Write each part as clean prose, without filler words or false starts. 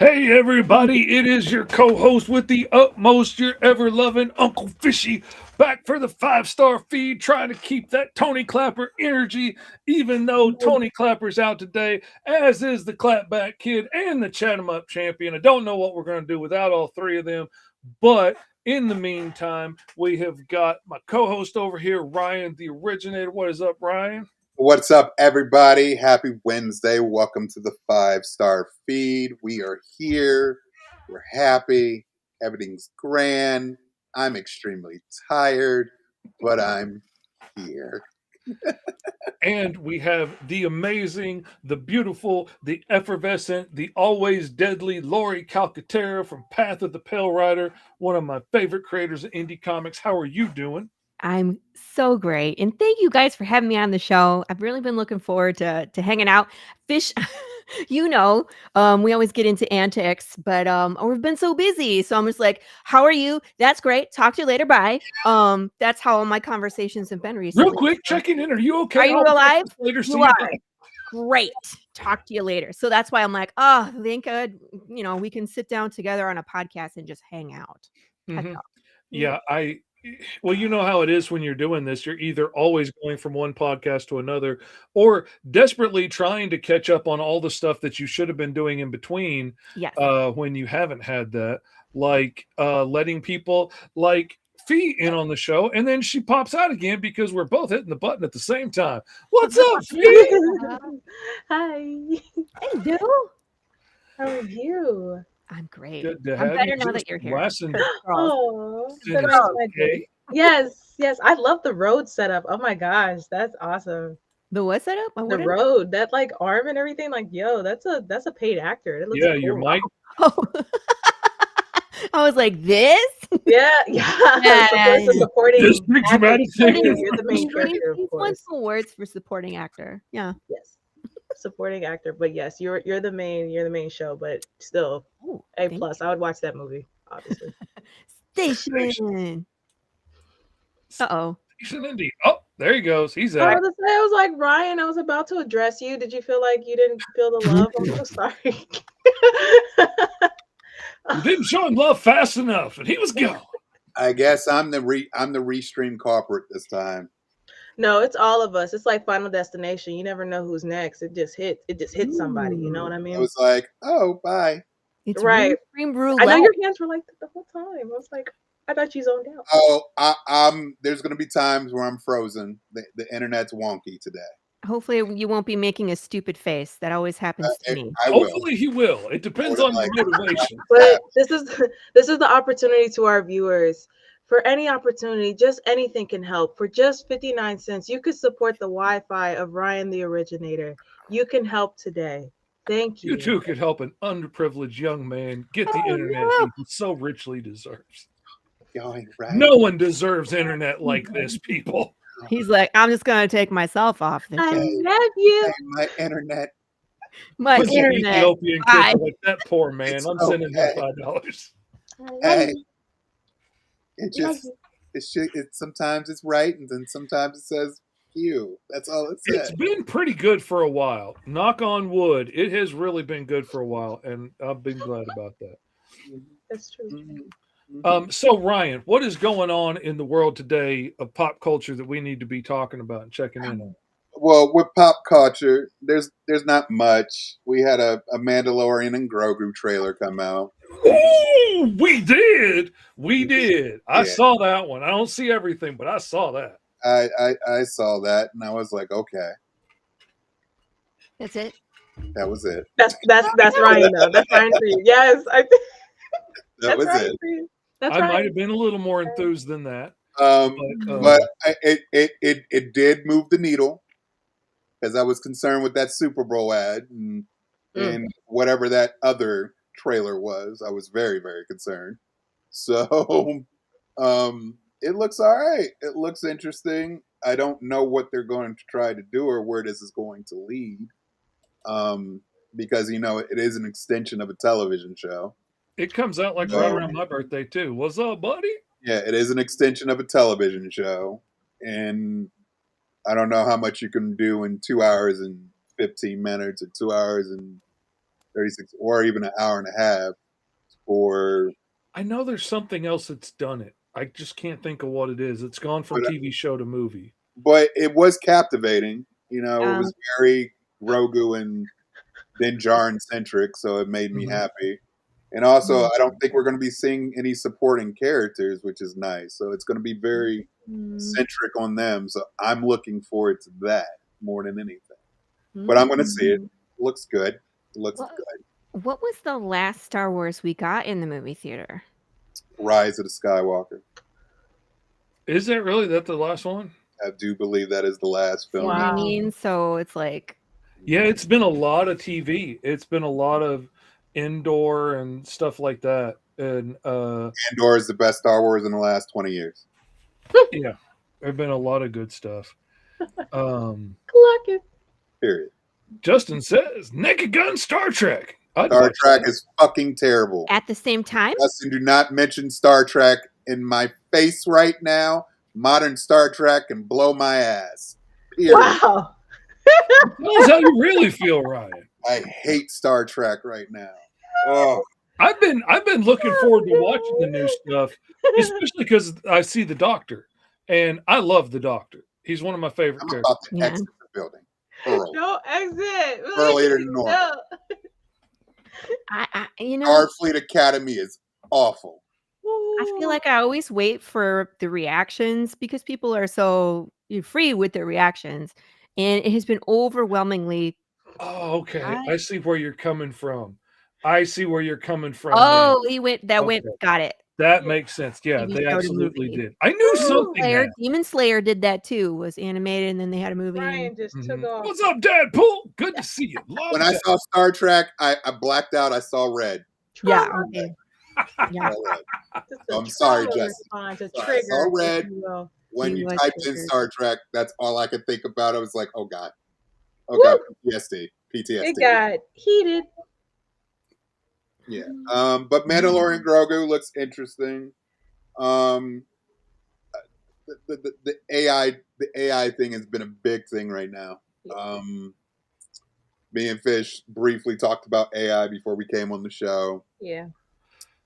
Hey everybody, it is your co-host with the utmost, your ever-loving Uncle Fishy, back for the five-star feed, trying to keep that Tony Clapper energy, even though Tony Clapper's out today, as is the Clapback Kid and the Chat 'em Up champion. I don't know what we're going to do without all three of them, but in the meantime, we have got my co-host over here, Ryan, the originator. What is up, Ryan? What's up, everybody? Happy Wednesday. Welcome to the Five-Star Feed. We are here. We're happy. Everything's grand. I'm extremely tired, but I'm here. And we have the amazing, the beautiful, the effervescent, the always deadly Lori Calcaterra from Path of the Pale Rider, one of my favorite creators of indie comics. How are you doing? I'm so great. And thank you guys for having me on the show. I've really been looking forward to hanging out. Fish, we always get into antics, but we've been so busy. So I'm just like, how are you? That's great. Talk to you later. Bye. That's how all my conversations have been recently. Real quick, checking in. Are you okay? Are you I'll alive? later. See You are. Great. Talk to you later. So that's why I'm like, oh, thank God, we can sit down together on a podcast and just hang out. Mhm. Yeah, well, you know how it is when you're doing this. You're either always going from one podcast to another or desperately trying to catch up on all the stuff that you should have been doing in between Yes. when you haven't had that, like letting people like Fee in on the show, and then she pops out again because we're both hitting the button at the same time. What's up, Fee? Hi. Hey, dude. How are you? I'm great. Good to I'm have better you. now that Just you're here. lasting Oh, since that makes my okay. day. Yes. I love the road setup. Oh my gosh, that's awesome. The what setup? The road, that like arm and everything. Like, yo, that's a paid actor. It looks Yeah, cool. your mic. Oh. I was like, this? Yeah. Of course, the supporting This big actor. dramatic thing. You're the main character, of He's won course. some awards for supporting actor. Yeah. Yes. Supporting actor, but yes, you're the main show, but still Oh, A thank plus. I would watch that movie, obviously. Station. Uh-oh. Station Indy. Oh, there he goes. He's I out. was say, I was like, Ryan, I was about to address you. Did you feel like you didn't feel the love? I'm so sorry. You didn't show him love fast enough, and he was gone. I guess I'm the restream corporate this time. No, it's all of us. It's like Final Destination. You never know who's next. It just hits somebody. You know what I I mean? was like, oh, bye. It's Right. Cream I know your hands were like that the whole time. I was like, I thought you zoned out. Oh, there's going to be times where I'm frozen. The internet's wonky today. Hopefully you won't be making a stupid face. That always happens to me. I will. Hopefully he will. It depends on your motivation. But this is the opportunity to our viewers. For any opportunity, just anything can help. For just 59 cents, you could support the Wi-Fi of Ryan the Originator. You can help today. Thank you. You too could help an underprivileged young man get the internet he so richly deserves. Going right. No one deserves internet like this, people. He's like, I'm just gonna take myself off the I show. love you. Hey, my internet. My Listen, internet. Ethiopian Bye. kid like that poor man. It's I'm sending him okay. $5. Hey, sometimes it's right, and then sometimes it says you. That's all it says. It's been pretty good for a while. Knock on wood. It has really been good for a while, and I've been glad about that. That's true. So Ryan, what is going on in the world today of pop culture that we need to be talking about and checking in on? Well, with pop culture, there's not much. We had a Mandalorian and Grogu trailer come out. Oh, we did. I saw that one. I don't see everything, but I saw that. I saw that, and I was like, okay, That's it. that was it. That's Ryan though. That's Ryan for you. Yes, That was Ryan it. for you. That's I right. might have been a little more enthused than that. But it did move the needle because I was concerned with that Super Bowl ad and whatever that other trailer was. I was very, very concerned. So it looks all right. It looks interesting. I don't know what they're going to try to do or where this is going to lead. Because it is an extension of a television show. It comes out like right around my birthday too. What's up, buddy? Yeah, it is an extension of a television show, and I don't know how much you can do in 2 hours and 15 minutes or 2 hours and 36 or even an hour and a half for. I know there's something else that's done it. I just can't think of what it is. It's gone from But, TV show to movie. but it was captivating. You know, it Um, was very Grogu and Din Djarin centric, so it made me Mhm. happy. And also, Mhm. I don't think we're going to be seeing any supporting characters, which is nice. So it's going to be very centric on them. So I'm looking forward to that more than anything. But I'm going to see it. Looks good. Looks what, good. what was the last Star Wars we got in the movie theater? Rise of the Skywalker. Is that really that the last one? I do believe that is the last You know film. what I Wow. mean? So it's like, Yeah, it's been a lot of TV. It's been a lot of indoor and stuff like that. And Andor is the best Star Wars in the last 20 years. yeah, there've been a lot of good stuff. Clock it. Period. Justin says, Naked Gun Star Trek. I'd Star watch Trek that. is fucking terrible. at the same time, Justin, do not mention Star Trek in my face right now. Modern Star Trek can blow my ass. Period. Wow. Tell us how you really feel, Ryan. I hate Star Trek right now. Oh, I've been looking forward to watching the new stuff, especially because I see the Doctor, and I love the Doctor. He's one of my favorite I'm characters. about to Yeah. exit the building. Early. No exit. Earlier than normal. No. you know, Starfleet Academy is awful. I feel like I always wait for the reactions because people are so free with their reactions, and it has been overwhelmingly. Oh, okay. I- I see where you're coming from. I see where you're coming from. Oh, now. he went. That went. Okay. Got it. That makes sense. Yeah, TV they show to absolutely movie. did. I knew something. Slayer, happened. Demon Slayer did that too. Was animated, and then they had a movie. Ryan just took Mhm. off. What's up, Deadpool? Good to see you. Long When I time. saw Star Trek, I blacked out. I saw red. Yeah. Trauma. Okay. I Yeah. saw red. Just a I'm sorry, trauma Justin. response, a I saw trigger, if red. you will. When He you was typed in triggered. Star Trek, that's all I could think about. I was like, oh God. Oh Woo! God, PTSD. PTSD. It got heated. Yeah. But Mandalorian Grogu looks interesting. The AI thing has been a big thing right now. Me and Fish briefly talked about AI before we came on the show. Yeah.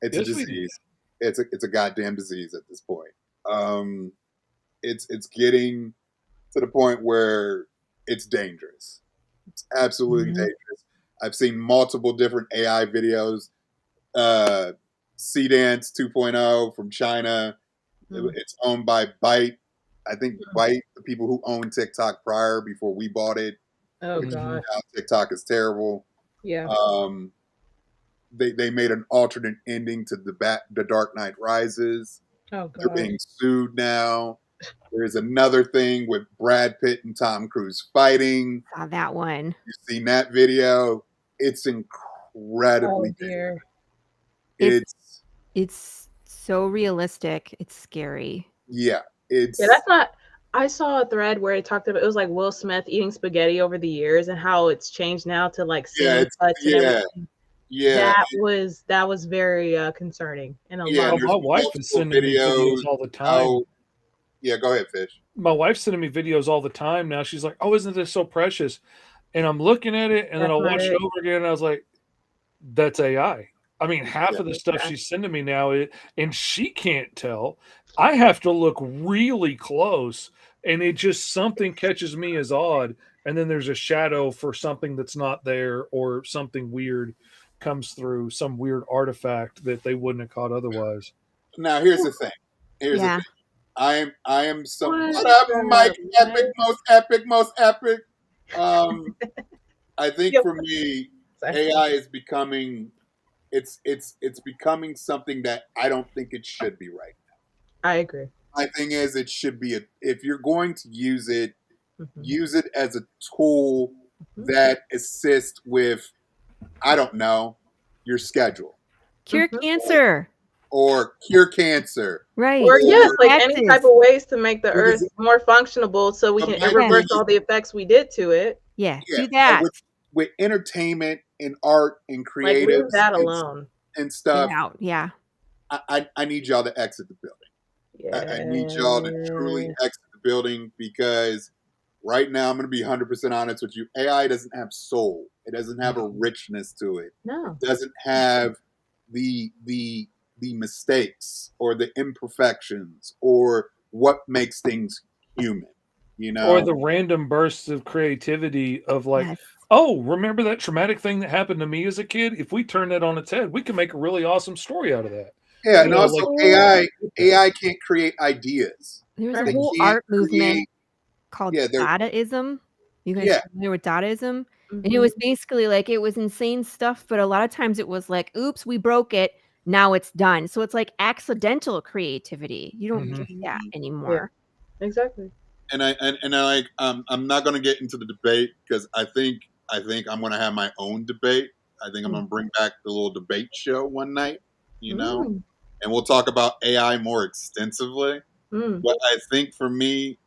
It's Yes, a we did. disease. It's a goddamn disease at this point. It's getting to the point where it's dangerous. It's absolutely Mhm. dangerous. I've seen multiple different AI videos. C-Dance 2.0 from China. It's owned by Byte. I think Byte, the people who owned TikTok prior before we bought it. Oh Mhm. God. Now TikTok is terrible. Yeah. They made an alternate ending to the Dark Knight Rises. Oh They're God. being sued now. There's another thing with Brad Pitt and Tom Cruise fighting. Saw that one. You've seen that video. It's incredibly Oh dear. It's so realistic. It's scary. yeah. Yeah, that's not. I saw a thread where it talked about it was like Will Smith eating spaghetti over the years and how it's changed now to like seeing cuts and everything. Yeah. That was very concerning and a Yeah, lot. Oh, my wife is sending me videos all the time. Yeah, go ahead, Fish. My wife's sending me videos all the time now. She's like, "Oh, isn't this so precious?" And I'm looking at it, and then I That's not watch it it. over again, and I was like, "That's AI." I mean, half of the stuff Yeah. she's sending me now, and she can't tell. I have to look really close, and it just something catches me as odd, and then there's a shadow for something that's not there, or something weird comes through, some weird artifact that they wouldn't have caught otherwise. Now, here's the thing. Yeah. I am so. What? What up, Mike? What? Most epic. I think Yep. for me, Sorry. AI is becoming. It's becoming something that I don't think it should be right now. I agree. My thing is, it should be if you're going to use it, Mhm. use it as a tool Mhm. that assists with, I don't know, your schedule Cure Mhm. cancer. or cure cancer. Right. Or yes, like any Taxes. type of ways to make the Or Earth does more functionable, so we But can my reverse thing all the effects we did to it. Yeah. Yeah, Do but that. with entertainment and art and Like leave creatives that alone. and Get stuff, out. Yeah. I need y'all to exit the building. Yeah. I need y'all to truly exit the building because right now, I'm going to be 100% honest with you. AI doesn't have soul. It doesn't have a richness to it. No. It doesn't have the mistakes or the imperfections or what makes things human. You Or know, the random bursts of creativity of like, Yes. oh, remember that traumatic thing that happened to me as a kid? If we turn that on its head, we can make a really awesome story out of that. yeah, You and know, also like AI can't create ideas. There was a Right. They whole can't art movement create. called Yeah, they're Dadaism. You guys yeah. familiar with Dadaism? And it Mhm. was basically like it was insane stuff, but a lot of times it was like, "Oops, we broke it. Now it's done." So it's like accidental creativity. You don't Mhm. get that Yeah, anymore. exactly. And I like I'm not going to get into the debate because I think I'm going to have my own debate. I think I'm going to bring back the little debate show one night, Mm. and we'll talk about AI more extensively. Mm. But I think for me,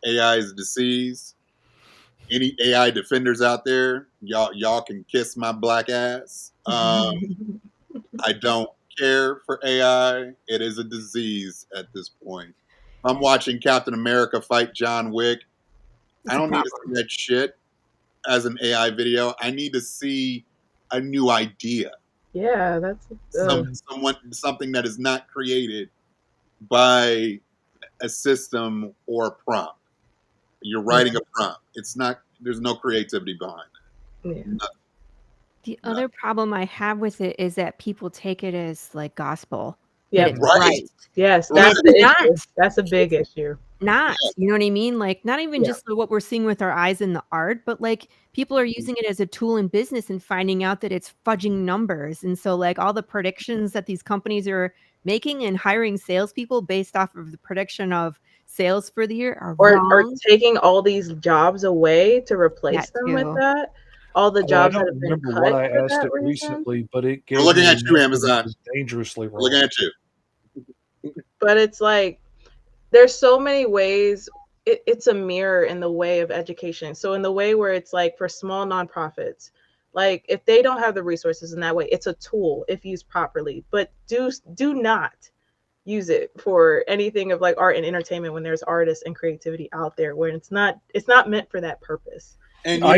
AI is disease. Any AI defenders out there, y'all can kiss my black ass. I don't care for AI. It is a disease at this point. I'm watching Captain America fight John Wick. I It's a don't need to see problem. that shit as an AI video. I need to see a new idea. Yeah, that's Something that is not created by a system or a prompt. You're yeah, writing a prompt. It's not. There's no creativity behind yeah. it. Nothing. The Nothing. other problem I have with it is that people take it as like gospel, that Yep. it's Right. right. Yes, And Right. that's it's the not. issue. That's a big It's issue. not. You know what I mean? Like, not even Yeah. just what we're seeing with our eyes in the art, but like people are using it as a tool in business and finding out that it's fudging numbers. And so, like, all the predictions that these companies are making and hiring salespeople based off of the prediction of sales for the year are Or wrong. taking all these jobs away to replace That them with too. that. All the Oh, I jobs that don't have been remember what cut I for asked that it reason. recently, but it I'm gave looking me a at you, number that Amazon. was dangerously I'm looking wrong. at you. But it's like there's so many ways it's a mirror in the way of education. So in the way where it's like for small nonprofits, like if they don't have the resources in that way, it's a tool if used properly. But do not use it for anything of like art and entertainment when there's artists and creativity out there where it's not meant for that purpose. And I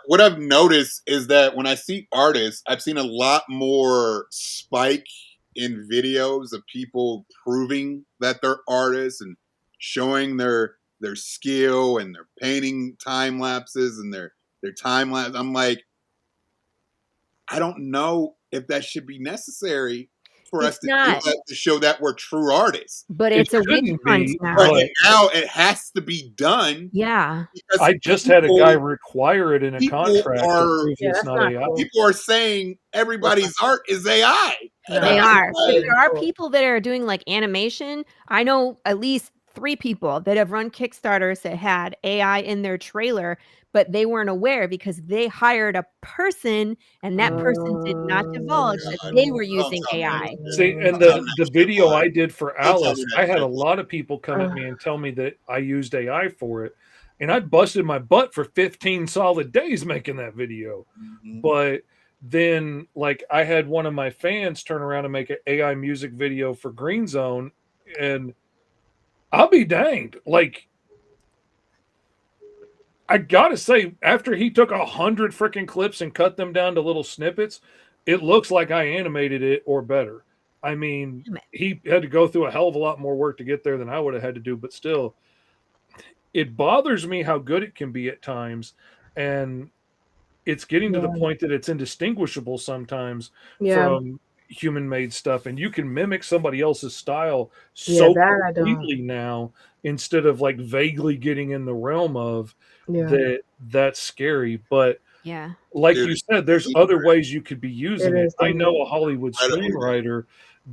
what I've noticed is that when I see artists, I've seen a lot more spike in videos of people proving that they're artists and showing their skill and their painting time lapses and their time lapse. I'm like, I don't know if that should be necessary for us It's to do not, that to show that we're true artists. but it it's a witch shouldn't hunt be, now. But but now it has to be done Yeah. because I just had a guy require it in a people contract to are prove Yeah, it's that's not not AI. cool. people are saying That's not everybody's cool. art is AI. And No, They I'm that's just are. not But like, there are cool. people that are doing like animation. I know at least 3 people that have run Kickstarters that had AI in their trailer, but they weren't aware because they hired a person and that person did not divulge that God, they were don't using tell me that AI. shit. See, and Don't tell me the that shit, video boy. I did for Don't tell me Alice, that I had shit, a boy. lot of people come at me and tell me that I used AI for it, and I busted my butt for 15 solid days making that video. Mhm. But then, like, I had one of my fans turn around and make an AI music video for Green Zone, and I'll be danged. Like, I gotta say, after he took 100 freaking clips and cut them down to little snippets, it looks like I animated it or better. I mean, Damn it. he had to go through a hell of a lot more work to get there than I would have had to do, but still, it bothers me how good it can be at times. And it's getting to the Yeah. point that it's indistinguishable sometimes Yeah. from human made stuff. And you can mimic somebody else's style Yeah, so that I don't. completely now instead of like vaguely getting in the realm of Yeah. that's scary. But Yeah. like Dude, you it's said, there's other dangerous. ways you could be It using it. is I know dangerous. a Hollywood Incredibly dangerous. screenwriter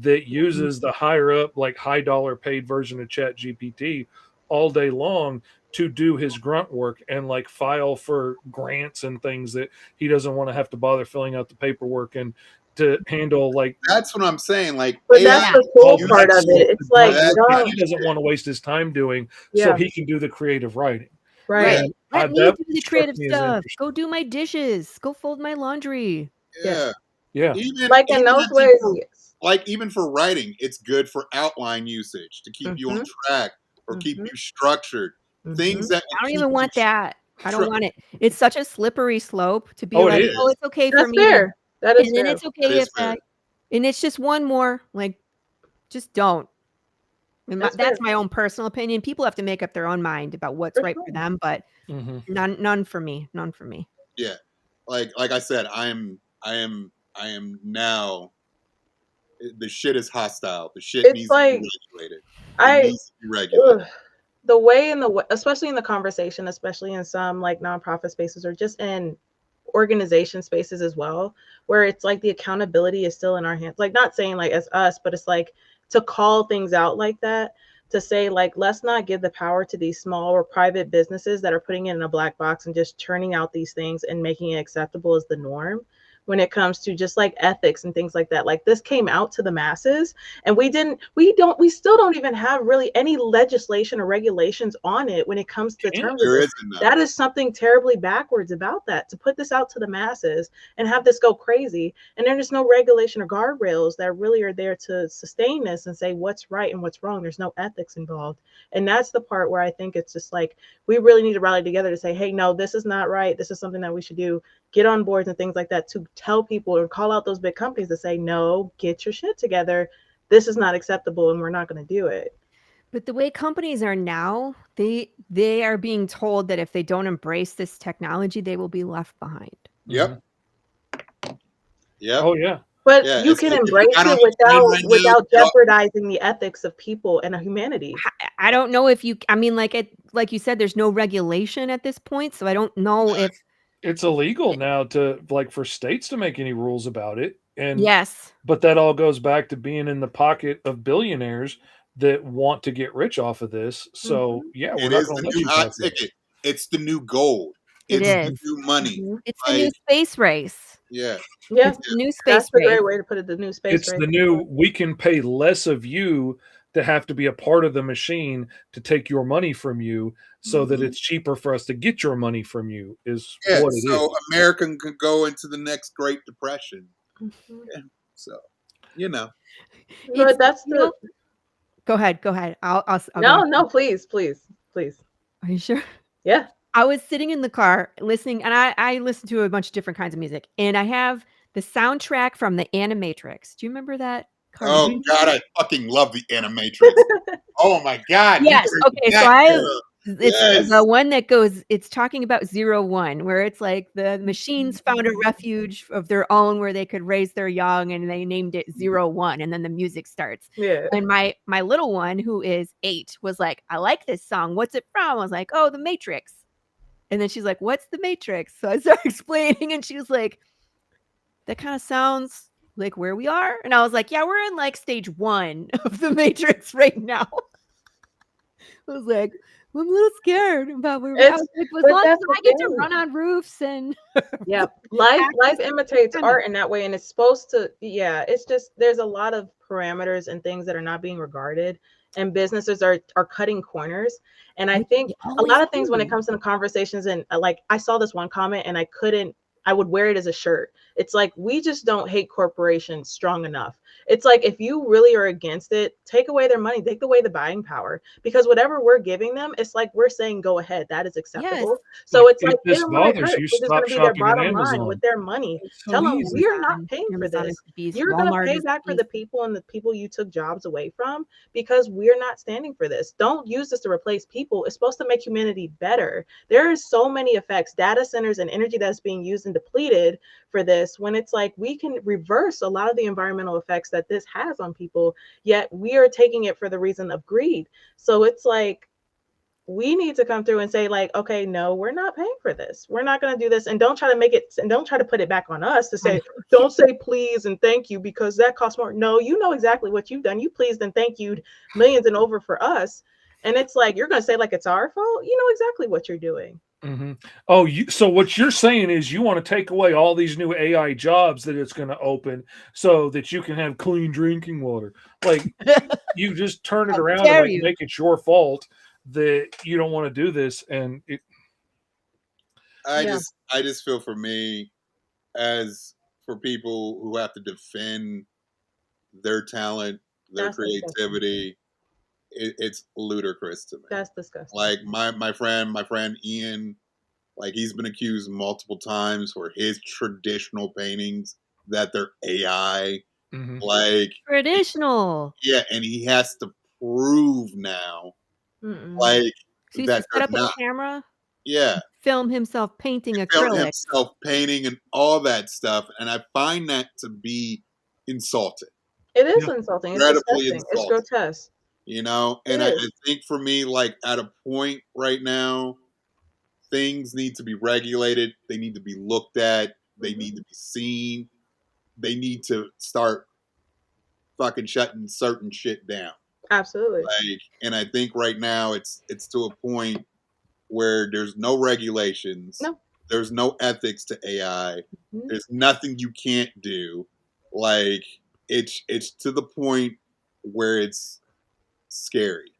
that uses the higher up, like high dollar paid version of Chat GPT all day long to do his grunt work and like file for grants and things that he doesn't want to have to bother filling out the paperwork and to handle like That's what I'm saying. Like But AI that's Yeah. the all cool use part that of stuff, it. the It's grunt like that work that kind don't of he doesn't shit. want to waste his time doing so yeah. he can do the creative writing. Right. Yeah, And Let me that do the struck creative me as stuff. interesting. Go do my dishes. Go fold my laundry. Yeah. yeah. Yeah. Like in Even those I think ways, for yes. like even for writing, it's good for outline usage to keep you on Mhm. track or keep Mhm. you structured. things that I don't keep even you want that. I don't tr- want it. It's such a slippery slope to be Oh, it like, is. "Oh, it's okay for That's me to," fair. That is and then fair. it's that okay is if fair. that, and it's just one more, like, just don't. And That's that's fair. my own personal opinion. People have to make up their own mind about what's For right sure. for them, but Mm-hmm. none for me. None for me. Yeah, like I said, I am now. The shit is hostile. The shit It's needs to be like regulated. It I needs to be regulated. ugh, the way in the especially in the conversation, especially in some like nonprofit spaces or just in organization spaces as well, where it's like the accountability is still in our hands. Like not saying like as us, but it's like to call things out like that, to say like let's not give the power to these small or private businesses that are putting it in a black box and just churning out these things and making it acceptable as the norm when it comes to just like ethics and things like that. Like this came out to the masses and we still don't even have really any legislation or regulations on it when it comes to terms of There this. isn't none. That is something terribly backwards about that, to put this out to the masses and have this go crazy. And there's no regulation or guardrails that really are there to sustain this and say what's right and what's wrong. There's no ethics involved. And that's the part where I think it's just like we really need to rally together to say, hey, no, this is not right. This is something that we should do. Get on boards and things like that to tell people and call out those big companies to say, no, get your shit together. This is not acceptable and we're not going to do it. But the way companies are now, they are being told that if they don't embrace this technology, they will be left behind. Yep. Yep. Oh yeah. But Yeah. you It's can like, if embrace you're not on it the train right now, without get off. jeopardizing the ethics of people and of humanity. I don't know if you. I mean, like you said, there's no regulation at this point, so I don't know if. It's illegal now to like for states to make any rules about it. And Yes. but that all goes back to being in the pocket of billionaires that want to get rich off of this. So yeah, we're It not is going the to let new you hot have that. ticket. It's the new gold. It It's is. the new money. It's the new Like, space race. yeah. Yeah, It's the new that's space a race. great way to put it. The new space It's race. the new we can pay less of you to have to be a part of the machine to take your money from you so that Mhm. it's cheaper for us to get your money from you is Yeah. what it is. So American could go into the next Great Depression. Mhm. Yeah. So, you know. It's But that's you know. the Go ahead. Go ahead. I'll go no, ahead. no, please, please, please. Are you sure? Yeah. I was sitting in the car listening, and I listen to a bunch of different kinds of music, and I have the soundtrack from the Animatrix. Do you remember that Oh cartoon? God, I fucking love the Animatrix. Oh my God, you Yes. bring Okay. So that girl. it's the Yes. one that goes. It's talking about 01, where it's like the machines found a refuge of their own where they could raise their young, and they named it 01, and then the music starts. Yeah. And my little one, who is 8, was like, "I like this song. What's it from?" I was like, "Oh, The Matrix." And then she's like, "What's the Matrix?" So I started explaining, and she was like, "That kind of sounds like where we are." And I was like, "Yeah, we're in like stage 1 of the Matrix right now." I was like, "I'm a little scared about where we." I It's was like, "As but long as that's the I get to thing. run on roofs and Yeah, life access imitates kind of." art in that way, and it's supposed to. Yeah, it's just there's a lot of parameters and things that are not being regarded, and businesses are cutting corners. And I Which think they a always lot of things when it do. comes to the conversations, and like I saw this one comment, and I couldn't. I would wear it as a shirt. It's like we just don't hate corporations strong enough. It's like if you really are against it, take away their money, take away the buying power, because whatever we're giving them, it's like we're saying go ahead, that is Yes. acceptable. So Like it's if like hit this them where it bothers you, hurts, which is going stop to be their shopping at bottom line with Amazon. their money. It's Tell so them easy. we're not paying for Amazon is this. the beast. You're going to Walmart pay is the back for the beast. people and the people you took jobs away from because we're not standing for this. Don't use this to replace people. It's supposed to make humanity better. There are so many effects, data centers and energy that's being used and depleted for this when it's like we can reverse a lot of the environmental effects that this has on people, yet we are taking it for the reason of greed. So it's like we need to come through and say like, okay, no, we're not paying for this, we're not going to do this, and don't try to make it and don't try to put it back on us to I say don't say please and thank you because that costs more. No, you know exactly what you've done. You pleased and thank you millions and over for us, and it's like you're going to say like it's our fault. You know exactly what you're doing. Mhm. Oh, so what you're saying is you want to take away all these new AI jobs that it's going to open so that you can have clean drinking water. Like you just turn it How around and dare like you? make it your fault that you don't want to do this. And Yeah, I just feel for me as for people who have to defend their talent, their that's acceptable. creativity, it's ludicrous to me. That's disgusting. Like my friend Ian, like he's been accused multiple times for his traditional paintings that they're AI. Mhm. Like Traditional. yeah, and he has to prove now, Mm-mm. like So he used to that set they're up a not. camera, Yeah, film himself painting felt acrylics. himself painting and all that stuff, and I find that to be insulting, It is Yeah. insulting. It's incredibly disgusting. It's insulting. grotesque. You know, It and I is. think for me, like at a point right now, things need to be regulated. They need to be looked at. They Mhm. need to be seen. They need to start fucking shutting certain shit down. Absolutely. Like, and I think right now it's to a point where there's no regulations, No. there's no ethics to AI, Mhm. there's nothing you can't do. Like it's to the point where it's scary.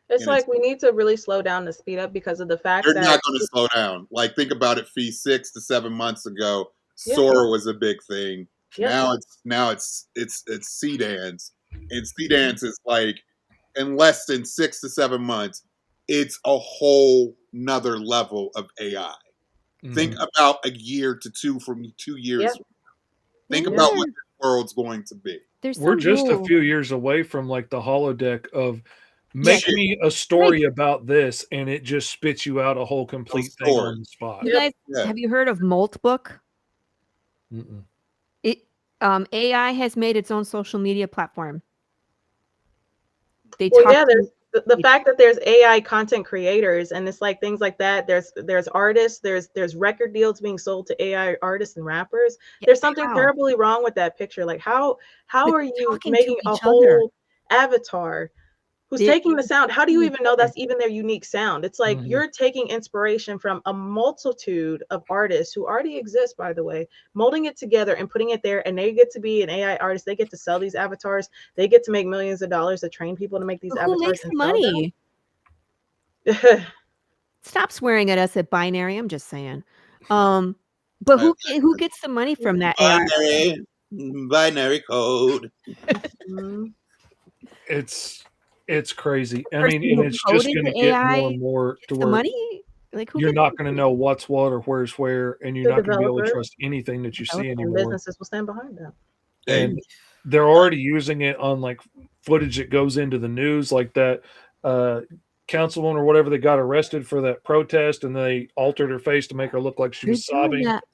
It's And it's like we need to really slow down the speed up because of the fact they're that not going to slow down. Like think about it. Fee 6 to 7 months ago, Yeah. Sora was a big thing. Yep. Now it's Sea Dance, and Sea Dance is like in less than 6 to 7 months, it's a whole nother level of AI. Think Mhm. about a year to two from 2 years. Yeah. From now. Think Yeah, about what this world's going to be. there's We're some just a rules. few years away from like the holodeck of Yeah, make Shit, me a story about this, and it just spits you out a whole complete thing story. on the spot. you Yep. guys, Yeah. have you heard of Moltbook? Mm-mm. It AI has made its own social media platform. They Well, talk yeah, to there's the it- fact that there's AI content creators and it's like things like that. There's artists, there's record deals being sold to AI artists and rappers. yeah, There's something how? terribly wrong with that picture. Like how But are they're you talking to making a each other. whole avatar who's They're taking the sound? How do you to each even know other. that's even their unique sound? It's like Mhm. you're taking inspiration from a multitude of artists who already exist, by the way, molding it together and putting it there, and they get to be an AI artist. They get to sell these avatars. They get to make millions of dollars to train people to make these But who avatars makes and the sell them. money? Stop swearing at us at binary. I'm just saying. But who gets the money from that AI? Binary code. Mhm. It's crazy. The I person mean, and who it's just coded going to the get more AI and more to gets the where money? Like who you're gets not going to know what's what or where's where, and you're The not going to be able to developers trust anything that you see developers? and anymore. businesses will stand behind them. Hey, And they're already using it on like footage that goes into the news, like that councilwoman or whatever that got arrested for that protest, and they altered her face to make her look like she They're was doing sobbing. that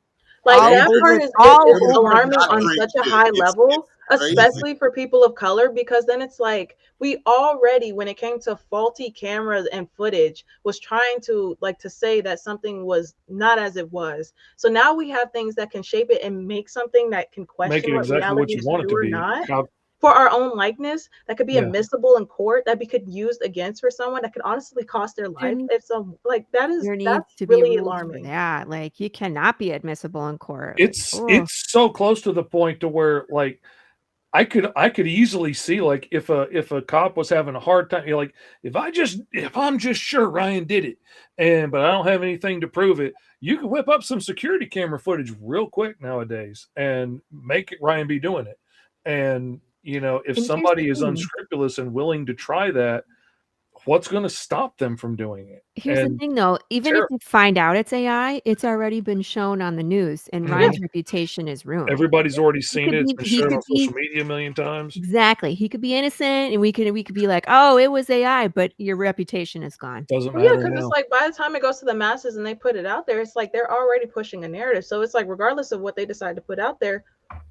Like all that over part is all over alarming the on show. such a high level, crazy. especially for people of color, because then it's like we already, when it came to faulty cameras and footage, was trying to like to say that something was not as it was. So now we have things that can shape it and make something that can Make question it what exactly what reality you is want it to true or be. not How for our own likeness, that could be Yeah. admissible in court, that could be used against for someone, that could honestly cost their There life needs if some like there needs that's to be really rules for alarming. that. Like you cannot be admissible in court. Like, oh, it's so close to the point to where like I could easily see like if a cop was having a hard time, like if I'm just sure Ryan did it, and but I don't have anything to prove it, you can whip up some security camera footage real quick nowadays and make it Ryan be doing it. And you know, if and here's the somebody is thing. unscrupulous and willing to try that, what's going to stop them from doing it? Here's the And thing though, even if terrible. you find out it's AI, it's already been shown on the news and Mhm. Ryan's reputation is ruined. Everybody's already He seen could it. It's be been he shown could on be social media a million times. exactly. He could be innocent and we could be like, "Oh, it was AI," but your reputation is gone. Doesn't Well, yeah, matter because it's now. like by the time it goes to the masses and they put it out there, it's like they're already pushing a narrative. So it's like regardless of what they decide to put out there,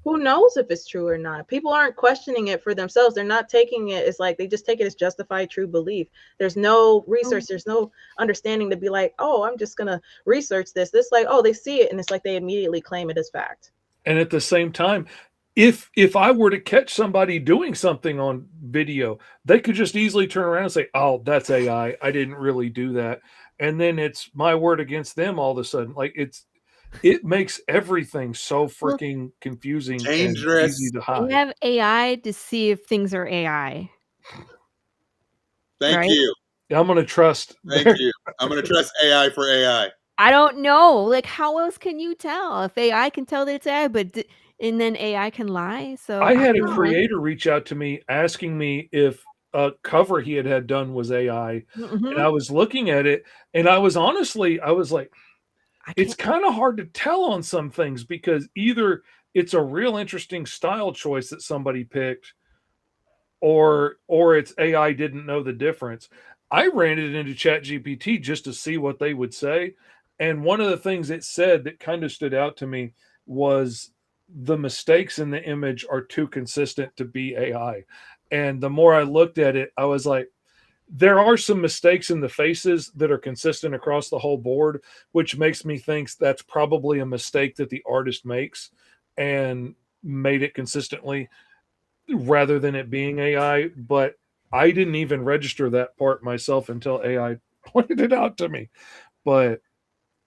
who knows if it's true or not? People aren't questioning it for themselves. They're not taking it as like they just take it as justified true belief. There's no research, there's no understanding to be like, oh, I'm just gonna research this. This like, oh, they see it and it's like they immediately claim it as fact. And at the same time, if I were to catch somebody doing something on video, they could just easily turn around and say, "Oh, that's AI. I didn't really do that." And then it's my word against them all of a sudden. Like it makes everything so Well, freaking confusing and easy Dangerous. to they hide. have AI to see if things are AI, Thank right? you. I'm going to trust Thank their you. I'm going to trust AI for AI. I don't know. Like, how else can you tell if AI can tell that it's AI, and then AI can lie? So I I had a don't know. creator reach out to me asking me if cover he had done was AI, Mhm. and I was looking at it, and I was like, I it's can't. kind of hard to tell on some things because either it's a real interesting style choice that somebody picked, or it's AI didn't know the difference. I ran it into ChatGPT just to see what they would say, and one of the things it said that kind of stood out to me was the mistakes in the image are too consistent to be AI. And the more I looked at it, I was like, there are some mistakes in the faces that are consistent across the whole board, which makes me think that's probably a mistake that the artist makes and made it consistently rather than it being AI. But I didn't even register that part myself until AI pointed it out to me. But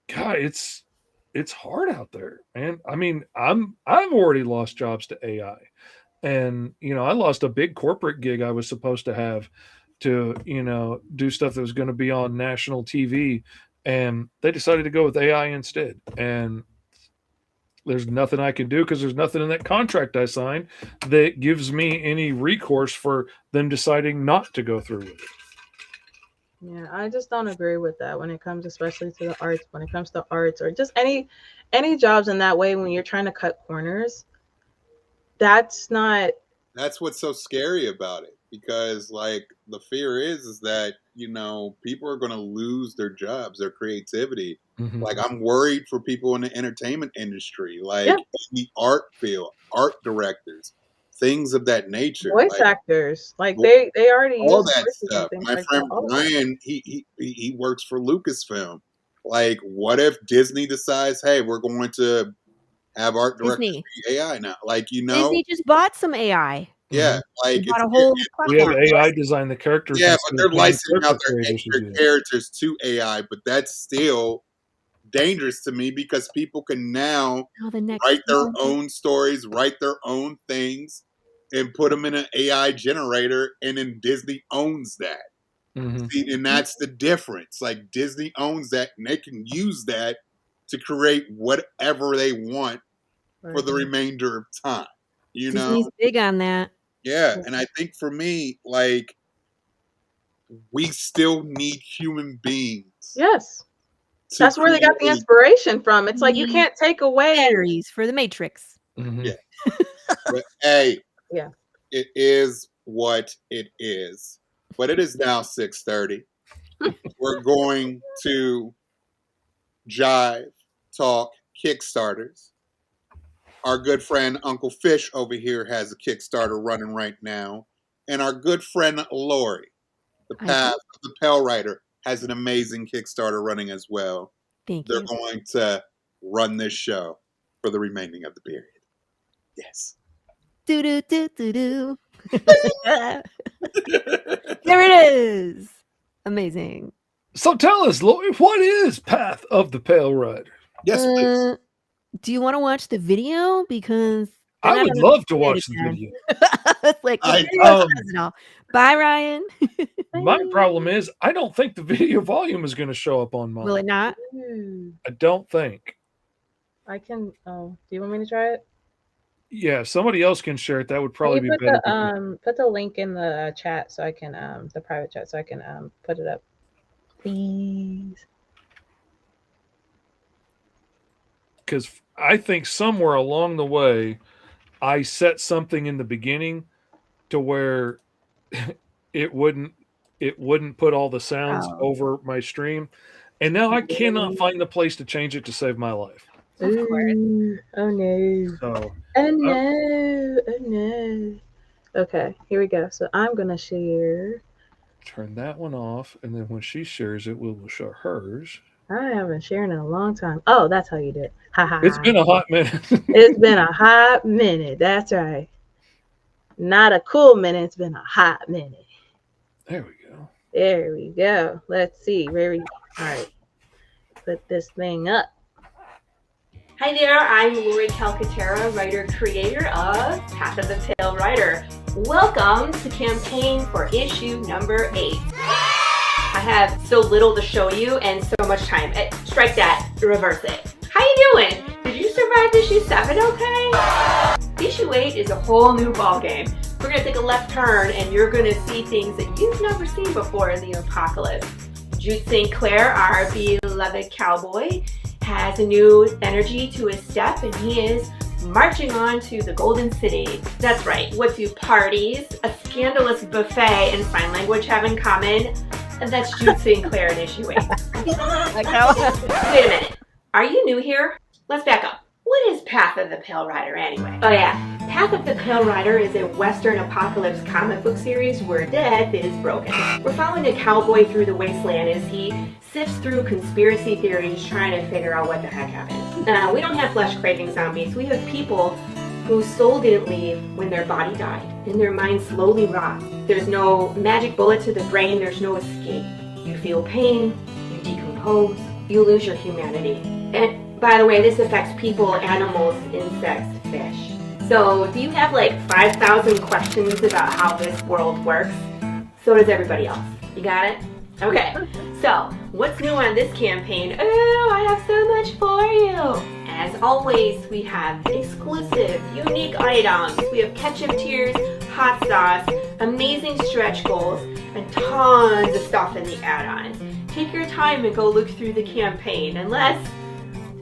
God, it's hard out there, man. I mean, I've already lost jobs to AI. And I lost a big corporate gig I was supposed to have to do stuff that was going to be on national TV, and they decided to go with AI instead. And there's nothing I can do because there's nothing in that contract I signed that gives me any recourse for them deciding not to go through with it. Yeah, I just don't agree with that when it comes especially to the arts, when it comes to arts or just any jobs in that way when you're trying to cut corners. That's not That's what's so scary about it, because like the fear is that people are going to lose their jobs, their creativity. Mhm. Like, I'm worried for people in the entertainment industry, like yeah, in the art field, art directors, things of that nature, voice like actors. Like they already all use that voices and stuff. things My like that. friend All of that. Brian, he works for Lucasfilm. Like, what if Disney decides, hey, we're going to have art directors Disney. be AI now? Like, Disney just bought some AI. yeah, Mhm. They like bought it's a whole We have platform. AI design the characters yeah, but instead of they're paying licensing out character creators to their do that. characters to AI, but that's still dangerous to me because people can now Oh, the next write their season. own stories, write their own things, and put them in an AI generator, and then Disney owns that. Mhm. See, and that's the difference. Like, Disney owns that, and they can use that to create whatever they want for the Right. remainder of time. You know? Disney's big on that. Yeah, and I think for me, like, we still need human beings Yes. to That's where they got the create. inspiration from. It's like you Need can't take away. batteries for the Matrix. Mhm. Yeah, but hey, Yeah. it is what it is. But it is now 6:30. We're going to jive, talk Kickstarters. Our good friend Uncle Fish over here has a Kickstarter running right now, and our good friend Lori, the I path do. of the Pale Rider, has an amazing Kickstarter running as well. Thank They're you. going to run this show for the remaining of the period. Yes. Do do do do do. There it is. Amazing. So tell us, Lori, what is Path of the Pale Rider? Yes, please. Do you want to watch the video? Because I then I would don't have love to to say it watch the again. video. It's like the I- video says it all. Bye, Ryan. My problem is I don't think the video volume is going to show up on Will it mine. not? Ooh. I don't think. I can. Oh, do you want me to try it? Yeah, somebody else can share it. That would Can probably you be put better. the link in the chat so I can the private chat so I can put it up, please. Because I think somewhere along the way, I set something in the beginning to where it wouldn't put all the sounds Oh. over my stream, and now I cannot find the place to change it to save my life. Of course. Ooh, oh no. So Oh no. Oh no. Okay, here we go. So I'm gonna share. turn that one off, and then when she shares it, we will show hers. I haven't shared in a long time. Oh, that's how you do it. Ha ha. It's been a hot minute. It's been a hot minute. That's right. Not a cool minute. It's been a hot minute. There we go. There we go. Let's see. All right. Put this thing up. Hi there, I'm Lori Calcaterra, writer-creator of Path of the Pale Rider. Welcome to campaign for issue number 8. I have so little to show you and so much time. Strike that, reverse it. How you doing? Did you survive issue 7 okay? Issue 8 is a whole new ballgame. We're going to take a left turn and you're going to see things that you've never seen before in the apocalypse. Jude St. Clair, our beloved cowboy, has a new energy to his step and he is marching on to the Golden City. That's right, what do parties, a scandalous buffet, and sign language have in common? And that's Jude St. Clair in issue 8. Wait a minute, are you new here? Let's back up. What is Path of the Pale Rider anyway? Oh yeah, Path of the Pale Rider is a Western apocalypse comic book series where death is broken. We're following a cowboy through the wasteland as he sifts through conspiracy theories trying to figure out what the heck happened. We don't have flesh-craving zombies. We have people whose soul didn't leave when their body died and their mind slowly rots. There's no magic bullet to the brain. There's no escape. You feel pain, you decompose, you lose your humanity. And by the way, this affects people, animals, insects, fish. So do you have like 5,000 questions about how this world works? So does everybody else. You got it? Okay, so what's new on this campaign? Oh, I have so much for you. As always, we have exclusive, unique items. We have ketchup tiers, hot sauce, amazing stretch goals, and tons of stuff in the add-ons. Take your time and go look through the campaign, unless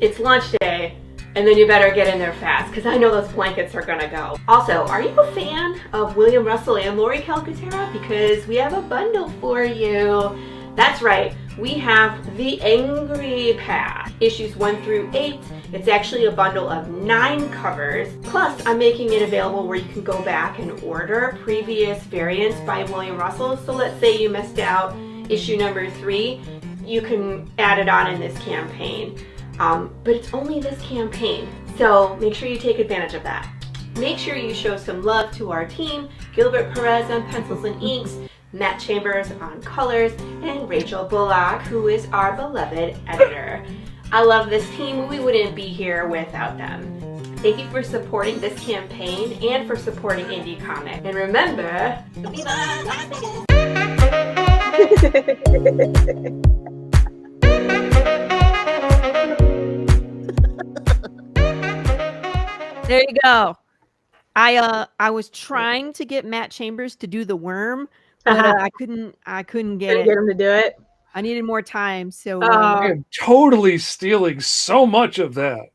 it's launch day, and then you better get in there fast, because I know those blankets are gonna go. Also, are you a fan of William Russell and Lori Calcaterra? Because we have a bundle for you. That's right, we have The Angry Path, issues 1 through 8. It's actually a bundle of 9 covers. Plus, I'm making it available where you can go back and order previous variants by William Russell. So let's say you missed out issue number 3, you can add it on in this campaign. But it's only this campaign, so make sure you take advantage of that. Make sure you show some love to our team, Gilbert Perez on pencils and inks, Matt Chambers on colors, and Rachel Bullock, who is our beloved editor. I love this team. We wouldn't be here without them. Thank you for supporting this campaign and for supporting Indie Comic. And remember, There you go. I was trying to get Matt Chambers to do the worm, but I couldn't get it. Get him to do it. I needed more time, so I am totally stealing so much of that.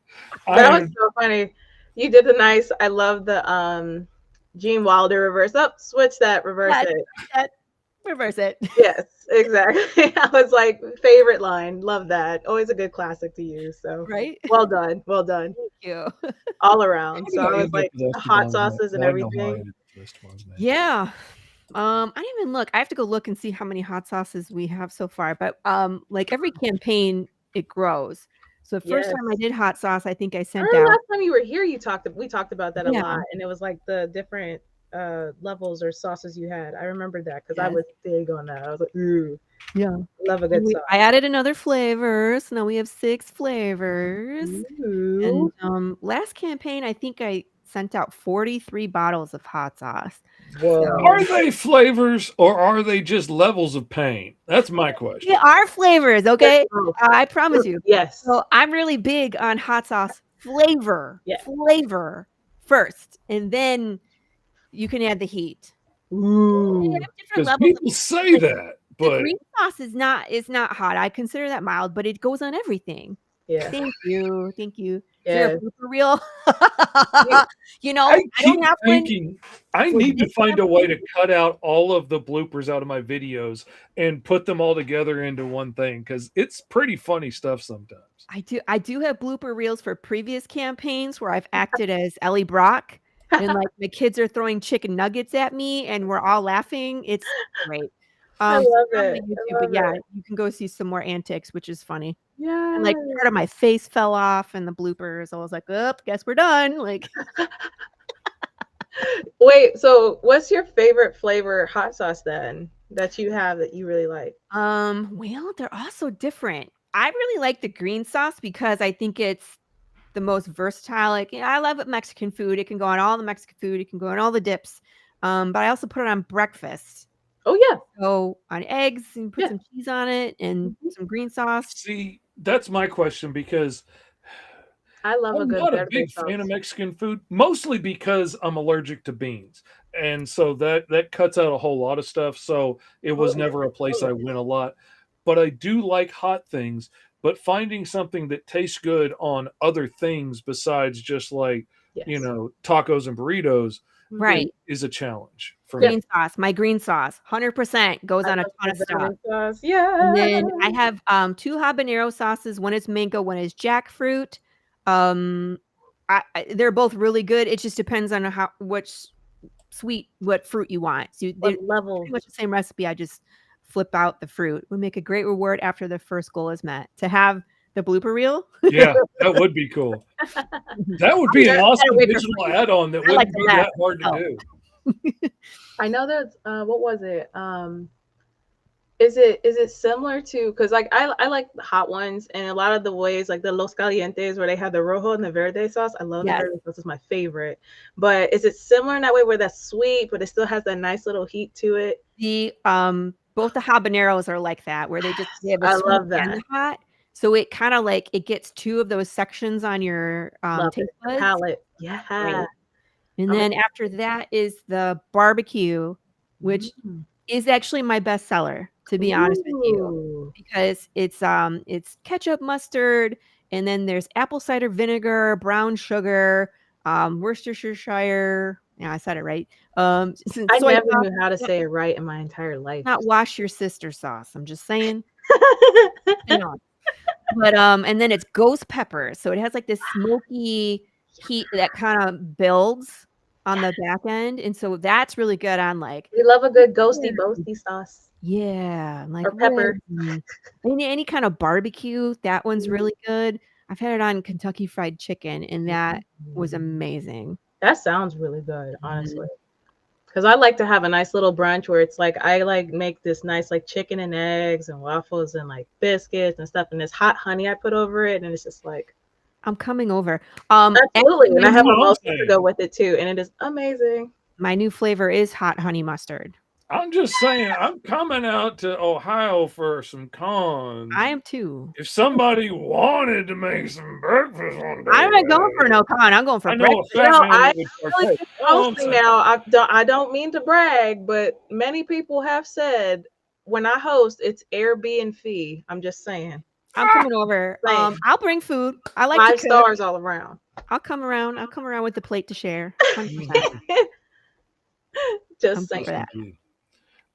That was so funny. You did the nice. I love the Gene Wilder reverse. Up, switch that, reverse it. Reverse it. Yes, exactly. I was like, favorite line. Love that. Always a good classic to use. So Right? well done. Well done. Thank you. All around. So I was like the hot sauces and everything. Yeah. I didn't even look. I have to go look and see how many hot sauces we have so far. But like every campaign, it grows. So the first time I did hot sauce, I think I sent out. Last time you were here, we talked about that a lot, and it was like the different levels or sauces you had. I remember that because I was big on that. I was like, ooh, yeah, love a good sauce. I added another flavor, so now we have 6 flavors. Ooh. And last campaign, I think I sent out 43 bottles of hot sauce. Whoa. Are they flavors or are they just levels of pain? That's my question. They are flavors, okay? I promise you. Yes. So I'm really big on hot sauce flavor. Yeah. Flavor first, and then you can add the heat. Ooh. Because people say that, but the green sauce is not hot. I consider that mild, but it goes on everything. Yeah. Thank you. Yeah. For real. You know, I keep thinking I need to find a way to cut out all of the bloopers out of my videos and put them all together into one thing because it's pretty funny stuff sometimes. I do have blooper reels for previous campaigns where I've acted as Ellie Brock and like the kids are throwing chicken nuggets at me and we're all laughing. It's great. I love it. But yeah, you can go see some more antics, which is funny. Yeah. And like part of my face fell off and the bloopers. I was like, oh, guess we're done. Like wait, so what's your favorite flavor hot sauce then that you have that you really like? Well, they're also different. I really like the green sauce because I think it's the most versatile. Like I love Mexican food. It can go on all the Mexican food. It can go on all the dips. But I also put it on breakfast. Oh yeah. So on eggs and put some cheese on it and some green sauce. See, that's my question because I love I'm not a big fan of Mexican food, mostly because I'm allergic to beans. and so that cuts out a whole lot of stuff. So it was never a place I went a lot. But I do like hot things. But finding something that tastes good on other things besides just like Yes. tacos and burritos Right. is a challenge for me. Green sauce. My green sauce, 100% goes on a ton of stuff. Sauce. Yeah. And then I have 2 habanero sauces. One is mango, one is jackfruit. They're both really good. It just depends on what fruit you want. So What level? pretty much the same recipe. I just flip out the fruit. Would make a great reward after the first goal is met. To have the blooper reel. Yeah, that would be cool. That would be an awesome digital add-on that wouldn't be that hard to do. I know there's what was it? Is it similar to, because like I like the hot ones, and a lot of the ways like the Los Calientes where they have the rojo and the verde sauce. I love the verde sauce, is my favorite. But is it similar in that way where that's sweet, but it still has that nice little heat to it? The both the habaneros are like that, where they have a I sweet love that. and hot. So it kind of like it gets 2 of those sections on your taste buds. Palate. Yeah. Right. And then after that is the barbecue, which is actually my best seller, to be honest with you, because it's ketchup, mustard, and then there's apple cider vinegar, brown sugar, Worcestershire. Yeah, I said it right. I never knew how to say it right in my entire life. Not wash your sister sauce. I'm just saying. But and then it's ghost pepper, so it has like this smoky heat that kind of builds on the back end, and so that's really good on like. We love a good ghosty boasty sauce. Yeah, like or pepper. Any kind of barbecue. That one's really good. I've had it on Kentucky Fried Chicken, and that was amazing. That sounds really good, honestly. Because I like to have a nice little brunch where it's like I like make this nice like chicken and eggs and waffles and like biscuits and stuff, and this hot honey I put over it, and it's just like I'm coming over. Absolutely, and I have a mustard to go with it too, and it is amazing. My new flavor is hot honey mustard. I'm just saying, I'm coming out to Ohio for some cons. I am too. If somebody wanted to make some breakfast one day, I'm not going for no con. I'm going for breakfast. I really hosting now. I don't mean to brag, but many people have said when I host, it's Airbnb. I'm just saying. I'm coming over. I'll bring food. I like 5 stars all around. I'll come around. I'll come around with the plate to share. 100%. Just saying. That.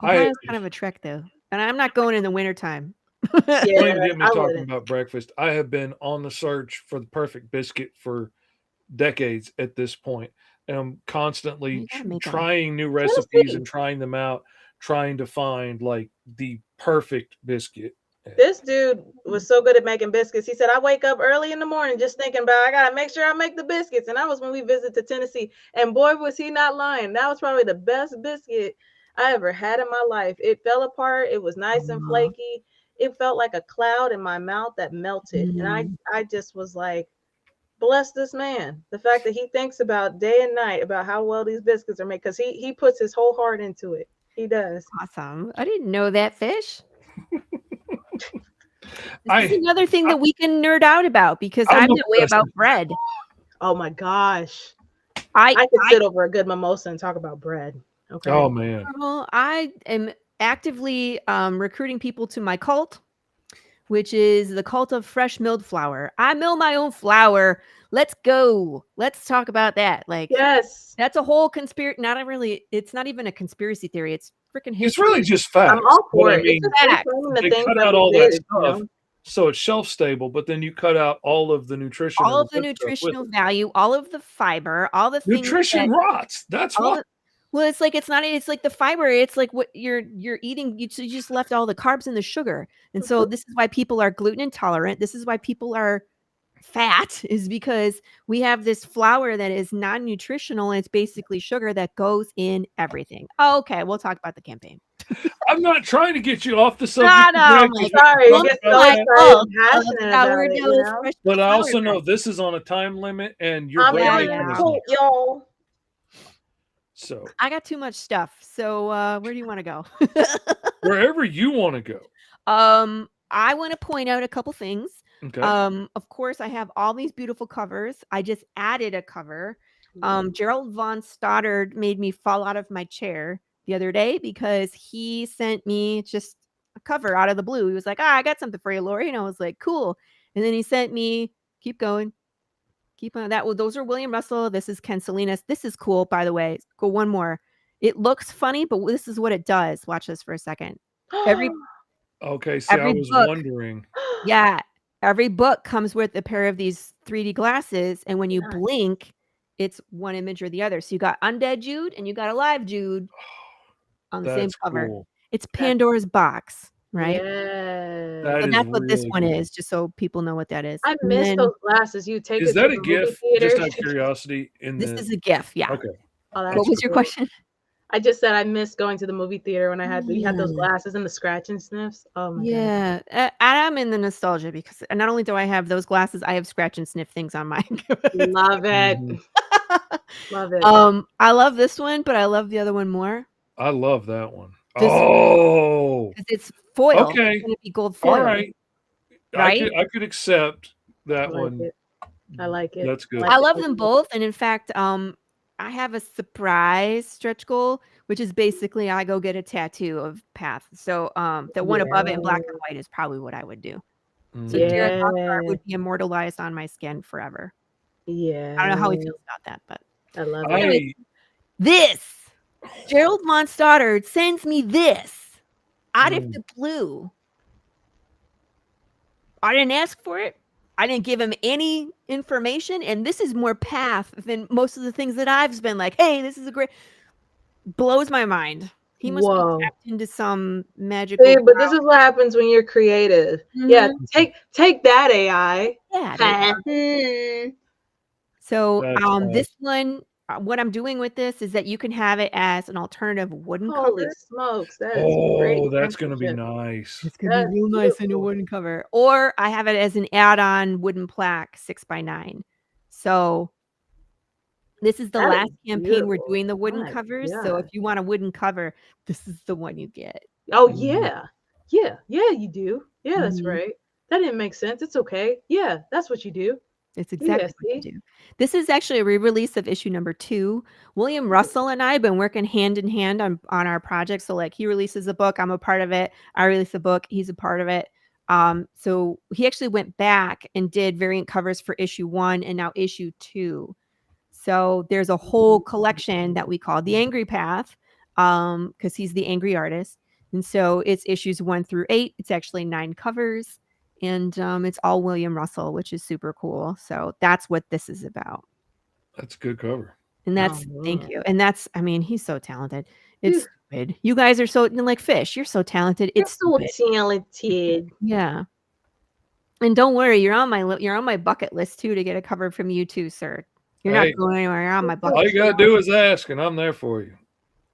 Ohio's kind of a trek though, and I'm not going in the wintertime. Don't even get me talking about breakfast. I have been on the search for the perfect biscuit for decades at this point, and I'm constantly trying new recipes and trying them out, trying to find like the perfect biscuit. This dude was so good at making biscuits. He said, I wake up early in the morning just thinking about I gotta make sure I make the biscuits. And that was when we visited to Tennessee. And boy, was he not lying. That was probably the best biscuit I ever had in my life. It fell apart. It was nice and flaky. It felt like a cloud in my mouth that melted. And I just was like, bless this man. The fact that he thinks about day and night about how well these biscuits are made, because he puts his whole heart into it. He does. Awesome. I didn't know that, Fish. This is another thing that we can nerd out about, because I'm that way about bread. Oh my gosh. I could sit over a good mimosa and talk about bread. Okay. Oh man. Well, I am actively recruiting people to my cult, which is the cult of fresh milled flour. I mill my own flour. Let's go. Let's talk about that. Like, yes, that's a whole conspiracy. It's not even a conspiracy theory. It's freaking history. It's really just facts. I'm all for it. I mean, they cut out all that stuff, so it's shelf stable. But then you cut out all of the nutrition, all of the nutritional value, all of the fiber, all the nutrition rots. That's what. Well, it's like it's like the fiber. It's like what you're eating. You just left all the carbs and the sugar, and so this is why people are gluten intolerant. This is why people are fat, is because we have this flour that is non-nutritional, and it's basically sugar that goes in everything. Oh, okay, we'll talk about the campaign. I'm not trying to get you off the subject. Sorry. But I also know this is on a time limit, and you're y'all. So I got too much stuff. So where do you want to go? Wherever you want to go. I want to point out a couple things. Okay. Of course, I have all these beautiful covers. I just added a cover. Gerald von Stoddard made me fall out of my chair the other day because he sent me just a cover out of the blue. He was like, I got something for you, Lori. And I was like, cool. And then he sent me, keep going, keep on that. Well, those are William Russell. This is Ken Salinas. This is cool, by the way. Go one more. It looks funny, but this is what it does. Watch this for a second. Every Okay, see, I was book, wondering. yeah, every book comes with a pair of these 3D glasses, and when you Nice. blink, it's one image or the other. So you got Undead Jude and you got Alive Jude on the same That's cover. cool. It's Pandora's box, right? Yeah. That So is that's what this really one cool. is, just so people know what that is. I And miss then those glasses. You take Is it to that the a movie GIF? theater. Just out of curiosity. this is a GIF, yeah. Okay. Oh, What that's was your cool. question? I just said I missed going to the movie theater when we had those Yeah. glasses and the scratch and sniffs. Oh my god. Yeah, I'm in the nostalgia because not only do I have those glasses, I have scratch and sniff things on my Love it. Mhm. Love it. I love this one, but I love the other one more. I love that one. This one, Oh, 'cause it's foil. okay. It's gonna be gold All foil, right. right? I could accept I that like one. it. I like it. That's good. I it. love them both, and in fact, I have a surprise stretch goal, which is basically I go get a tattoo of Path. So, the one above it in black and white is probably what I would do. So Mhm. Jared Yeah. Lockhart would be immortalized on my skin forever. Yeah. I don't know how he feels about that, but I love it. Anyway, this Gerald von Stoddard sends me this out of the blue. I didn't ask for it. I didn't give him any information, and this is more Path than most of the things that I've been like, hey, this is a great blows my mind. He must Whoa. be tapped into some magical See, but this is what happens when you're creative. Yeah, Mhm. take that AI. Yeah, so That's this one, what I'm doing with this is that you can have it as an alternative wooden Holy cover. smokes, that is great. Oh, that's gonna be Championship. nice. It's gonna be That's real nice in a beautiful. wooden cover. Or I have it as an add-on wooden plaque 6x9. So this is the That last is campaign we're beautiful. doing the wooden My covers. So God. if you want a wooden cover, this is the one you get. Oh Mhm. yeah. Yeah, you do. Yeah, that's Mhm. right. That didn't make sense. It's okay. Yeah, that's what you do. It's Yeah, exactly what you see? do. This is actually a re-release of issue number 2. William Russell and I have been working hand in hand on our project. So like he releases a book, I'm a part of it. I release a book, he's a part of it. So he actually went back and did variant covers for issue 1 and now issue 2. So there's a whole collection that we call the Angry Path, because he's the angry artist. And so it's issues 1 through 8. It's actually 9 covers, and it's all William Russell, which is super cool. So that's what this is about. That's a good cover. And that's thank man. you. And that's he's so talented. Phew. It's stupid. You guys are so like Fish. You're so talented. You're It's so stupid. talented. Yeah. And don't worry, you're on my bucket list too to get a cover from you too, sir. You're not Hey, going anywhere. You're on my You're so bucket. all you gotta do is ask, and I'm there for you.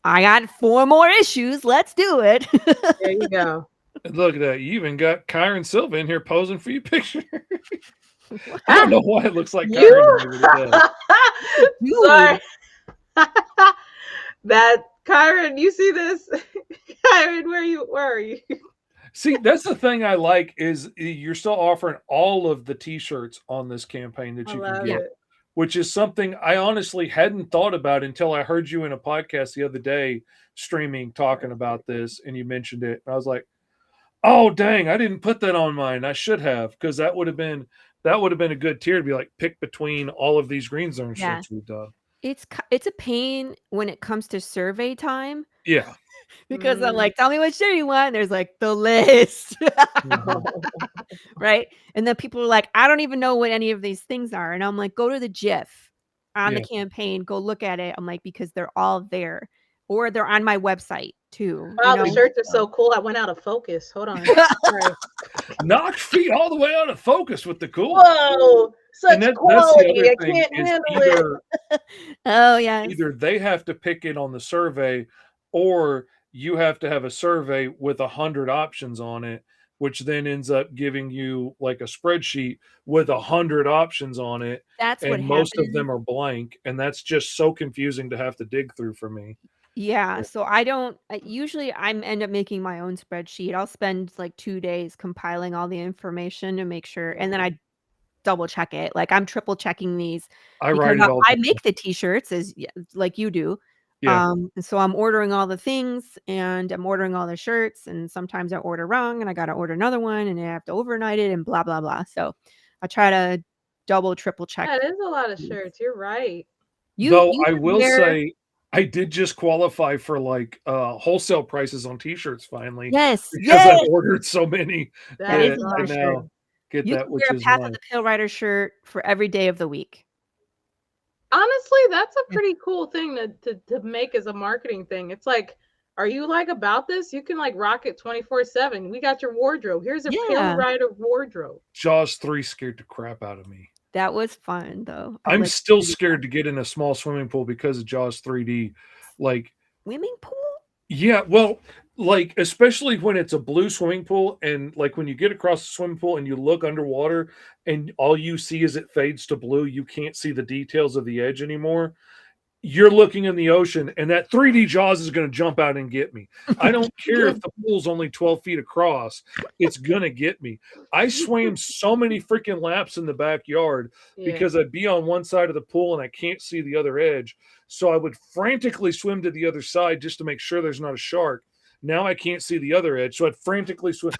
I got 4 more issues. Let's do it. There you go. And look at that. You even got Kyron Silva in here posing for your picture. I don't know why it looks like Kyron You to me, but it does. sorry. That Kyron, you see this? Kyron, where are you? See, that's the thing I like is you're still offering all of the T-shirts on this campaign that I you can love get, it. which is something I honestly hadn't thought about until I heard you in a podcast the other day streaming talking about this, and you mentioned it. And I was like, oh dang, I didn't put that on mine. I should have, because that would have been a good tier to be like pick between all of these Green Zone Yeah. shirts we've done. It's a pain when it comes to survey time Yeah. because I'm like, tell me what shirt you want. And there's like the list. Right. And then people are like, I don't even know what any of these things are. And I'm like, go to the GIF on the campaign, go look at it. I'm like, because they're all there. Or they're on my website too. Wow, the shirts are so cool. I went out of focus. Hold on. Sorry. Knocked feet all the way out of focus with the cool. Whoa, such That's quality. the other I thing can't is handle it. Oh yes. either they have to pick it on the survey, or you have to have a survey with 100 options on it, which then ends up giving you like a spreadsheet with 100 options on it. That's what And most of happens. them are blank, and that's just so confusing to have to dig through for me. Yeah, so I don't usually I end up making my own spreadsheet. I'll spend like 2 days compiling all the information to make sure, and then I double check it. Like I'm triple checking these I because write it all I down. make the t-shirts like you do. Yeah. And so I'm ordering all the things and I'm ordering all the shirts, and sometimes I order wrong and I got to order another one and I have to overnight it and blah, blah, blah. So I try to double, triple check. That is a lot of shirts. You're right. Though You I should will wear, say I did just qualify for like wholesale prices on t-shirts finally yes, because yes, I've ordered so many that That is that is a I huge now awesome. get you that, can which wear a is Path of nice. the Pale Rider shirt for every day of the week. Honestly, that's a Yeah. pretty cool thing to make as a marketing thing. It's like, are you like about this? You can like rock it 24/7. We got your wardrobe. Here's a Pale Yeah, Rider wardrobe. Jaws 3 scared the crap out of me. that was fun though. I'd I'm like still to do scared to get in a small swimming pool because of Jaws 3D. Like, swimming pool. yeah, well, like especially when it's a blue swimming pool and like when you get across the swimming pool and you look underwater and all you see is it fades to blue, you can't see the details of the edge anymore. You're looking in the ocean and that 3D Jaws is going to jump out and get me. I don't care if the pool's only 12 feet across, it's going to get me. I swam so many freaking laps in the backyard Yeah. because I'd be on one side of the pool and I can't see the other edge. So I would frantically swim to the other side just to make sure there's not a shark. Now I can't see the other edge. So I'd frantically swim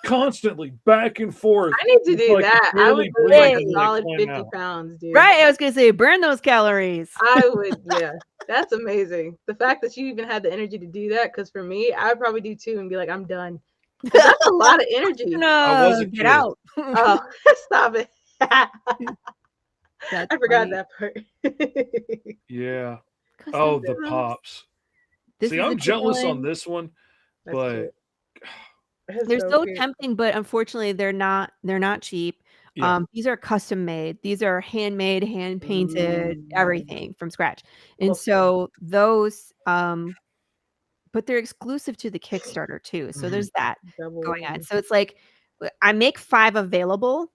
constantly back and forth. I need to do until could that. I would barely lose breathe like a and then I'd solid climb 50 out. pounds, dude. Right, I was gonna say burn those calories. I would, yeah. That's amazing. The fact that you even had the energy to do that, because for me, I would probably do two and be like, I'm done. 'Cause that's a lot of energy. I was a Get kid. out. Oh, stop it. That's I forgot funny. that part. Yeah. 'Cause Oh, the the pops. pops. This See, is a I'm good jealous on one. this one, That's but cute. That's They're so so cute. tempting, but unfortunately they're not cheap. yeah. These are custom made. These are handmade, hand painted, Mm. everything from scratch. And Okay. so those but they're exclusive to the Kickstarter too. So Mhm. there's that Double going on. win. So it's like I make 5 available,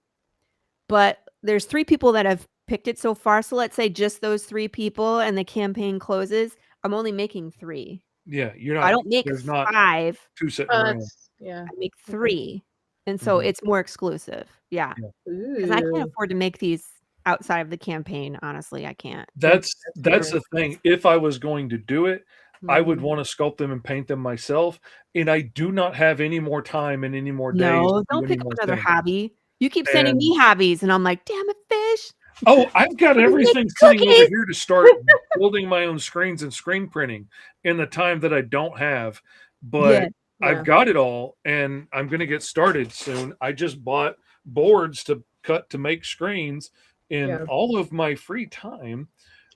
but there's 3 people that have picked it so far. So let's say just those 3 people and the campaign closes, I'm only making 3. Yeah, you're I not don't make there's not 5, 2 sitting around. That's, yeah. I make Okay. 3. And so Mhm. it's more exclusive. Yeah. Yeah. Because I can't Ooh. afford to make these outside of the campaign. Honestly, I can't. That's That's the thing. If I was going to do it, I would Mhm. want to sculpt them and paint them myself, and I do not have any more time and any more days No, to do don't any pick up more another things. hobby. You keep sending And me hobbies, and I'm like, damn it, Fish. oh, I've got Make everything sitting over cookies. here to start building my own screens and screen printing in the time that I don't have, Yeah. but Yeah. I've got it all and I'm going to get started soon. I just bought boards to cut to make screens in Yeah. all of my free time.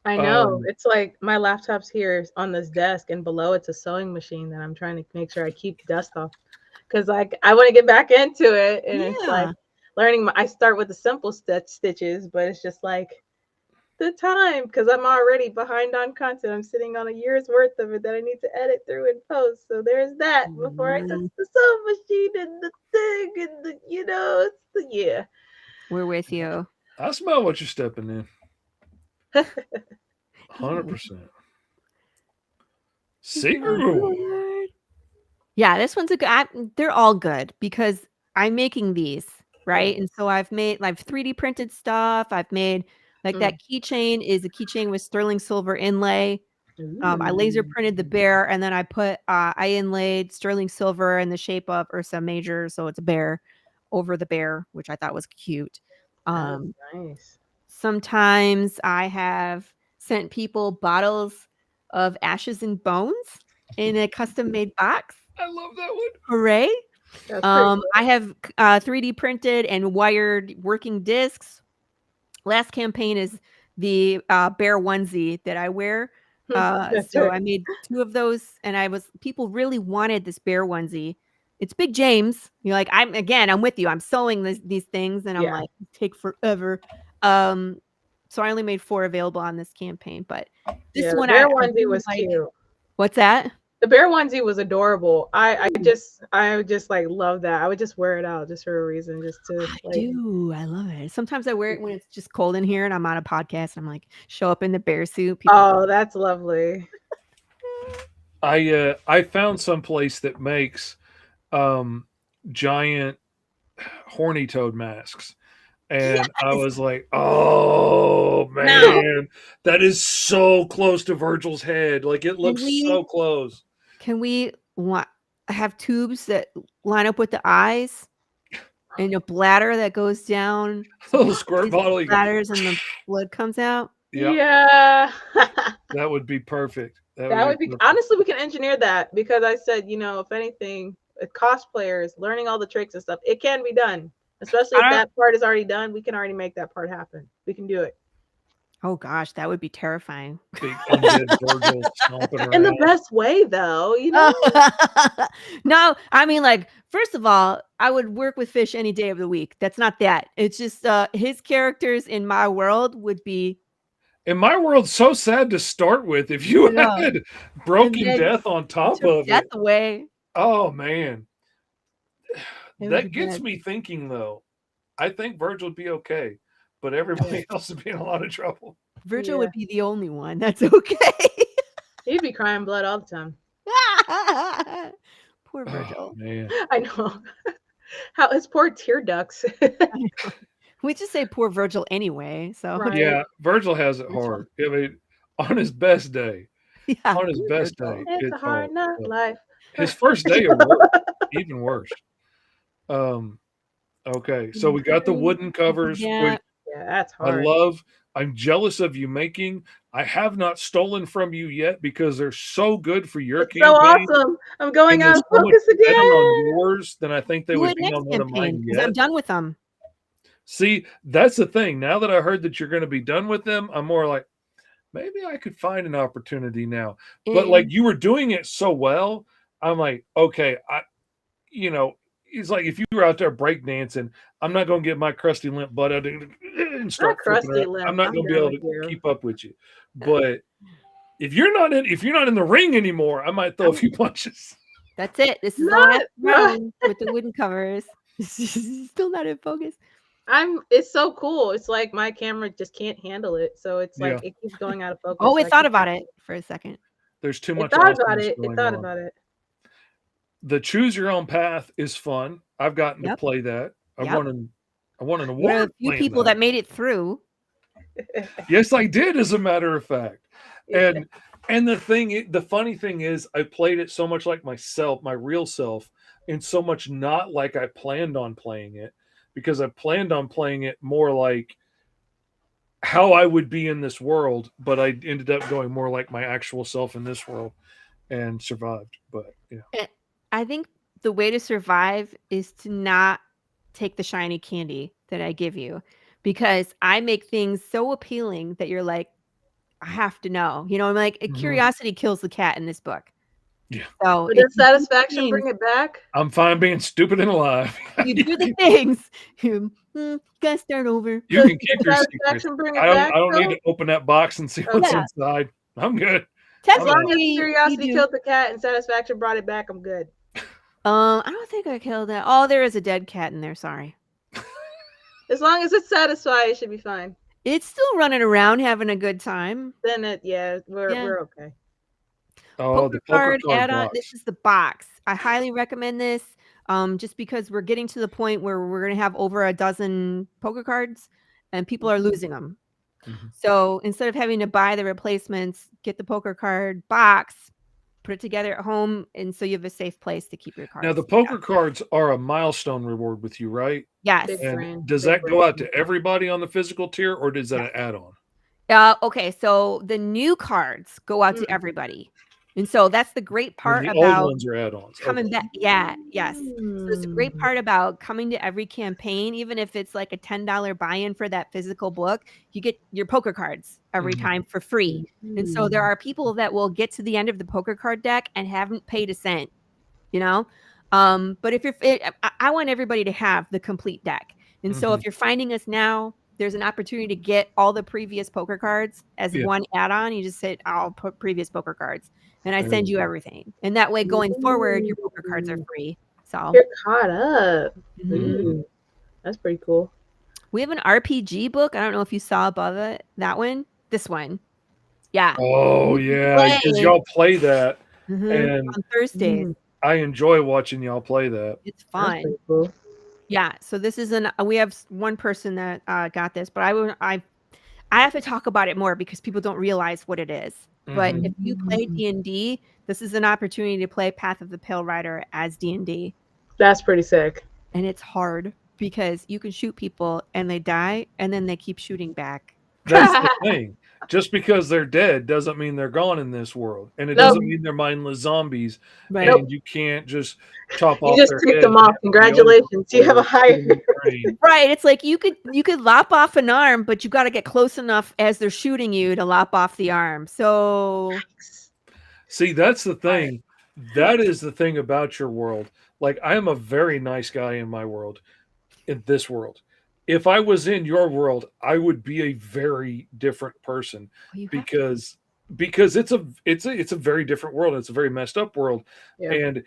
I know. Um, It's like my laptop's here on this desk, and below it's a sewing machine that I'm trying to make sure I keep dust off. Because like I want to get back into it, and it's like Yeah. learning. I start with the simple stitches, but it's just like the time because I'm already behind on content. I'm sitting on a year's worth of it that I need to edit through and post. So there's that before I touch Mhm. the sewing machine and the thing and the it's the yeah. We're with you. I smell what you're stepping in. 100%. See? Lord. Yeah, this one's a good. They're all good because I'm making these, right? And so I've 3D printed stuff. I've made like that keychain is a keychain with sterling silver inlay. I laser printed the bear, and then I inlaid sterling silver in the shape of Ursa Major, so it's a bear over the bear, which I thought was cute. That's nice. Sometimes I have sent people bottles of ashes and bones in a custom made box. I love that one. Hooray! That's pretty cool. I have 3D printed and wired working discs. Last campaign is the bear onesie that I wear. That's So right. I made 2 of those, and people really wanted this bear onesie. It's Big James. You're like, I'm with you. I'm sewing these things, and I'm Yeah. like, take forever. So I only made 4 available on this campaign, but this Yeah, the one bear I onesie really was like. cute. What's that? The bear onesie was adorable. I just like love that. I would just wear it out just for a reason, just to I like. do. I love it. Sometimes I wear it when it's just cold in here and I'm on a podcast and I'm like, show up in the bear suit. People Oh, that's lovely. I found some place that makes giant horny toad masks. And I Yes! was like, "Oh, Now, man. That is so close to Virgil's head. Like, it can looks we so close." can we wa have tubes that line up with the eyes and a bladder that goes down A so little squirt his bottle. splatters and the blood comes out? Yep, Yeah. that would be perfect. That That would would be be perfect. honestly, we can engineer that because I said, if anything, with cosplayers learning all the tricks and stuff, it can be done. Especially if I don't that part is already done, we can already make that part happen. We can do it. Oh gosh, that would be terrifying. Big undead Virgil stomping In the around. best way though, you know? No, I mean, like, first of all, I would work with Fish any day of the week. That's not that. It's just his characters in my world would be In my world, so sad to start with. If you I know. had And Broken then Death on you top took of death it, away. oh man, It would be that gets bad. me thinking though. I think Virgil would be okay, but everybody else would be in a lot of trouble. Virgil Yeah. would be the only one. That's okay. He'd be crying blood all the time. Poor Oh Virgil. man, I know. How his poor tear ducts. We just say poor Virgil anyway. So Right. yeah, Virgil has it Virgil. hard. I mean, on his best day, yeah, on his poor best Virgil. day, It's a it's hard hard. knock But life. his first day of work, even worse. Okay, so we got the wooden covers, Yeah. which Yeah, that's I hard. love. I'm jealous of you making. I have not stolen from you yet because they're so good for your It's so campaign, awesome. I'm and going they're out of so much focus better on again. yours than I think they Do would it be next on one of campaign mine because I'm yet. done with them. See, that's the thing. Now that I heard that you're going to be done with them, I'm more like, maybe I could find an opportunity now. But like And you were doing it so well, I'm like, okay, it's like if you were out there breakdancing, I'm not going to get my crusty limp butt out and Not start flipping crusty around. I'm limp. not I'm going to be done able with to you. keep up with you. But if you're not in the ring anymore, I might throw a few punches. that's it. This is the Not- last round with the wooden covers. Still not in focus. It's so cool. It's like my camera just can't handle it. So it's like Yeah. it keeps going out of focus. Oh, so it I thought keep- about it for a second. There's too It much thought about awesomeness it. It going thought on. about it. The choose your own path is fun. I've gotten to Yep. play that. I Yep. won an There are a award few playing people that made it through. Yes, I did, as a matter of fact. Yeah. And the funny thing is, I played it so much like myself, my real self, and so much not like I planned on playing it, because I planned on playing it more like how I would be in this world, but I ended up going more like my actual self in this world and survived. But yeah. I think the way to survive is to not take the shiny candy that I give you, because I make things so appealing that you're like, I have to know. I'm like, Mhm. curiosity kills the cat in this book. Yeah. So But if does you do satisfaction things- bring it back? I'm fine being stupid and alive. you do the things, you gotta start over. You can keep your secrets. Satisfaction bring it I back? don't need though? to open that box and see what's Yeah. inside. I'm good. As long as Technically, you curiosity do. killed the cat and satisfaction brought it back, I'm good. I don't think I killed that. Oh, there is a dead cat in there. Sorry. As long as it's satisfied, it should be fine. It's still running around having a good time. Then Yeah. we're okay. Oh, Poker the poker card card add-on. box. This is the box. I highly recommend this. Just because we're getting to the point where we're gonna have over a dozen poker cards, and people are losing them. Mhm. So instead of having to buy the replacements, get the poker card box, put it together at home, and so you have a safe place to keep your cards. Now the poker cards are a milestone reward with you, right? Yes. Big And brain, does big that go brain. out to everybody on the physical tier, or is that an add-on? Okay, so the new cards go out to everybody. And so that's the great And part the about old ones are add-ons. coming Okay. back. Yeah, yes. So it's a great part about coming to every campaign, even if it's like a $10 buy-in for that physical book, you get your poker cards every Mhm. time for free. And so there are people that will get to the end of the poker card deck and haven't paid a cent, But I want everybody to have the complete deck. And so if you're finding us now, there's an opportunity to get all the previous poker cards as Yeah. one add-on. You just hit all previous poker cards, and I There send you you go. everything. And that way, going forward, your poker cards are free. So You're caught up. Mhm. Ooh, that's pretty cool. we have an RPG book. I don't know if you saw above it. That one, this one, yeah. Oh You can yeah, because play. y'all play that, Mhm. and On Thursdays. I enjoy watching y'all play that. It's That's fun. pretty cool. Yeah, so this is we have one person that got this, but I have to talk about it more because people don't realize what it is. But if you play D&D, this is an opportunity to play Path of the Pale Rider as D&D, That's pretty sick. and it's hard because you can shoot people and they die, and then they keep shooting back. That's the thing. Just because they're dead doesn't mean they're gone in this world, and it Nope. doesn't mean they're mindless zombies. Right. And you can't just chop You off just their ticked head them and off. have it be Congratulations. You have a over higher. in the brain. Right, it's like you could lop off an arm, but you gotta get close enough as they're shooting you to lop off the arm. So See, that's the thing. That is the thing about your world. Like, I am a very nice guy in my world, in this world. If I was in your world, I would be a very different person you have to. because it's a very different world. It's a very messed up world. Yeah. And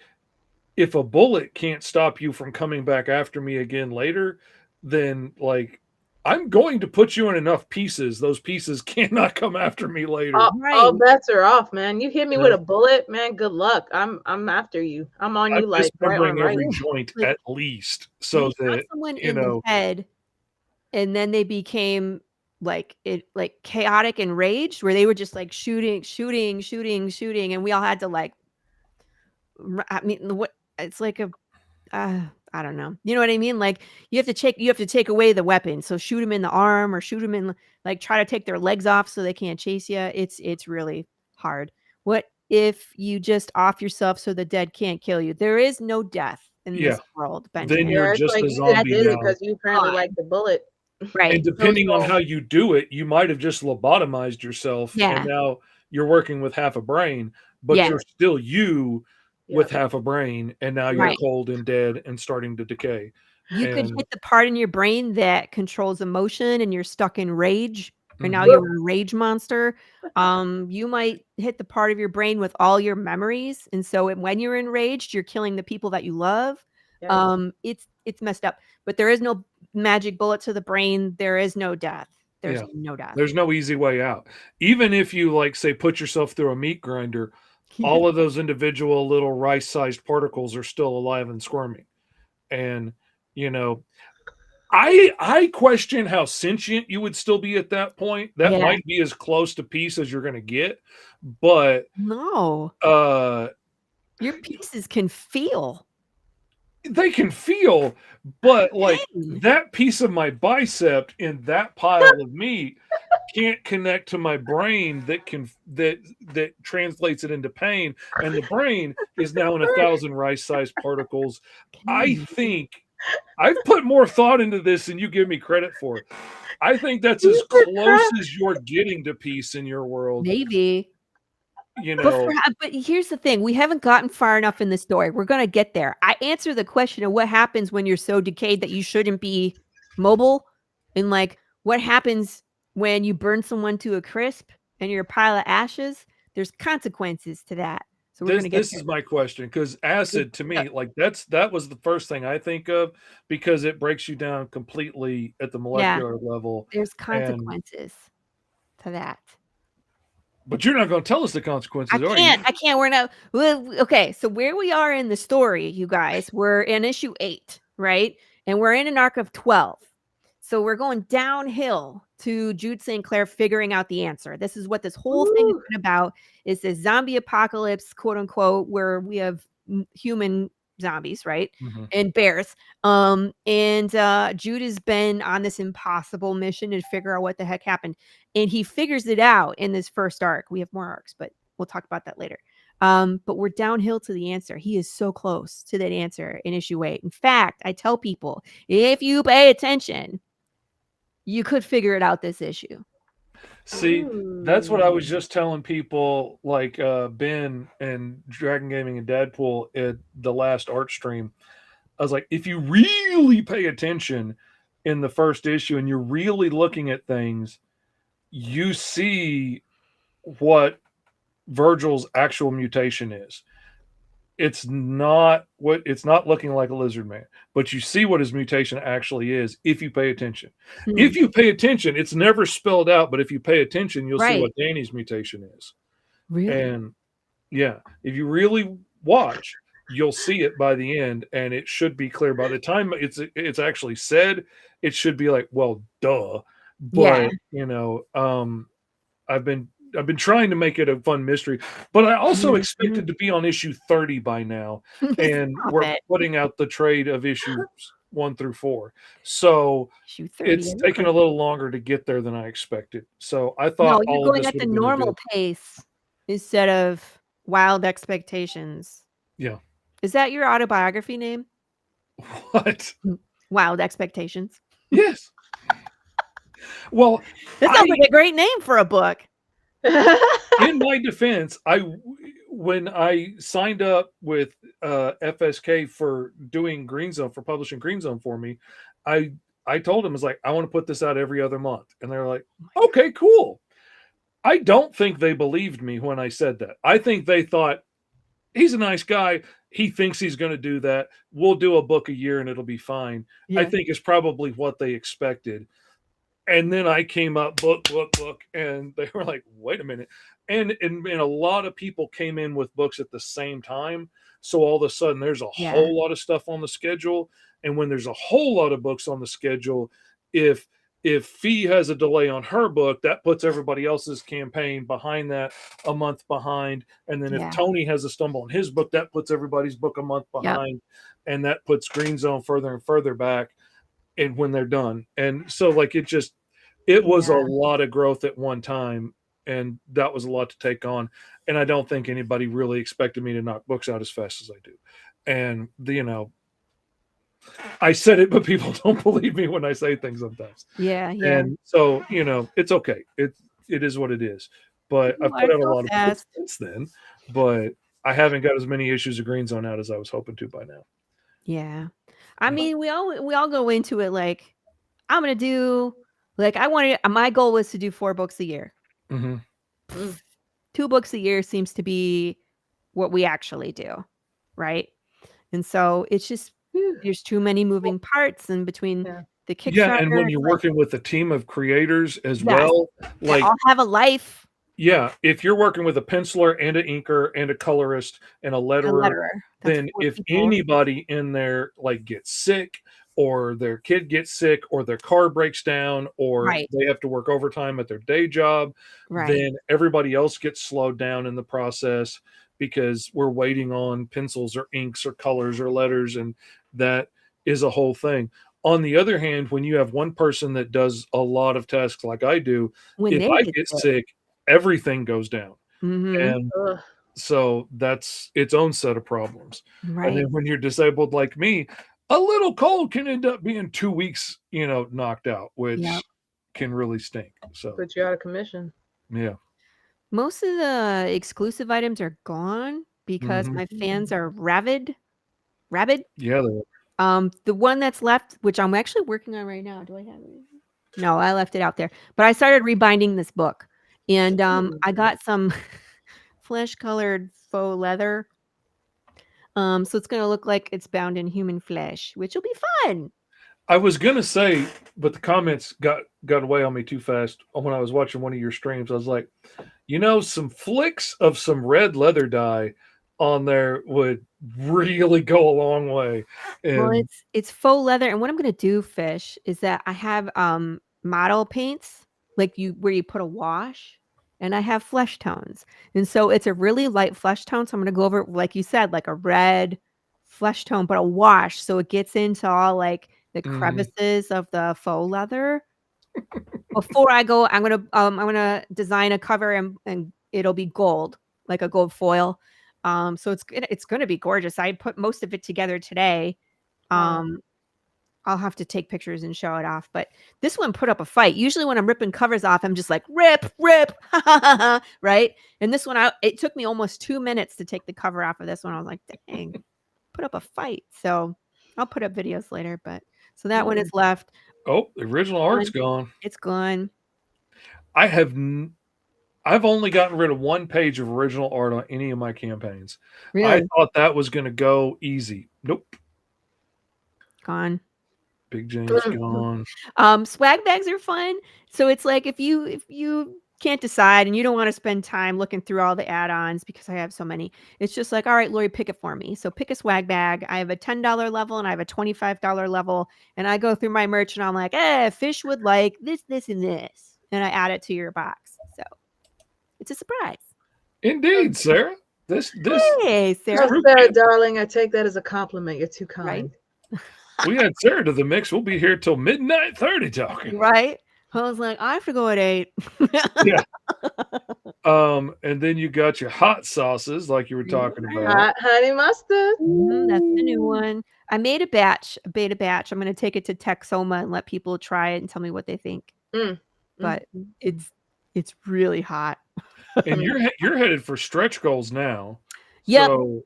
if a bullet can't stop you from coming back after me again later, then like I'm going to put you in enough pieces. Those pieces cannot come after me later. All bets are off, man. You hit me with Yeah. a bullet, man. Good luck. I'm after you. I'm on I'm you like right on dismembering right. every joint Like, at least, so I shot that someone you in know. the head, and then they became like chaotic and raged, where they were just like shooting, and we all had to like. I mean, what it's like a. I don't know. You know what I mean? Like you have to take away the weapon. So shoot them in the arm or shoot them in like try to take their legs off so they can't chase you. It's really hard. What if you just off yourself so the dead can't kill you? There is no death in Yeah. this world, Then Benjamin. you're It's just like a you just zombie did it now. because you apparently like the bullet. Right. And depending on how you do it, you might have just lobotomized yourself, Yeah. and now you're working with half a brain, but Yeah. you're still you with half a brain, and now you're Right. cold and dead and starting to decay. You could And hit the part in your brain that controls emotion and you're stuck in rage, or now Mhm. you're a rage monster. You might hit the part of your brain with all your memories, and so when you're enraged, you're killing the people that you love. Yeah. It's messed up, but there is no magic bullet to the brain. There is no death. There's Yeah. no death. There's no easy way out. Even if you like say put yourself through a meat grinder, all of those individual little rice-sized particles are still alive and squirming. And you know, I question how sentient you would still be at that point. That Yeah. might be as close to peace as you're going to get, but No, your pieces can feel. they can feel, but like Pain. that piece of my bicep in that pile of meat can't connect to my brain that translates it into pain, and the brain is now in 1,000 rice-sized particles. I think I've put more thought into this than you give me credit for. I think that's as close as you're getting to peace in your world. Maybe. You know, But here's the thing. We haven't gotten far enough in the story. We're going to get there. I answer the question of what happens when you're so decayed that you shouldn't be mobile, and like what happens when you burn someone to a crisp and you're a pile of ashes. There's consequences to that. So we're going to get this there. is my question, because acid to me, like that was the first thing I think of, because it breaks you down completely at the molecular level. There's consequences to that. But you're not going to tell us the consequences, are you? I can't. We're not. Okay, so where we are in the story, you guys, we're in issue 8, right? And we're in an arc of 12. So we're going downhill to Jude St. Clair figuring out the answer. This is what this whole thing has been about, is this zombie apocalypse, quote unquote, where we have human zombies, right? And bears. And Jude has been on this impossible mission to figure out what the heck happened. And he figures it out in this first arc. We have more arcs, but we'll talk about that later. But we're downhill to the answer. He is so close to that answer in issue 8. In fact, I tell people, if you pay attention, you could figure it out this issue. See, that's what I was just telling people, like Ben and Dragon Gaming and Deadpool at the last art stream. I was like, if you really pay attention in the first issue and you're really looking at things, you see what Virgil's actual mutation is. It's not looking like a lizard man, but you see what his mutation actually is if you pay attention. If you pay attention, it's never spelled out, but if you pay attention, you'll see what Danny's mutation is. Really? And yeah, if you really watch, you'll see it by the end, and it should be clear. By the time it's actually said, it should be like, well, duh. Yeah. But I've been trying to make it a fun mystery, but I also Mhm. expected to be on issue 30 by now, and Stop we're it. putting out the trade of issues 1 through 4. So Issue 30. it's are you taken a crazy? little longer to get there than I expected. So I thought No, you're all of going this at would the have been normal revealed. pace instead of Wild Expectations. Yeah. Is that your autobiography name? What? Wild Expectations. Yes. Well, That sounds like a great name for a book. in my defense, when I signed up with FSK for doing Green Zone, for publishing Green Zone for me, I told them, I was like, I want to put this out every other month, and they're like, okay, cool. I don't think they believed me when I said that. I think they thought, he's a nice guy. He thinks he's going to do that. We'll do a book a year and it'll be fine. I Yeah. think is probably what they expected. And then I came up, book, and they were like, wait a minute. And a lot of people came in with books at the same time. So all of a sudden there's a Yeah. whole lot of stuff on the schedule. And when there's a whole lot of books on the schedule, if Fee has a delay on her book, that puts everybody else's campaign behind that a month behind. And then if Yeah. Tony has a stumble on his book, that puts everybody's book a month Yep. behind. And that puts Green Zone further and further back. And when they're done. And so like it was a Yeah. lot of growth at one time, and that was a lot to take on. And I don't think anybody really expected me to knock books out as fast as I do. And I said it, but people don't believe me when I say things sometimes. Yeah. Yeah. And so, it's okay. It is what it is. But You I've put are out a so lot of books fast. since then, but I haven't got as many issues of Green Zone out as I was hoping to by now. Yeah. I mean, we all go into it like, I'm gonna do, like, my goal was to do 4 books a year. Mm-hmm. 2 books a year seems to be what we actually do, right? And so it's just, there's too many moving parts in between the Kickstarter. Yeah, and when it's you're like, working with a team of creators as Yes. well, they like all have a life. yeah, if you're working with a penciler and an inker and a colorist and a A letterer, letterer. That's then 4 if people. anybody in there like gets sick or their kid gets sick or their car breaks down or Right. they have to work overtime at their day job, Right. then everybody else gets slowed down in the process because we're waiting on pencils or inks or colors or letters, and that is a whole thing. On the other hand, when you have one person that does a lot of tasks like I do, When if they I get get sick. sick, everything goes down. Mhm. And so that's its own set of problems. And Right. then when you're disabled like me, a little cold can end up being 2 weeks, knocked out, which Yep. can really stink. So Put you out of commission. yeah. Most of the exclusive items are gone because Mhm. my fans are rabid. Yeah, The one that's left, which I'm actually working on right now. Do I have it? No, I left it out there. But I started rebinding this book, and I got some flesh-colored faux leather. So it's gonna look like it's bound in human flesh, which will be fun. I was gonna say, but the comments got away on me too fast when I was watching one of your streams. I was like, some flicks of some red leather dye on there would really go a long way. Well, And it's faux leather, and what I'm gonna do, Fish, is that I have model paints, like where you put a wash, and I have flesh tones. And so it's a really light flesh tone. So I'm gonna go over, like you said, like a red flesh tone, but a wash, so it gets into all like the crevices of the faux leather. Before I go, I'm gonna design a cover and it'll be gold, like a gold foil. So it's gonna be gorgeous. I put most of it together today. I'll have to take pictures and show it off. But this one put up a fight. Usually when I'm ripping covers off, I'm just like, rip, right? And this one, it took me almost 2 minutes to take the cover off of this one. I was like, dang, put up a fight. So I'll put up videos later. But so that one is left. oh, the original art's gone. It's gone. I've only gotten rid of 1 page of original art on any of my campaigns. Really? I thought that was going to go easy. Nope. Gone. Big James gone. Swag bags are fun. So it's like if you can't decide and you don't want to spend time looking through all the add-ons because I have so many. It's just like, all right, Lori, pick it for me. So pick a swag bag. I have a $10 level and I have a $25 level. And I go through my merch and I'm like, Fish would like this, this, and this. And I add it to your box. So it's a surprise. Indeed, Sarah. This Hey, Sarah. true Sarah, camp. darling, I take that as a compliment. You're too kind. Right? We had Sarah to the mix. We'll be here till midnight 30 talking. Right? I was like, I have to go at 8. Yeah. And then you got your hot sauces, like you were talking about. Hot honey mustard. That's the new one. I made a beta batch. I'm going to take it to Texoma and let people try it and tell me what they think. But it's really hot. And you're headed for stretch goals now. Yep. So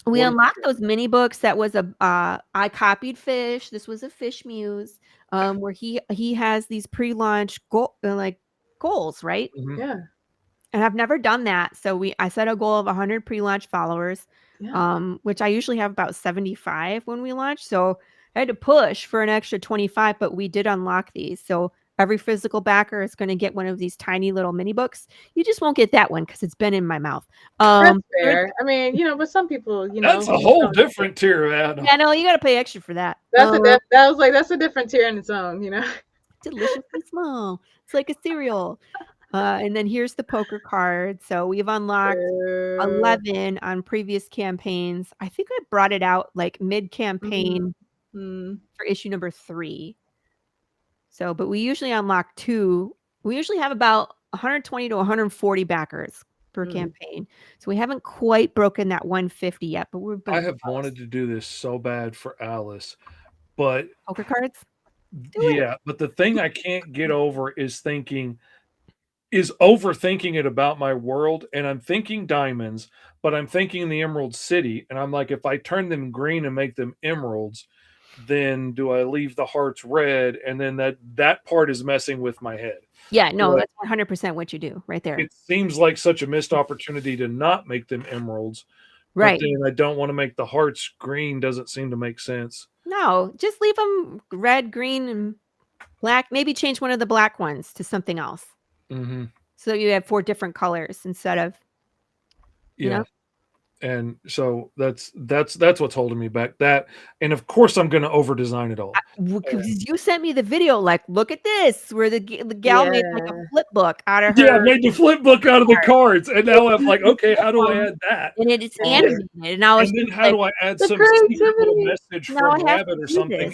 we unlocked those mini books. That was I copied Fish. This was a Fish Muse, where he has these pre-launch goals, right? Mhm. Yeah. And I've never done that. So I set a goal of 100 pre-launch followers, which I usually have about 75 when we launch. So I had to push for an extra 25, but we did unlock these. So every physical backer is going to get one of these tiny little mini books. You just won't get that one because it's been in my mouth. That's fair. I mean, but some people, that's a whole different tier, Adam. Yeah, no, you got to pay extra for that. That's a different tier in its own, Deliciously small. It's like a cereal. And then here's the poker card. So we've unlocked 11 on previous campaigns. I think I brought it out like mid-campaign for issue number 3. So, but we usually unlock 2. We usually have about 120 to 140 backers per campaign. So we haven't quite broken that 150 yet, but we're I have wanted to do this so bad for Alice, but poker cards? But the thing I can't get over is overthinking it about my world. And I'm thinking diamonds, but I'm thinking the Emerald City. And I'm like, if I turn them green and make them emeralds, then do I leave the hearts red? And then that part is messing with my head. Yeah, no, that's 100% what you do right there. It seems like such a missed opportunity to not make them emeralds. Right. But then I don't want to make the hearts green. Doesn't seem to make sense. No, just leave them red, green, and black. Maybe change one of the black ones to something else. Mm-hmm. So you have 4 different colors instead of, you know? And so that's what's holding me back. That, and of course I'm going to over design it all. Because you sent me the video, like, look at this, where the gal made like a flip book out of her. Yeah, made the flip book out of the cards, and now I'm like, okay, how do I add that? And it's animated, and I was and then just how do I add some secret little message from Rabbit or something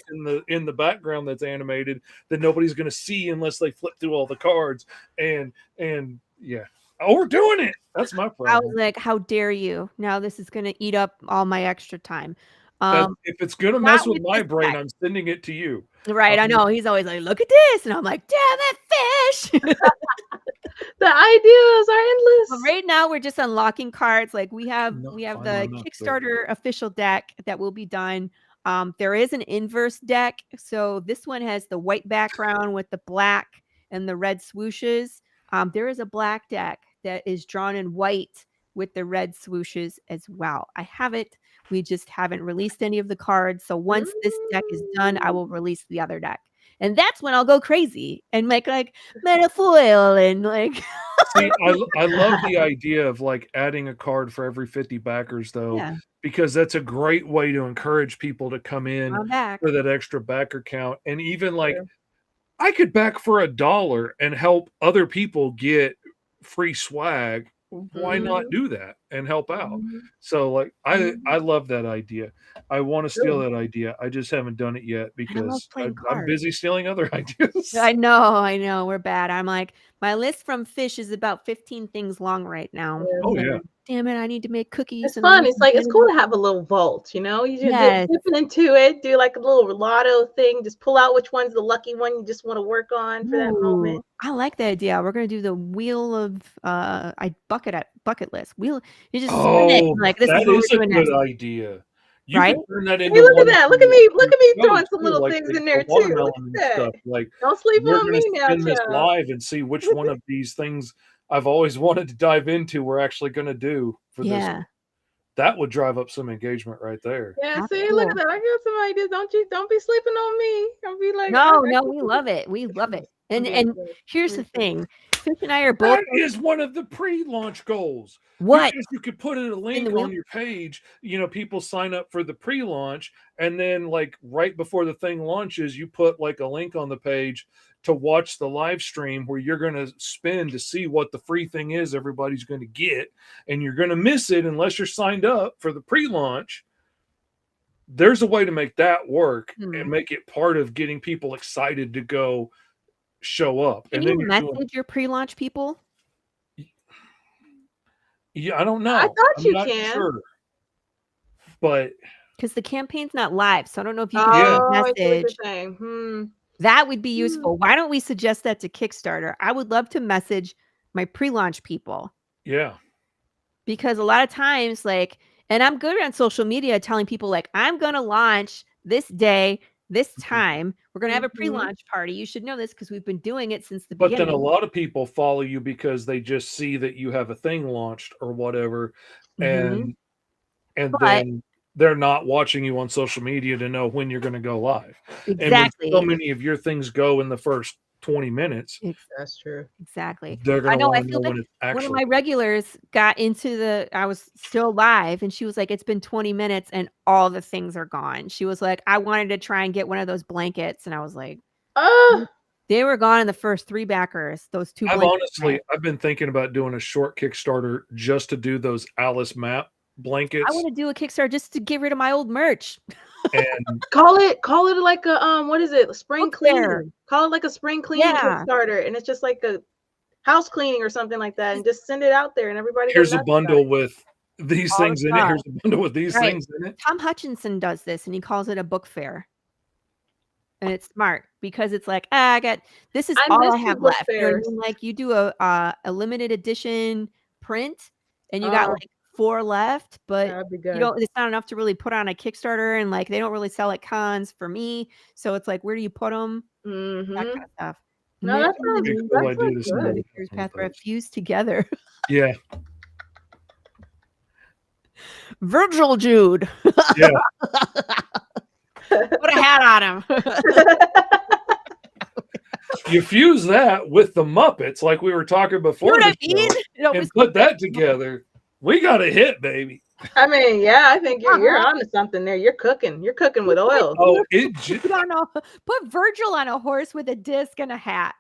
in the background that's animated that nobody's going to see unless they flip through all the cards, and yeah. Oh, we're doing it. That's my problem. I was like, how dare you? Now this is going to eat up all my extra time. If it's going to mess with my brain, I'm sending it to you. Right. I know. He's always like, look at this. And I'm like, damn it, Fish. The ideas are endless. Well, right now, we're just unlocking cards. Like we have the Kickstarter official deck that will be done. There is an inverse deck. So this one has the white background with the black and the red swooshes. There is a black deck that is drawn in white with the red swooshes as well. I have it. We just haven't released any of the cards. So once this deck is done, I will release the other deck. And that's when I'll go crazy and make like metafoil and like. See, I love the idea of like adding a card for every 50 backers though, because that's a great way to encourage people to come in for that extra backer count. And even like, I could back for $1 and help other people get free swag. Why not do that and help out? So like I love that idea. I want to steal that idea. I just haven't done it yet because I'm busy stealing other ideas. I know. We're bad. I'm like, my list from Fish is about 15 things long right now. Oh yeah. Damn it, I need to make cookies. It's fun. It's like, it's cool to have a little vault, you just dip into it, do like a little lotto thing, just pull out which one's the lucky one you just want to work on for that moment. I like the idea. We're gonna do the wheel of bucket list. You just spin it like this. That is a good idea. You right? Can turn that into look at that. Look at me throwing some little things in there too. Look at that. Stuff. Like, don't sleep on me now, spin this live and see which one of these things I've always wanted to dive into we're actually going to do for this. That would drive up some engagement right there. Yeah, see, look at that. I got some ideas. Don't be sleeping on me. Don't be like, no, we love it. We love it. And here's the thing. Fish and I are both. That is one of the pre-launch goals. What? Because you could put in a link the wheel? on your page, people sign up for the pre-launch, and then like right before the thing launches, you put like a link on the page to watch the live stream where you're going to spin to see what the free thing is everybody's going to get, and you're going to miss it unless you're signed up for the pre-launch. There's a way to make that work and make it part of getting people excited to go show up. Can and you then message your pre-launch people? Yeah, I don't know. I thought I'm you not can. sure. But because the campaign's not live, so I don't know if you Oh, can I see what message. you're saying. That would be useful. Why don't we suggest that to Kickstarter? I would love to message my pre-launch people. Yeah. Because a lot of times, like, and I'm good on social media telling people, like, I'm going to launch this day, this time. We're going to have a pre-launch party. You should know this because we've been doing it since the But beginning. then a lot of people follow you because they just see that you have a thing launched or whatever. And then they're not watching you on social media to know when you're going to go live. Exactly. And when so many of your things go in the first 20 minutes. That's true. Exactly. They're going to want to know like when it's actually. One of my regulars got into I was still live, and she was like, it's been 20 minutes and all the things are gone. She was like, I wanted to try and get one of those blankets. And I was like, they were gone in the first 3 backers. Those 2 blankets. I've been thinking about doing a short Kickstarter just to do those Alice map blankets. I want to do a Kickstarter just to get rid of my old merch. And call it like a what is it? Spring cleaning. Fair. Call it like a spring cleaning Kickstarter, and it's just like a house cleaning or something like that, and just send it out there, and everybody. Here's a bundle with these all things in it. Here's a bundle with these things in it. Tom Hutchinson does this, and he calls it a book fair. And it's smart because it's like, this is all I have left. You know what I mean? Like you do a limited edition print, and you got like 4 left, but it's not enough to really put on a Kickstarter, and like they don't really sell at cons for me. So it's like, where do you put them? That kind of stuff. No, that's good. Here's Pathra fused together. Yeah. Virgil Jude. Yeah. Put a hat on him. You fuse that with the Muppets, like we were talking before, and put that together. We got a hit, baby. I mean, yeah, I think you're onto something there. You're cooking. You're cooking with oil. Oh, put Virgil on a horse with a disc and a hat.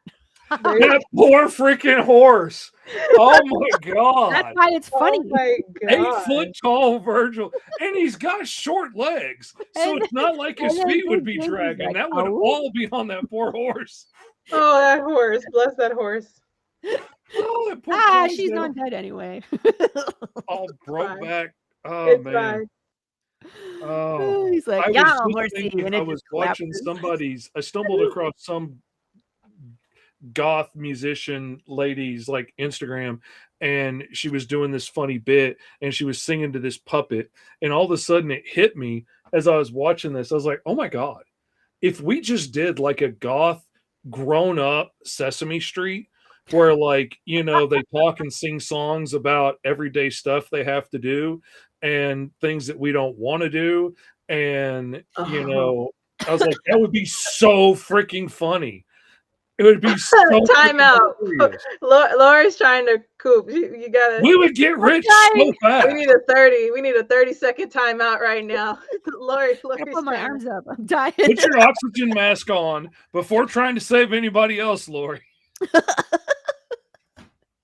That poor freaking horse. Oh my God. That's why it's funny. Oh my God. 8 foot tall Virgil. And he's got short legs. So it's not like his feet would be dragging. That would all be on that poor horse. Oh, that horse. Bless that horse. Oh, she's not dead anyway. All broke back. Oh, it's man. fine. Oh, he's like, I was watching I stumbled across some goth musician lady's like Instagram, and she was doing this funny bit, and she was singing to this puppet, and all of a sudden it hit me as I was watching this. I was like, oh my God, if we just did like a goth grown up Sesame Street where like, they talk and sing songs about everyday stuff they have to do and things that we don't want to do. And, I was like, that would be so freaking funny. It would be so time out. Lori's trying to coop. You gotta. We would get rich so fast. We need a 30-second timeout right now. Lori's I put my arms up. I'm dying. Put your oxygen mask on before trying to save anybody else, Lori.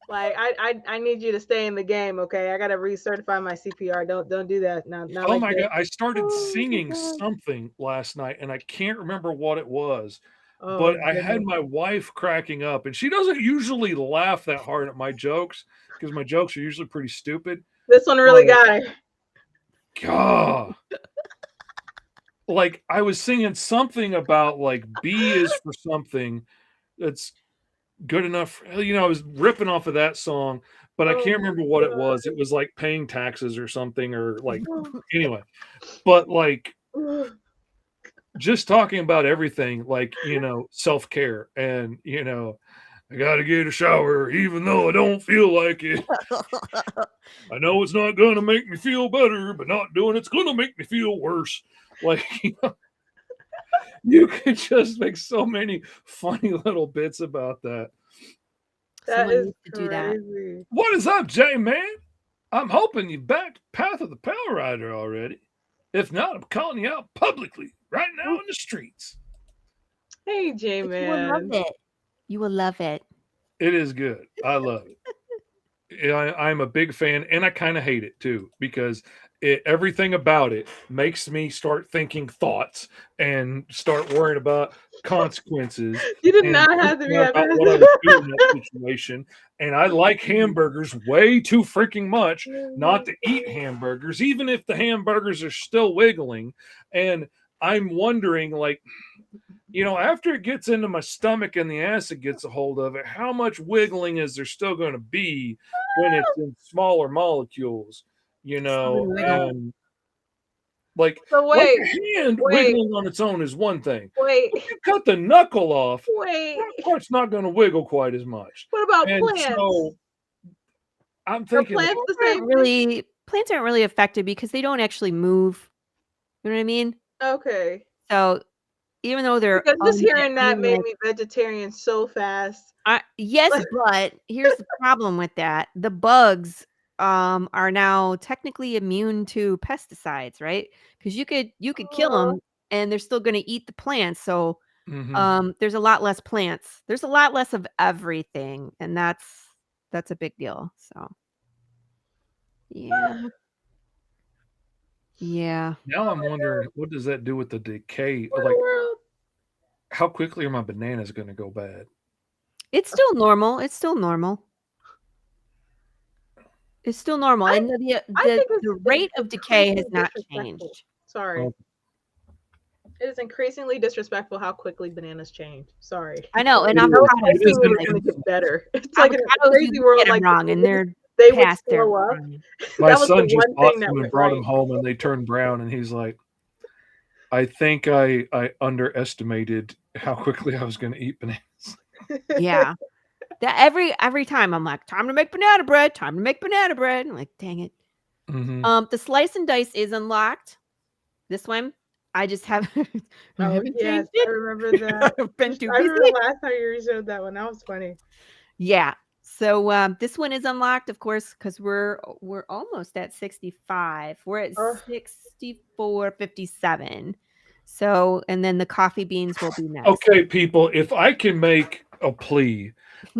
Like I need you to stay in the game, okay? I gotta recertify my CPR. Don't do that now. Oh my God! I started singing something last night, and I can't remember what it was. But I had my wife cracking up, and she doesn't usually laugh that hard at my jokes because my jokes are usually pretty stupid. This one really got it. God. Like I was singing something about like B is for something that's good enough. I was ripping off of that song, but I can't remember what it was. It was like paying taxes or something, or like anyway. But like just talking about everything, like, self-care and, I got to get a shower even though I don't feel like it. I know it's not going to make me feel better, but not doing it's going to make me feel worse. Like, you could just make so many funny little bits about that. That Someone is needs to do that. crazy. What is up, J-Man? I'm hoping you've backed Path of the Pale Rider already. If not, I'm calling you out publicly right now in the streets. Hey, But you will love J-Man. it. You will love it. It is good. I love it. I'm a big fan, and I kind of hate it too because everything about it makes me start thinking thoughts and start worrying about consequences You did and not have to be thinking about what I would do in that situation. And I like hamburgers way too freaking much not to eat hamburgers, even if the hamburgers are still wiggling. And I'm wondering, like, after it gets into my stomach and the acid gets a hold of it, how much wiggling is there still going to be when it's in smaller molecules? And like So a wait, hand wiggling on its own is one thing. wait, If you cut the knuckle off, wait. that part's not going to wiggle quite as much. What about And plants? so I'm Are thinking, plants the Plants same aren't plants aren't really affected because they don't actually move. You know what I mean? Okay. So even though they're Because just hearing that made like, me vegetarian so fast. yes, but here's the problem with that: the bugs are now technically immune to pesticides, right? Because you could kill them and they're still going to eat the plants. So there's a lot less plants. There's a lot less of everything, and that's a big deal. So yeah. now I'm wondering, what does that do with the decay? What Like, world? how quickly are my bananas going to go bad? It's still normal. It's still normal. It's still normal, and the rate of decay has not changed. Sorry. It is increasingly disrespectful how quickly bananas change. Sorry. I know, and It avocados is going to get better. It's like in a avocados, crazy you world, get 'em like wrong, and they're they would past their slow up. prime. My That was the son just one bought thing that them and went brought right. them home, and they turned brown. And he's like, "I think I underestimated how quickly I was going to eat bananas." Yeah, that every time I'm like, time to make banana bread. Time to make banana bread. I'm like, dang it. The slice and dice is unlocked. This one, I just haven't. I haven't changed it. I remember that. I've been too I busy. remember the last time you showed that one. That was funny. Yeah. So this one is unlocked, of course, because we're almost at 65. We're at 64.57. So, and then the coffee beans will be next. Okay, people, if I can make a plea,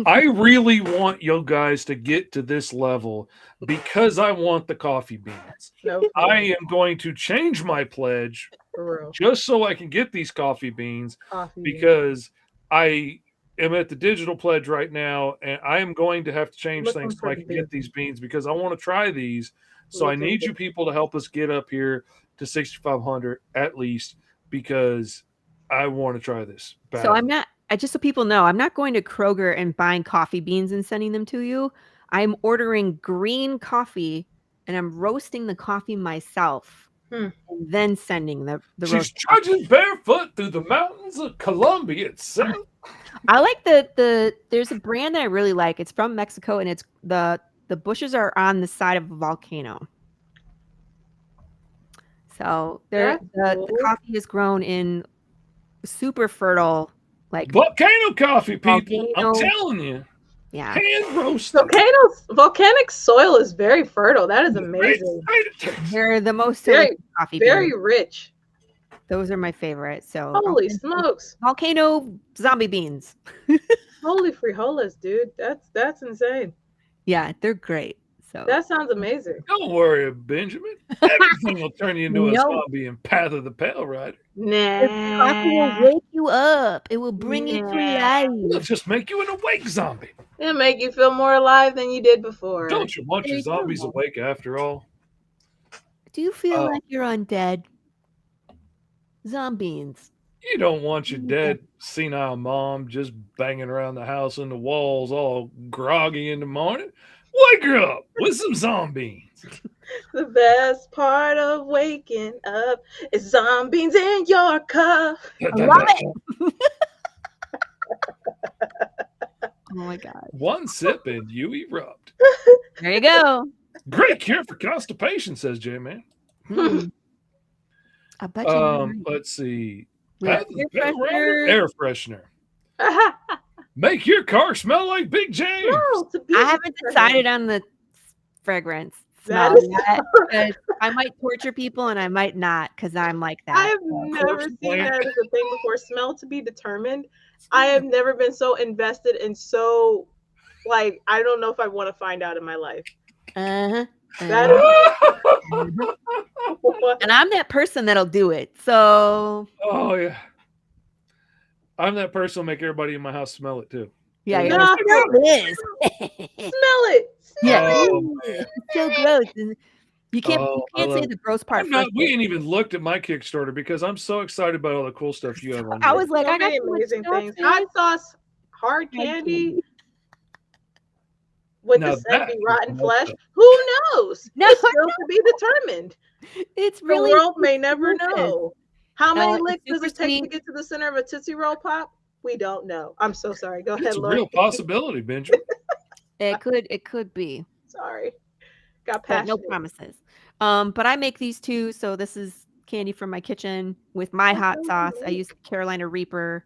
I really want you guys to get to this level because I want the coffee beans. No, I am going to change my pledge for real. just so I can get these coffee beans Coffee. because I am at the digital pledge right now, and I am going to have to change Looking things so for I can the get these beans because I want to try these. So I Looking need for- you people to help us get up here to 6,500 at least because I want to try this. So I'm not. Just so people know, I'm not going to Kroger and buying coffee beans and sending them to you. I'm ordering green coffee and I'm roasting the coffee myself and then sending the She's roast trudging barefoot through the mountains of Colombia itself. I like there's a brand that I really like. It's from Mexico and it's the bushes are on the side of a volcano. So the coffee is grown in super fertile, like volcano coffee, people. I'm telling you. Yeah. Hand roasted. Volcanic soil is very fertile. That is amazing. They're the most coffee very beans. rich. Those are my favorite. So holy smokes. Volcano zombie beans. Holy frijoles, dude. That's insane. Yeah, they're great. So that sounds amazing. Don't worry, Benjamin. Everything will turn you into a zombie in Path of the Pale Rider. The coffee will wake you up. It will bring you to life. It'll just make you an awake zombie. It'll make you feel more alive than you did before. Don't you want your zombies awake after all? Do you feel like you're undead? Zombies. You don't want your dead senile mom just banging around the house and the walls all groggy in the morning. Wake her up with some zombies. The best part of waking up is zombies in your cup. I love it. Oh my God. One sip and you erupt. There you go. Great cure for constipation, says J-Man. I bet you. Let's see. Air freshener. Make your car smell like Big James. No, to be I haven't determined. decided on the fragrance That smell is yet. 'Cause I might torture people and I might not because I'm like I that. have never corpse seen plant. that as a thing before. Smell to be determined. I have never been so invested and so like I don't know if I want to find out in my life. Uh-huh. That uh-huh. is what And I'm that person that'll do it. So Oh yeah. I'm that person who'll make everybody in my house smell it too. yeah, you're No. like, smell this. smell it. Yeah. Oh, It's so gross. And you can't Oh, I say love the gross part I'm not, first. we ain't even looked at my Kickstarter because I'm so excited about all the cool stuff you have on I there. was like, So I got many so much amazing stuff, things. man. Hot sauce, hard candy. Would Now the scent that be is rotten messed flesh? up. Who knows? No, It's still to be determined. It's The really world may never delicious. know. How many It's licks does super it take to sweet. get to the center of a Tootsie Roll Pop? We don't know. I'm so sorry. Go ahead, It's a Lori. real possibility, Benjamin. It could be. Sorry. Got But no passionate. promises. But I make these too. So this is candy from my kitchen with my hot sauce. I use Carolina Reaper.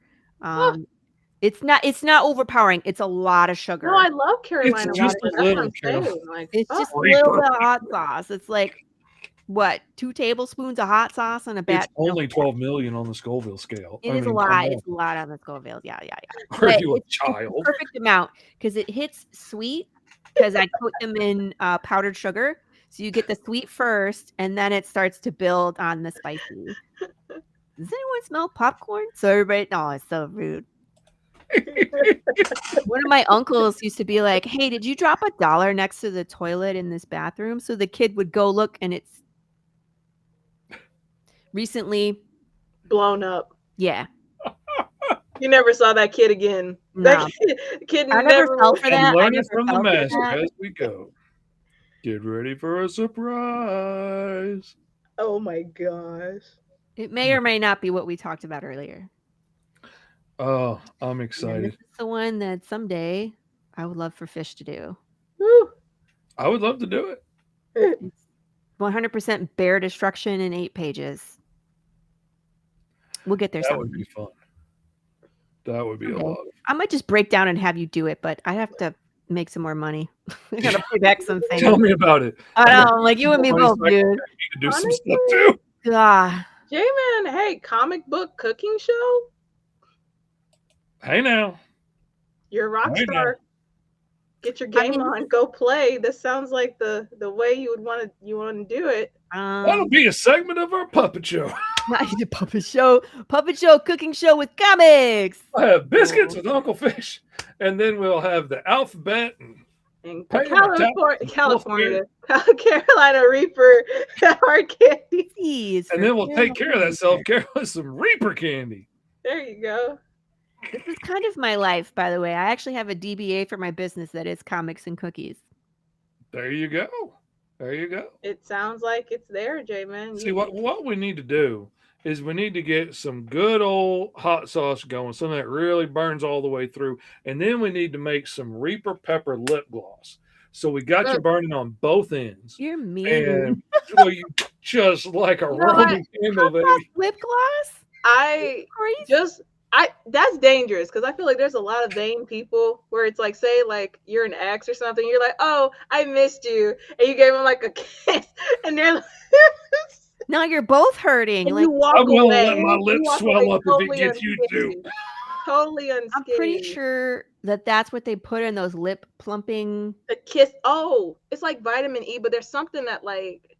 It's not overpowering. It's a lot of sugar. No, I love Carolina. just Reaper. a That's what little, I'm Carol. saying. Like, It's oh, just a little Reaper. bit of hot sauce. It's like what, 2 tablespoons of hot sauce on a It's batch. only 12 million on the Scoville scale. It I is a mean, lot. come on. It's a lot on the Scoville. Yeah. Are But you a it's child? the perfect amount because it hits sweet because I coat them in powdered sugar. So you get the sweet first, and then it starts to build on the spicy. Does anyone smell popcorn? So everybody, no, it's so rude. One of my uncles used to be like, "Hey, did you drop $1 next to the toilet in this bathroom?" So the kid would go look, and it's recently, blown up. yeah. You never saw that kid again. No. That kid I never never fell for And that. I learn never it from the fell for master that. as we go. Get ready for a surprise. Oh my gosh. It may or may not be what we talked about earlier. Oh, I'm And excited. this is the one that someday I would love for Fish to do. Woo. I would love to do it. It's 100% bear destruction in 8 pages. We'll get there That sometime. would be fun. That would be a Okay. lot. I might just break down and have you do it, but I have to make some more money. I gotta pay back some things. Tell me about it. I know, I'm like you and me Money both, so I can dude. to do some Honestly, stuff too. Ah, J-Man, hey, comic book cooking show? Hey now. You're a rock Hey now. star. Get your game mean, on. Go play. This sounds like the way you would want to do it. That'll be a segment of our puppet show. not a puppet show, cooking show with comics. I'll have biscuits with Uncle Fish, and then we'll have the alphabet and And Pay my California, Carolina Reaper, hard candy. Jeez, and then we'll take care of that self-care with some Reaper candy. There you go. This is kind of my life, by the way. I actually have a DBA for my business that is comics and cookies. There you go. There you go. It sounds like it's there, J-Man. See, what we need to do is we need to get some good old hot sauce going, something that really burns all the way through. And then we need to make some Reaper pepper lip gloss. So we got you burning on both ends. You're mean. And so you just like a Roman candle, baby. Lip gloss? I Crazy. that's dangerous because I feel like there's a lot of vain people where it's like, say like you're an ex or something, you're like, oh, I missed you, and you gave him like a kiss, and they're like, Now you're both hurting. and Like, you walk I'm gonna away. let my You lips walk swell away up if it totally gets you too. unscathed. Totally unscathed. I'm pretty sure that that's what they put in those lip plumping. The kiss. Oh, it's like vitamin E, but there's something that like,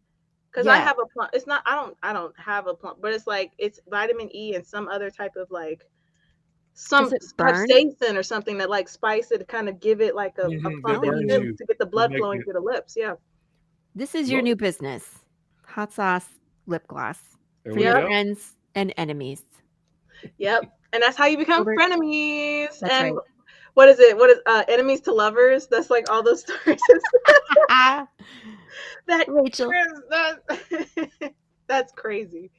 because I Yeah. have a plump. It's not. I don't have a plump, but it's like it's vitamin E and some other type of like some Does it burn? capsaicin or something that like spice it to kind of give it like a Mhm, that plumping burns feel you. to get the blood make flowing it- through the lips. Yeah. This is your Look. new business. Hot sauce lip gloss There for we your go. friends and enemies. Yep. And that's how you become Over- frenemies. That's and right. what is it? What is enemies to lovers? That's like all those stories. that Rachel. that's crazy.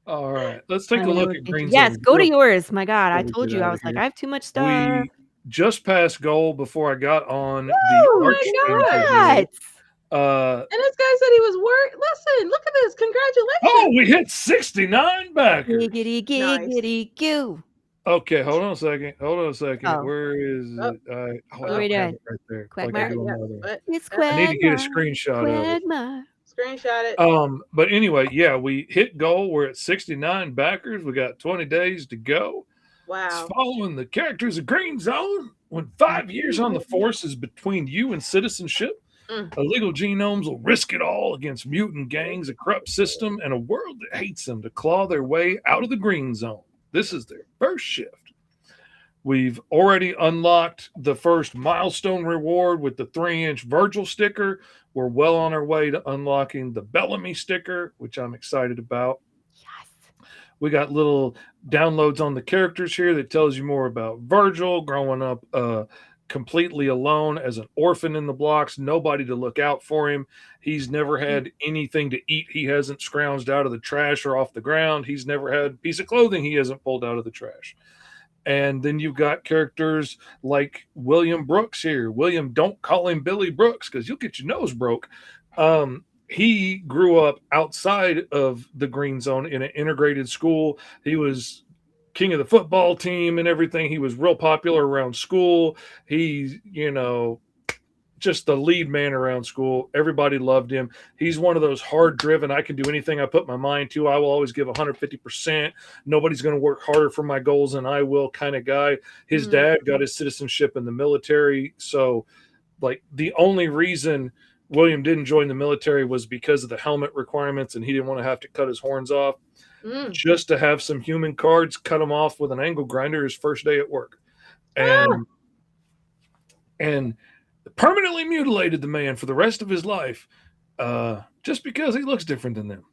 All right. Let's take a look at Green Yes, Zone go to real yours. My God, I before we told get you. I outta was like, here. I have too much stuff. We just passed goal before I got on the Oh Arch my Stranger God. deal. And this guy said he was Listen, look at this. Congratulations. Oh, we hit 69 backers. Giggity, Nice. giggity, goo. Okay, hold on a second. Hold on a second. Oh. Where is Oh. it? I What are we don't have doing? it right there. Quagmire? Like I do on Yeah. my other one. What? It's I need to get a Quagmire. screenshot of it. Quagmire. Screenshot it. But anyway, yeah, we hit goal. We're at 69 backers. We got 20 days to go. It's Wow. following the characters of Green Zone. When 5 years on the force is between you and citizenship, illegal genomes will risk it all against mutant gangs, a corrupt system, and a world that hates them to claw their way out of the Green Zone. This is their first shift. We've already unlocked the first milestone reward with the 3-inch Virgil sticker. We're well on our way to unlocking the Bellamy sticker, which I'm excited about. Yes. We got little downloads on the characters here that tells you more about Virgil growing up completely alone as an orphan in the blocks, nobody to look out for him. He's never had anything to eat he hasn't scrounged out of the trash or off the ground. He's never had a piece of clothing he hasn't pulled out of the trash. And then you've got characters like William Brooks here. William, don't call him Billy Brooks because you'll get your nose broke. He grew up outside of the Green Zone in an integrated school. He was king of the football team and everything. He was real popular around school. He's, just the lead man around school. Everybody loved him. He's one of those hard driven, I can do anything I put my mind to. I will always give 150%. Nobody's going to work harder for my goals than I will kind of guy. His dad got his citizenship in the military. So like the only reason William didn't join the military was because of the helmet requirements and he didn't want to have to cut his horns off. Just to have some human cards, cut him off with an angle grinder his first day at work. And permanently mutilated the man for the rest of his life just because he looks different than them.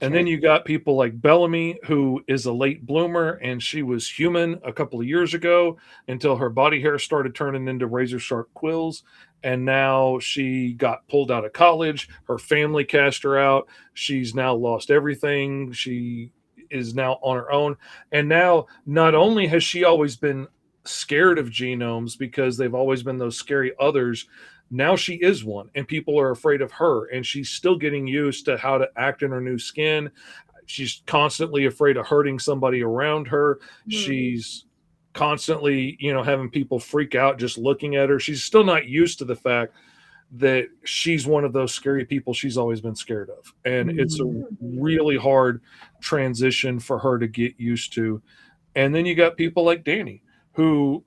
And then you got people like Bellamy, who is a late bloomer, and she was human a couple of years ago until her body hair started turning into razor sharp quills. And now she got pulled out of college. Her family cast her out. She's now lost everything. She is now on her own. And now not only has she always been scared of genomes because they've always been those scary others, now she is one and people are afraid of her, and she's still getting used to how to act in her new skin. She's constantly afraid of hurting somebody around her. She's constantly having people freak out just looking at her. She's still not used to the fact that she's one of those scary people she's always been scared of, and it's a really hard transition for her to get used to. And then you got people like Danny, who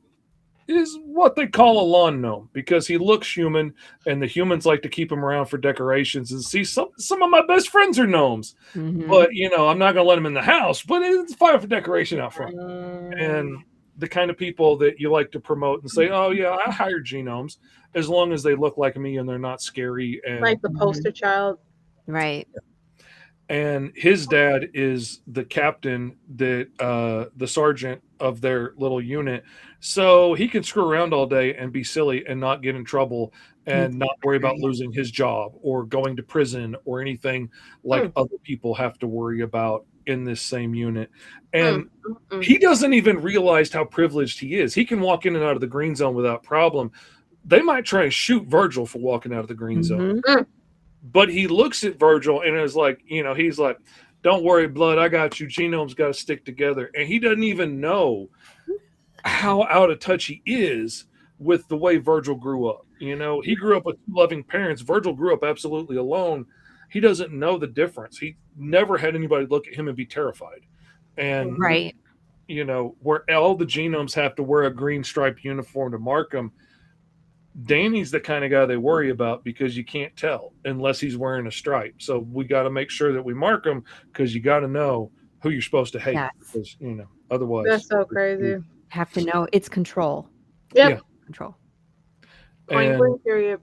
is what they call a lawn gnome because he looks human, and the humans like to keep him around for decorations. And see, some of my best friends are gnomes, but I'm not going to let them in the house, but it's fine for decoration out front. And the kind of people that you like to promote and say, oh yeah, I hired genomes, as long as they look like me and they're not scary. And Like the poster child. Right. And his dad is the captain, that the sergeant of their little unit, so he can screw around all day and be silly and not get in trouble and not worry about losing his job or going to prison or anything like other people have to worry about in this same unit. And he doesn't even realize how privileged he is. He can walk in and out of the Green Zone without problem. They might try and shoot Virgil for walking out of the Green Zone. But he looks at Virgil and is like, he's like, don't worry, blood, I got you. Genome's got to stick together. And he doesn't even know how out of touch he is with the way Virgil grew up. He grew up with two loving parents. Virgil grew up absolutely alone. He doesn't know the difference. He never had anybody look at him and be terrified. And, Right. Where all the genomes have to wear a green striped uniform to mark them, Danny's the kind of guy they worry about because you can't tell unless he's wearing a stripe. So we got to make sure that we mark him because you got to know who you're supposed to hate. Yes. Because, otherwise. That's so crazy. Have to know it's control. Yep. Yeah. Control. Point blank period.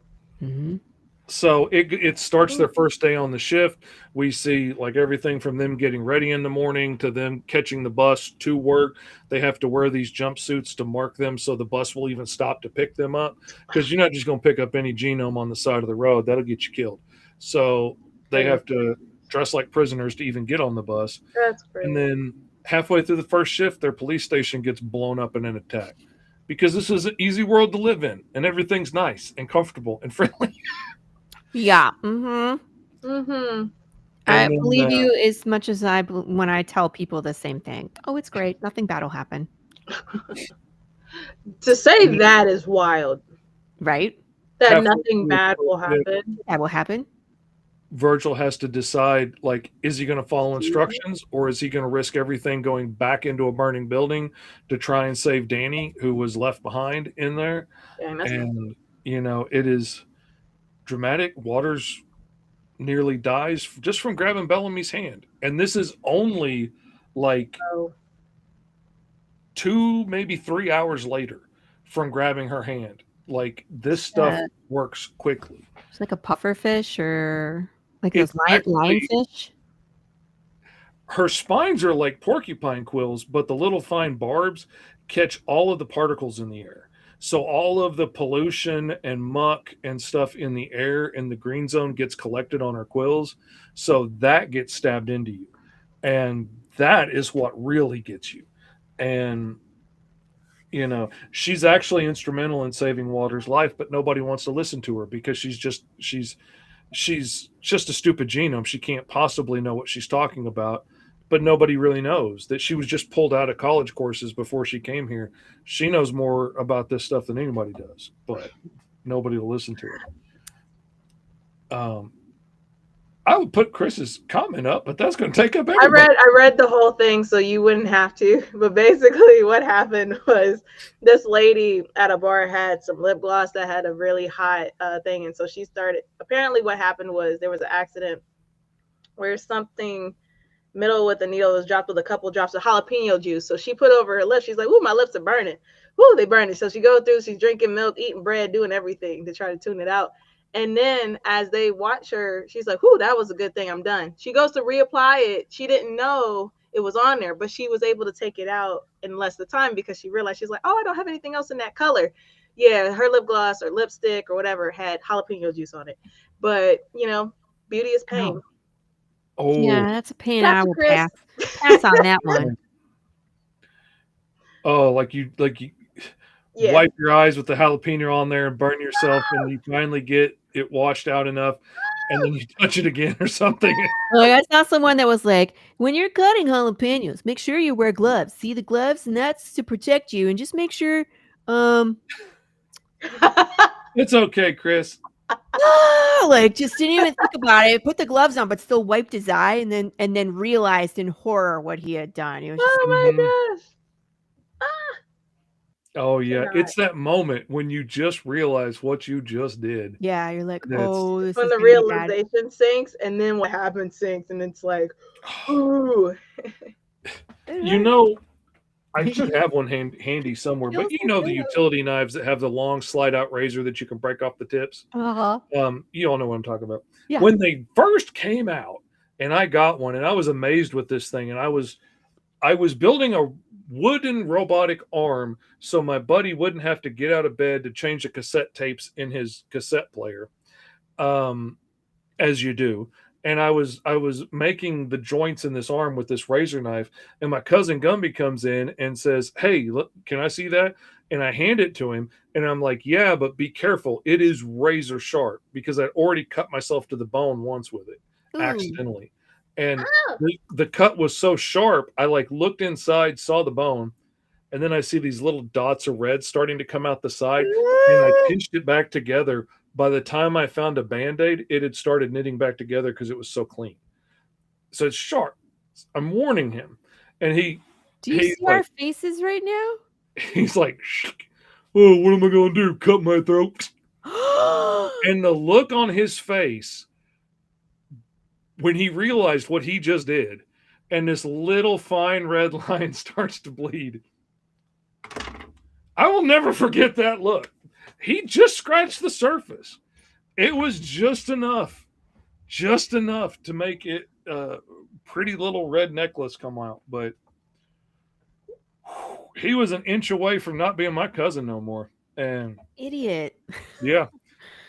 So it starts their first day on the shift. We see like everything from them getting ready in the morning to them catching the bus to work. They have to wear these jumpsuits to mark them so the bus will even stop to pick them up, because you're not just going to pick up any genome on the side of the road. That'll get you killed. So they have to dress like prisoners to even get on the bus. That's crazy. And then halfway through the first shift, their police station gets blown up in an attack because this is an easy world to live in and everything's nice and comfortable and friendly. Yeah. Mm-hmm. I And then, believe you as much as when I tell people the same thing. Oh, it's great. Nothing bad will happen. To say that is wild. Right? That Halfway nothing through bad will it, happen. That will happen. Virgil has to decide, like, is he going to follow instructions or is he going to risk everything going back into a burning building to try and save Danny, who was left behind in there? Dang, that's And, it is dramatic. Waters nearly dies just from grabbing Bellamy's hand. And this is only like so 2, maybe 3 hours later from grabbing her hand. Like, this stuff works quickly. It's like a puffer fish or like It's those actually, lionfish. her spines are like porcupine quills, but the little fine barbs catch all of the particles in the air. So all of the pollution and muck and stuff in the air in the green zone gets collected on her quills. So that gets stabbed into you. And that is what really gets you. And she's actually instrumental in saving Walter's life, but nobody wants to listen to her because she's just a stupid genome. She can't possibly know what she's talking about, but nobody really knows that she was just pulled out of college courses before she came here. She knows more about this stuff than anybody does, but nobody will listen to her. I would put Chris's comment up, but that's going to take up everybody. I read the whole thing, so you wouldn't have to. But basically, what happened was this lady at a bar had some lip gloss that had a really hot thing, and so she started. Apparently, what happened was there was an accident where something middle with the needle was dropped with a couple drops of jalapeno juice. So she put over her lips. She's like, "Ooh, my lips are burning. Ooh, they burning." So she goes through. She's drinking milk, eating bread, doing everything to try to tune it out. And then as they watch her, she's like, "Ooh, that was a good thing. I'm done." She goes to reapply it. She didn't know it was on there, but she was able to take it out in less of time because she realized she's like, "Oh, I don't have anything else in that color." Yeah, her lip gloss or lipstick or whatever had jalapeno juice on it. But beauty is pain. Oh, Yeah, that's a pain. Back I to will Chris. pass on that one. oh, like you Yeah. wipe your eyes with the jalapeno on there and burn yourself, and you finally get it washed out enough, and then you touch it again or something. Like, I saw someone that was like, when you're cutting jalapenos, make sure you wear gloves. See the gloves, and that's to protect you. And just make sure, It's okay, Chris. like, just didn't even think about it. Put the gloves on, but still wiped his eye, and then realized in horror what he had done. He was just Oh like, my gosh. Oh yeah, Cannot. it's that moment when you just realize what you just did. yeah, you're like, That's- oh, this When is the gonna be bad. realization sinks, and then what happens sinks, and it's like, ooh. I should have one handy somewhere, but the utility knives that have the long slide out razor that you can break off the tips. Uh-huh. You all know what I'm talking about. Yeah. When they first came out, and I got one, and I was amazed with this thing, and I was building a wooden robotic arm so my buddy wouldn't have to get out of bed to change the cassette tapes in his cassette player, as you do. And I was making the joints in this arm with this razor knife, and my cousin Gumby comes in and says, "Hey, look, can I see that?" And I hand it to him, and I'm like, "Yeah, but be careful. It is razor sharp," because I'd already cut myself to the bone once with it accidentally. And the cut was so sharp, I looked inside, saw the bone, and then I see these little dots of red starting to come out the side, and I pinched it back together. By the time I found a Band-Aid, it had started knitting back together because it was so clean. So it's sharp. I'm warning him. And do you see our faces right now? He's like, "Oh, what am I going to do? Cut my throat?" And the look on his face when he realized what he just did, and this little fine red line starts to bleed. I will never forget that look. He just scratched the surface. It was just enough to make it a pretty little red necklace come out. But he was an inch away from not being my cousin no more. And idiot. Yeah.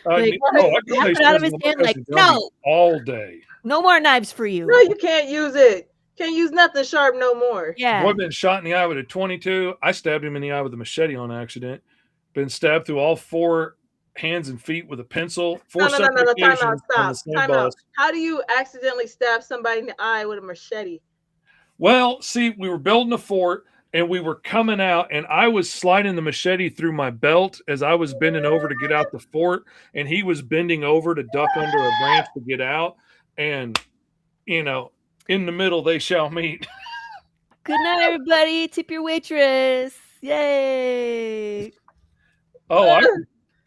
Like, I knocked it out of his hand, like, no, all day. No more knives for you. No, you can't use it. Can't use nothing sharp no more. Yeah. Boy been shot in the eye with a 22. I stabbed him in the eye with a machete on accident. Been stabbed through all 4 hands and feet with a pencil. 4 separate occasions on the same bus. How do you accidentally stab somebody in the eye with a machete? Well, see, we were building a fort. and we were coming out, and I was sliding the machete through my belt as I was bending over to get out the fort, and he was bending over to duck under a branch to get out, and in the middle they shall meet. Good night, everybody. Tip your waitress. Yay.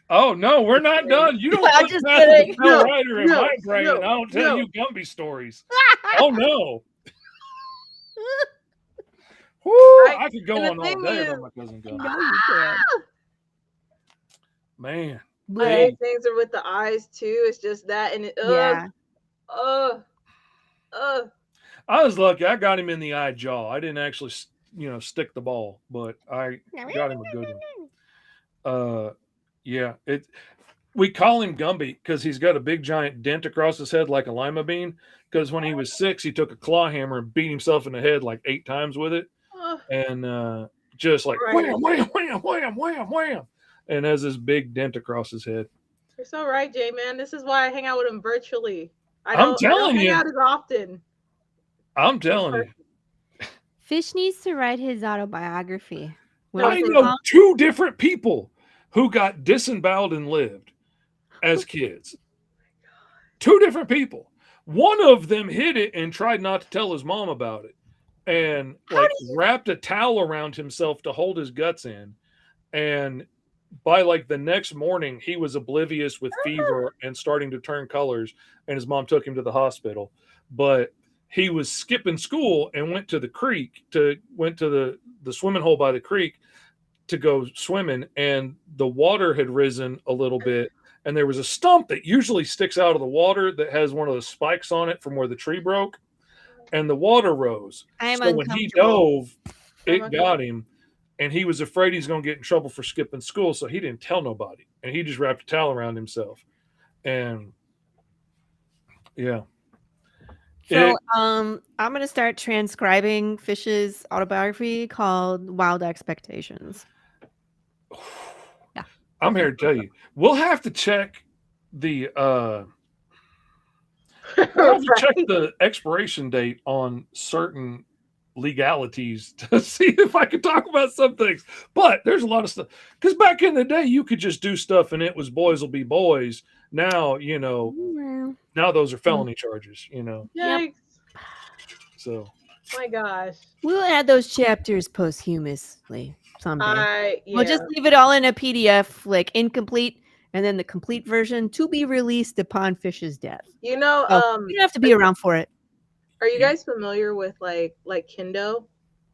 Oh no, we're not done. You don't I'm put just Path of the kidding. Pale No, Rider in no, my brain. no, I don't tell no. you Gumby stories. Oh no. Woo, I could go and the on all thing day is- about my cousin Gumby. No, you can. Man. I hate things are with the eyes too. It's just that, and it. Yeah. I was lucky. I got him in the eye jaw. I didn't actually, stick the ball, but I got him a good one. Yeah. We call him Gumby because he's got a big giant dent across his head like a lima bean. Because when he was 6, he took a claw hammer and beat himself in the head like 8 times with it, and just like Right. wham, wham, wham, wham, wham, wham, and has this big dent across his head. You're so right, Jay, man. This is why I hang out with him virtually. I I'm don't telling hang you. out as often. I'm telling you. Fish needs to write his autobiography. What I is it know called? 2 different people who got disemboweled and lived as kids. 2 different people. One of them hid it and tried not to tell his mom about it, and wrapped a towel around himself to hold his guts in. And by like the next morning, he was oblivious with fever and starting to turn colors, and his mom took him to the hospital. But he was skipping school and went to the creek went to the swimming hole by the creek to go swimming, and the water had risen a little bit, and there was a stump that usually sticks out of the water that has one of the spikes on it from where the tree broke, and the water rose. I'm So when he uncomfortable. dove, it got him, and he was afraid he's going to get in trouble for skipping school, so he didn't tell nobody, and he just wrapped a towel around himself. And yeah. So I'm gonna start transcribing Fish's autobiography called Wild Expectations. Yeah. I'm here to tell you, we'll have to check the expiration date on certain legalities to see if I could talk about some things. But there's a lot of stuff, because back in the day you could just do stuff and it was boys will be boys. Now, now those are felony charges, Yikes. So My gosh. We'll add those chapters posthumously someday. We'll just Yeah. leave it all in a PDF, like incomplete, and then the complete version to be released upon Fish's death. You know, So you don't have to be around for it. are you guys familiar with like kendo?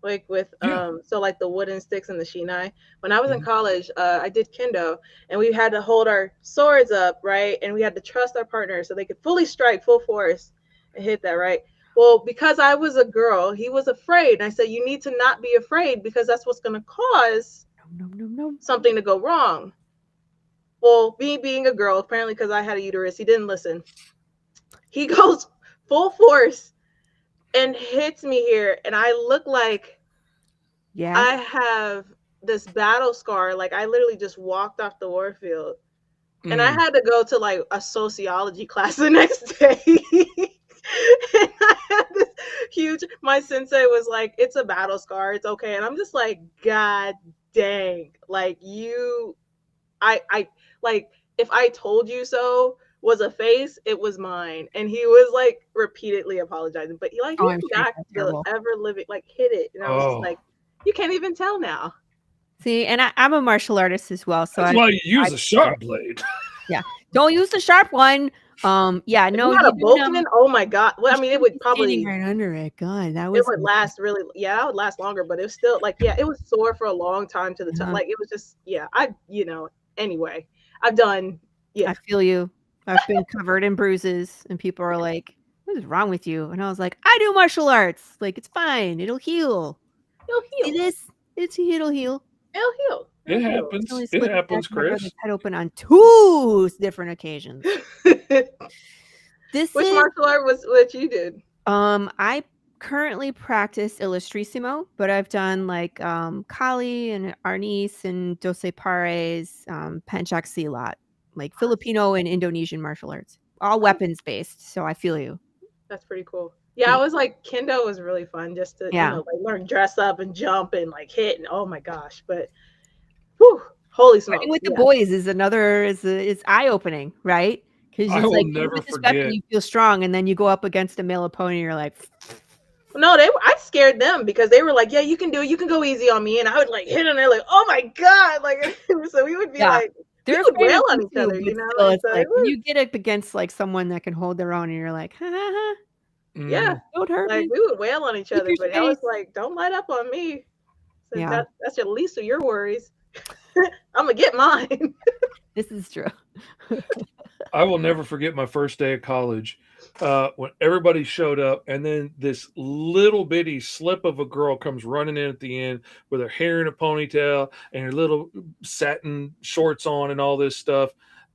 Like with Yeah. so like the wooden sticks and the shinai. When I was in college, I did kendo, and we had to hold our swords up, right? And we had to trust our partner so they could fully strike full force and hit that, right? Well, because I was a girl, he was afraid. And I said, you need to not be afraid, because that's what's going to cause No. something to go wrong. Well, me being a girl, apparently because I had a uterus, he didn't listen. He goes full force and hits me here, and I look like I have this battle scar. Like I literally just walked off the warfield, and I had to go to like a sociology class the next day. And I had this huge. My sensei was like, "It's a battle scar. It's okay." And I'm just like, "God dang! Like you, I like if I told you so." Was a face, it was mine. And he was like repeatedly apologizing, but he like I'm he's sure not that's the terrible. ever living, like hit it. And I was just like, you can't even tell now. See, and I'm a martial artist as well, so that's why you use a sharp blade. don't use the sharp one. No, You had a Vulcan? Oh my god. Well, I mean, it would probably standing right under it. God, that it was would last really. Yeah, that would last longer, but it was still like, yeah, it was sore for a long time to the top. Like it was just, yeah. Anyway, I've done. Yeah, I feel you. I've been covered in bruises, and people are like, "What is wrong with you?" And I was like, "I do martial arts. Like it's fine. It'll heal. it'll See heal. this? It'll heal." It'll heal. It happens. Only It split the happens, back of my brother's Chris. head open on 2 different occasions. This Which is martial art was what you did? I currently practice Illustrissimo, but I've done like Kali and Arnis and Dose Pares, Pencak Silat, like Filipino and Indonesian martial arts, all weapons based. So I feel you. That's pretty cool. Yeah, I was like, kendo was really fun just to, Yeah. like learn dress up and jump and like hit and oh my gosh. But whew, holy Fighting smokes. with the Yeah. boys is another is eye-opening, right? Because I it's will like you never with this weapon, forget. you feel strong, and then you go up against a male opponent, and you're like, No, I scared them because they were like, yeah, you can do it. You can go easy on me. And I would like hit them. They're like, oh my God. Like, so we would be yeah, like, we they're would afraid wail of on you each too, other, but still, And it's so like it when was, you get up against like someone that can hold their own, and you're like, ha ha ha, yeah, don't hurt like me, we would wail on each keep other. your But I was space. like, don't light up on me. So Yeah, that's at least of your worries. I'm going to get mine. this is true. I will never forget my first day of college when everybody showed up, and then this little bitty slip of a girl comes running in at the end with her hair in a ponytail and her little satin shorts on and all this stuff,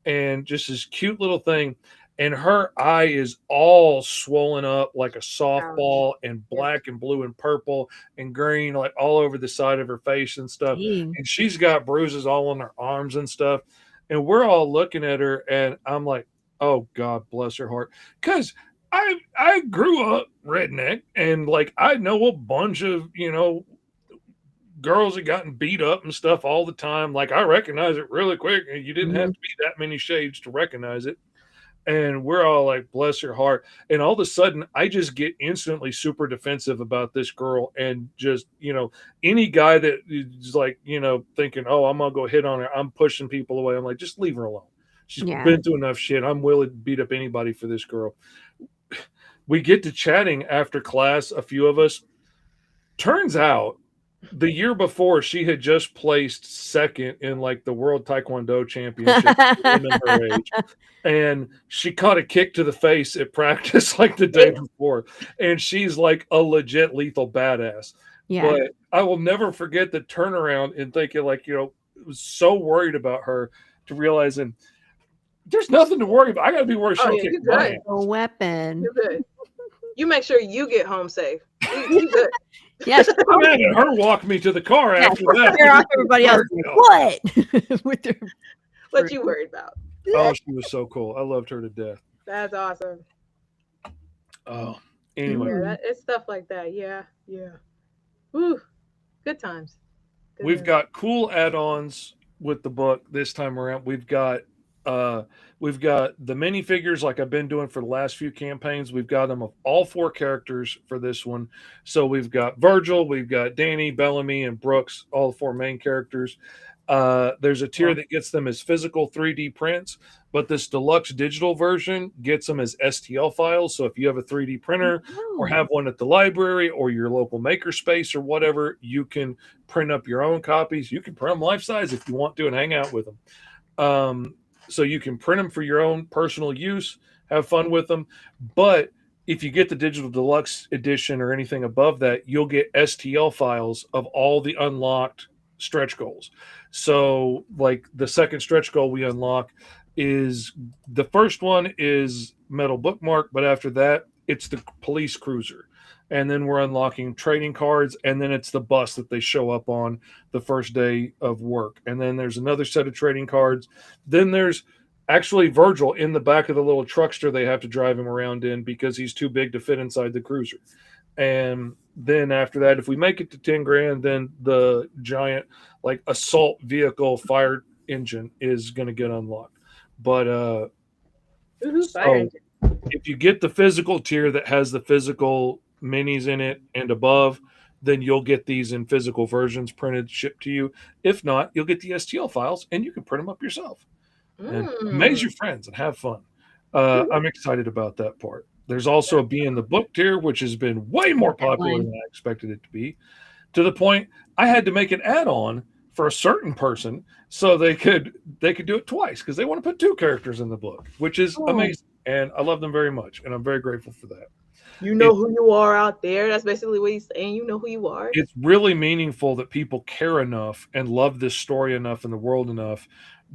and just this cute little thing. And her eye is all swollen up like a Ouch. softball and Yep. black and blue and purple and green, like all over the side of her face and stuff. Dang. And she's got bruises all on her arms and stuff, and we're all looking at her, and I'm like, oh God bless her heart, because I grew up redneck, and like I know a bunch of girls that gotten beat up and stuff all the time. Like I recognize it really quick, and you didn't have Mhm. to be that many shades to recognize it. And we're all like, bless her heart. And all of a sudden, I just get instantly super defensive about this girl. And just, any guy that is like, thinking, oh, I'm going to go hit on her, I'm pushing people away. I'm like, just leave her alone. She's Yeah. been through enough shit. I'm willing to beat up anybody for this girl. We get to chatting after class, a few of us. Turns out the year before, she had just placed second in like the World Taekwondo Championship for women her age. And she caught a kick to the face at practice like the day before. And she's like a legit lethal badass. Yeah. But I will never forget the turnaround and thinking, like, was so worried about her to realizing there's nothing to worry about. I got to be worried Oh, she'll yeah, kick you my good. ass. A weapon. You're good. You make sure you get home safe. You good. Yeah, she I'm having her walk me to the car yeah, after that. scare off everybody else. What? With their What you worried about? Oh, she was so cool. I loved her to death. That's awesome. Oh, anyway. Yeah, it's stuff like that. Yeah, yeah. Woo, good times. Good We've times. got cool add-ons with the book this time around. We've got the minifigures like I've been doing for the last few campaigns. We've got them of all 4 characters for this one. So we've got Virgil, we've got Danny, Bellamy, and Brooks, all 4 main characters. There's a tier that gets them as physical 3D prints, but this deluxe digital version gets them as STL files. So if you have a 3D printer or have one at the library or your local makerspace or whatever, you can print up your own copies. You can print them life size if you want to and hang out with them. So you can print them for your own personal use, have fun with them. But if you get the digital deluxe edition or anything above that, you'll get STL files of all the unlocked stretch goals. So like the second stretch goal we unlock is the first one is metal bookmark, but after that it's the police cruiser. And then we're unlocking trading cards, and then it's the bus that they show up on the first day of work. And then there's another set of trading cards. Then there's actually Virgil in the back of the little truckster they have to drive him around in because he's too big to fit inside the cruiser. And then after that, if we make it to 10 grand, then the giant like assault vehicle fire engine is going to get unlocked. But Fire engine. if you get the physical tier that has the physical minis in it and above, then you'll get these in physical versions printed, shipped to you. If not, you'll get the STL files and you can print them up yourself and amaze your friends and have fun. I'm excited about that part. There's also a Be in the Book tier, which has been way more popular than I expected it to be, to the point I had to make an add-on for a certain person so they could do it twice because they want to put 2 characters in the book, which is amazing. And I love them very much, and I'm very grateful for that. You know who you are out there. That's basically what he's saying. You know who you are. It's really meaningful that people care enough and love this story enough and the world enough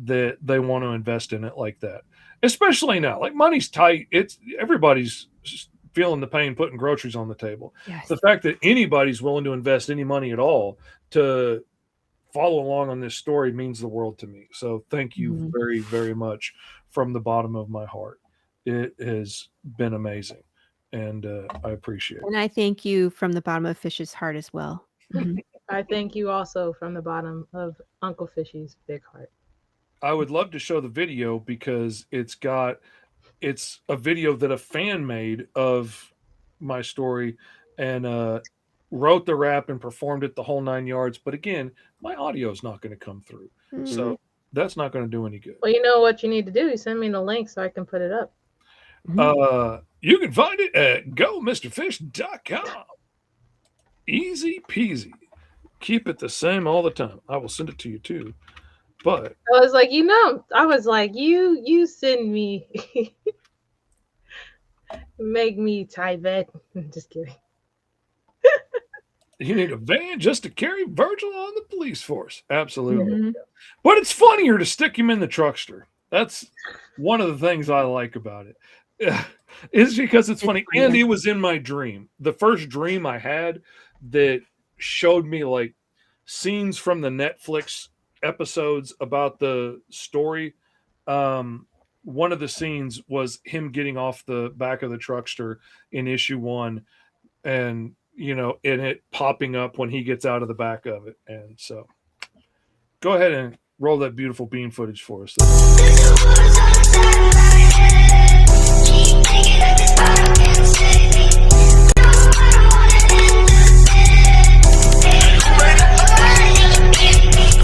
that they want to invest in it like that. Especially now, like money's tight. It's everybody's feeling the pain putting groceries on the table. Yes. The fact that anybody's willing to invest any money at all to follow along on this story means the world to me. So thank you very, very much from the bottom of my heart. It has been amazing. and I appreciate it. And I thank you from the bottom of Fish's heart as well. Mhm. I thank you also from the bottom of Uncle Fishy's big heart. I would love to show the video because it's a video that a fan made of my story and wrote the rap and performed it the whole 9 yards. But again, my audio is not going to come through, so that's not going to do any good. Well, you know what you need to do? You send me the link so I can put it up. You can find it at gomrfish.com. Easy peasy. Keep it the same all the time. I will send it to you too. But I was like, you send me, make me Tibet. Just kidding. you need a van just to carry Virgil on the police force. Absolutely. Mhm. But it's funnier to stick him in the truckster. That's one of the things I like about it. It's because it's funny. And it was in my dream. The first dream I had that showed me like scenes from the Netflix episodes about the story. One of the scenes was him getting off the back of the truckster in issue 1 and and it popping up when he gets out of the back of it. And so go ahead and roll that beautiful bean footage for us.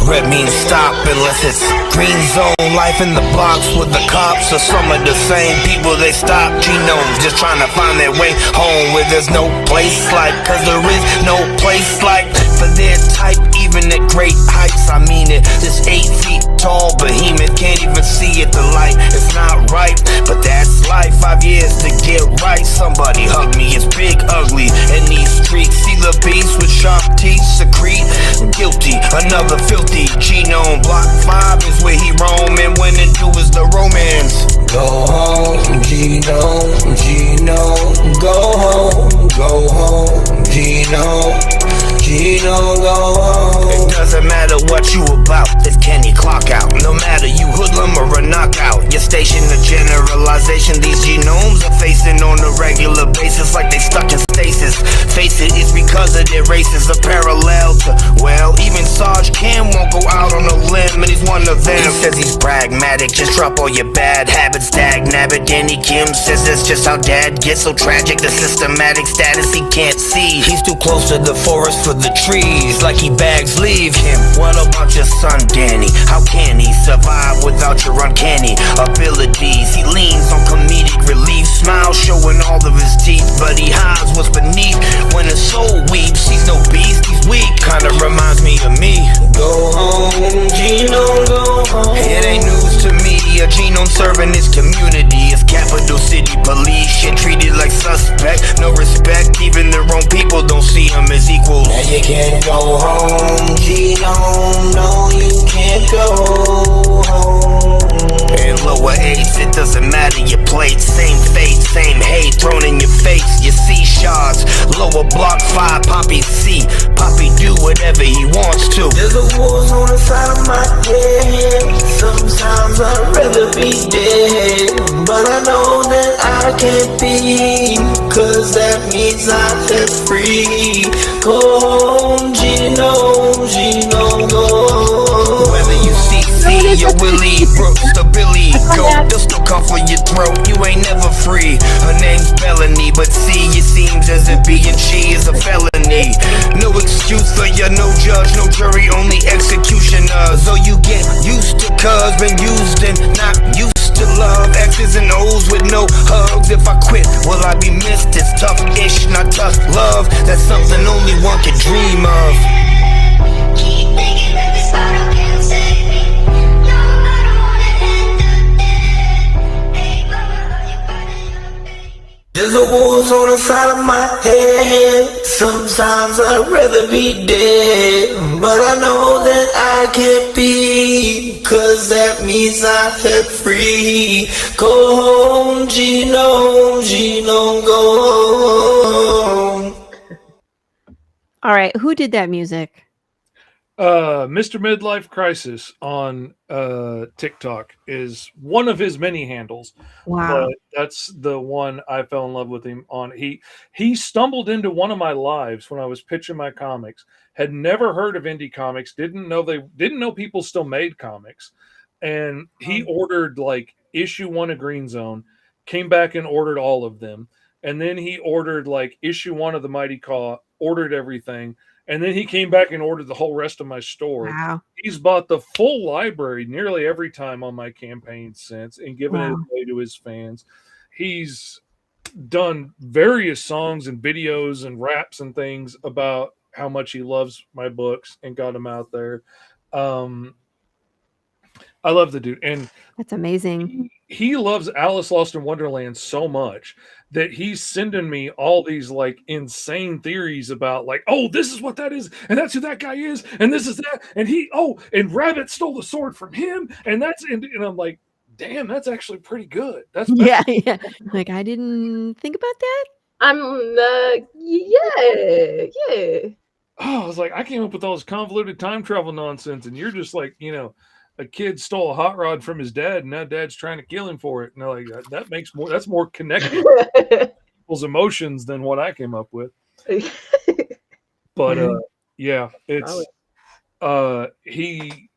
Red means stop unless it's green zone. Life in the box with the cops or some of the same people. They stop genomes just trying to find their way home where there's no place like, cause there is no place like for their type, even at great heights. I mean it, this 8 feet tall behemoth can't even see it. The light is not right, but that's life. 5 years to get right. Somebody hug me, it's big ugly in these streets. See the beast with sharp teeth secrete guilty, another filthy genome. Block 5 is where he roam, and when it do is the romance. Go home, genome, genome. Go home, genome, genome. Go home. It doesn't matter what you about, it's Kenny clock out. No matter you hoodlum or a knockout, your station a generalization. These genomes are facing on a regular basis like they stuck in stasis. Face it, it's because of their races are parallel to, well, even Sarge Cam won't go out on a limb, and he's one of them. He says he's pragmatic, just drop all your bad habits, dag nabbit. Danny Kim says that's just how dad gets so tragic. The systematic status he can't see. He's too close to the forest for the trees, like he bags leave him. What about your son Danny? How can he survive without your uncanny abilities? He leans on comedic relief, smile showing all of his teeth, but he hides what's beneath. When his soul weeps, he's no beast, he's weak. Kinda reminds me of me. Go home, genome, go home. It ain't news to me. A genome serving his community. It's capital city police shit, treated like suspect. No respect, even their own people don't see him as equals. Now you can't go home, genome. No, you can't go home. In lower eights, it doesn't matter your plate. Same fate, same hate thrown in your face. You see shards. Lower block 5, Poppy C. Poppy do whatever he wants to. There's a war on the side of my head. Sometimes I'd rather be dead, but I know that I can't be, cause that means I'm set free. Go home, genome, genome, go home. Whether you see C or Willie, Brooks or Billy, go, they'll still come for your throat. You ain't never free. Her name's Bellany, but see, it seems as if being she is a felony. No excuse for you, no judge, no jury, only executioners. So you get used to cuz been used and not used to love. X's and O's with no hugs. If I quit, will I be missed? It's tough-ish, not tough love. That's something only one can dream of. Keep thinking that this bottle can save me. No, I don't wanna end the day. Hey, mama, love you better than baby. There's a wolves on the side of my head. Sometimes I'd rather be dead, but I know that I can't be, cause that means I set free. Go home, genome, genome, go home. All right, who did that music? Mr. Midlife Crisis on TikTok is one of his many handles, Wow. but that's the one I fell in love with him on. He stumbled into one of my lives when I was pitching my comics. Had never heard of indie comics, didn't know people still made comics, and he ordered like issue 1 of Green Zone, came back and ordered all of them, and then he ordered like issue 1 of the Mighty Caw, ordered everything, and then he came back and ordered the whole rest of my store. Wow. He's bought the full library nearly every time on my campaign since and given it Wow. away to his fans. He's done various songs and videos and raps and things about how much he loves my books and got them out there. Um, I love the dude. And That's amazing. he loves Alice Lost in Wonderland so much that he's sending me all these like insane theories about like, oh, this is what that is, and that's who that guy is, and this is that, and and Rabbit stole the sword from him, and and I'm like, damn, that's actually pretty good. That's Yeah, yeah. Like I didn't think about that. Yeah. oh, I was like, I came up with all this convoluted time travel nonsense, and you're just like, a kid stole a hot rod from his dad, and now dad's trying to kill him for it. And they're like, that's more connected to people's emotions than what I came up with. But yeah, it's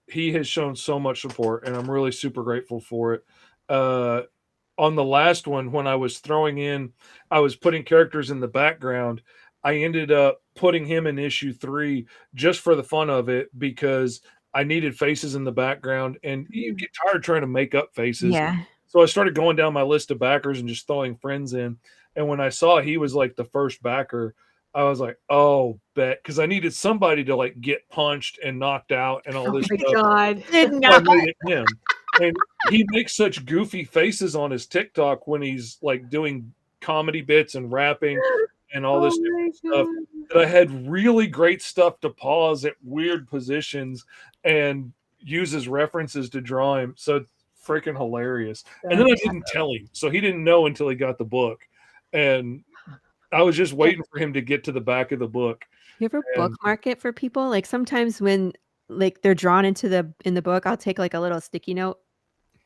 he has shown so much support, and I'm really super grateful for it. On the last one, when I was putting characters in the background, I ended up putting him in issue 3 just for the fun of it because I needed faces in the background, and you get tired trying to make up faces. Yeah. So I started going down my list of backers and just throwing friends in. And when I saw he was like the first backer, I was like, oh, bet. Because I needed somebody to like get punched and knocked out and all Oh this my stuff. god. Did So I not. made it him. And he makes such goofy faces on his TikTok when he's like doing comedy bits and rapping and all this different stuff that I had really great stuff to pause at weird positions and use as references to draw him. So it's freaking hilarious. And then I didn't tell him. So he didn't know until he got the book. And I was just waiting for him to get to the back of the book. You ever And bookmark it for people? Like sometimes when like they're drawn into the book, I'll take like a little sticky note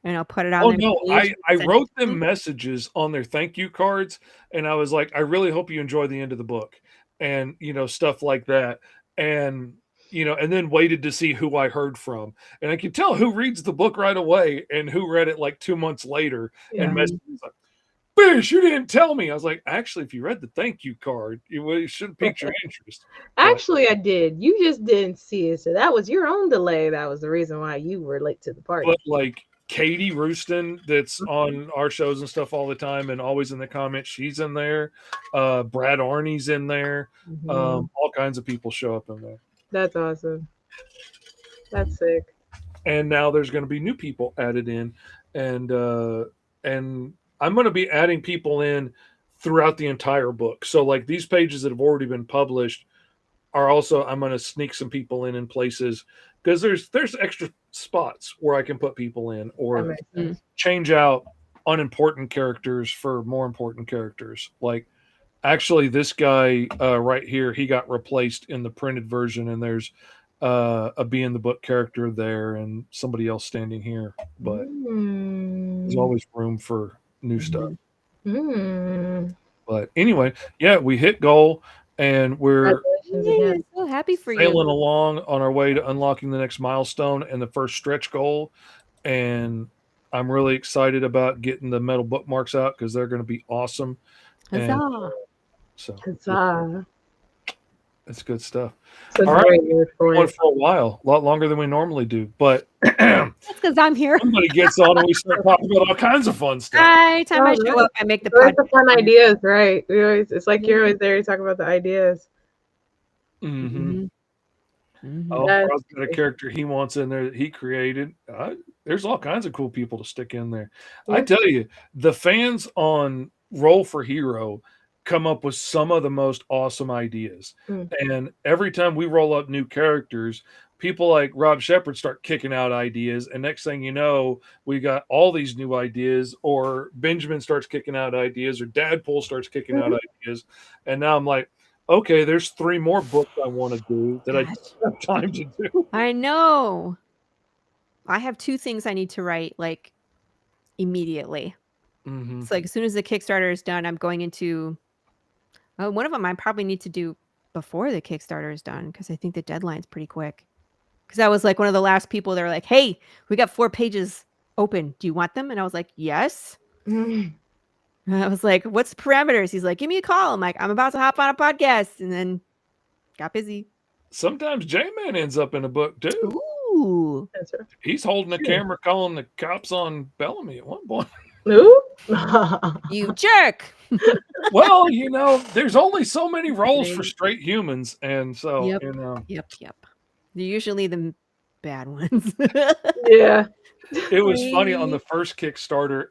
and I'll put it on oh their no, page. I Send it wrote to them messages on their thank you cards, and I was like, I really hope you enjoy the end of the book, and stuff like that, and and then waited to see who I heard from, and I could tell who reads the book right away and who read it like 2 months later, and messaged me like, Fish, you didn't tell me. I was like, actually, if you read the thank you card, it should pique your interest. Actually, I did. You just didn't see it. So that was your own delay. That was the reason why you were late to the party. But like Katie Rooston, that's on our shows and stuff all the time and always in the comments, she's in there. Brad Arney's in there. All kinds of people show up in there. That's awesome. That's sick. And now there's going to be new people added in, and I'm going to be adding people in throughout the entire book. So like these pages that have already been published are also, I'm going to sneak some people in places because there's extra spots where I can put people in or change out unimportant characters for more important characters. Like actually this guy right here, he got replaced in the printed version, and there's a be in the book character there and somebody else standing here, but there's always room for new stuff. But anyway, yeah, we hit goal, and we're so happy for sailing you. along on our way to unlocking the next milestone and the first stretch goal. And I'm really excited about getting the metal bookmarks out because they're going to be awesome. Huzzah. And, so Huzzah. it's good stuff. So all right, we're going for a while, a lot longer than we normally do, but that's because I'm here. Somebody gets on and we start talking about all kinds of fun stuff. Every time I show up, I make the the fun ideas, right? It's like you're always there to talk about the ideas. Oh, Rob's got a character he wants in there that he created. There's all kinds of cool people to stick in there. I tell you, the fans on Roll for Hero come up with some of the most awesome ideas. And every time we roll up new characters, people like Rob Shepard start kicking out ideas, and next thing you know, we got all these new ideas, or Benjamin starts kicking out ideas, or Dadpool starts kicking out ideas, and now I'm like, okay, there's 3 more books I want to do that I Gosh, don't have time to do. I know. I have 2 things I need to write like immediately. Mhm. It's like as soon as the Kickstarter is done, I'm going into one of them I probably need to do before the Kickstarter is done because I think the deadline's pretty quick. Because I was like one of the last people that were like, "Hey, we got 4 pages open. Do you want them?" And I was like, "Yes." Mm. And I was like, "What's the parameters?" He's like, "Give me a call." I'm like, "I'm about to hop on a podcast," and then got busy. Sometimes J-Man ends up in a book too. Ooh, That's right. He's holding a True. camera calling the cops on Bellamy at one point. Who? you jerk! Well, there's only so many roles for straight humans, and so, Yep. Yep. They're usually the bad ones. Yeah. it was funny on the first Kickstarter,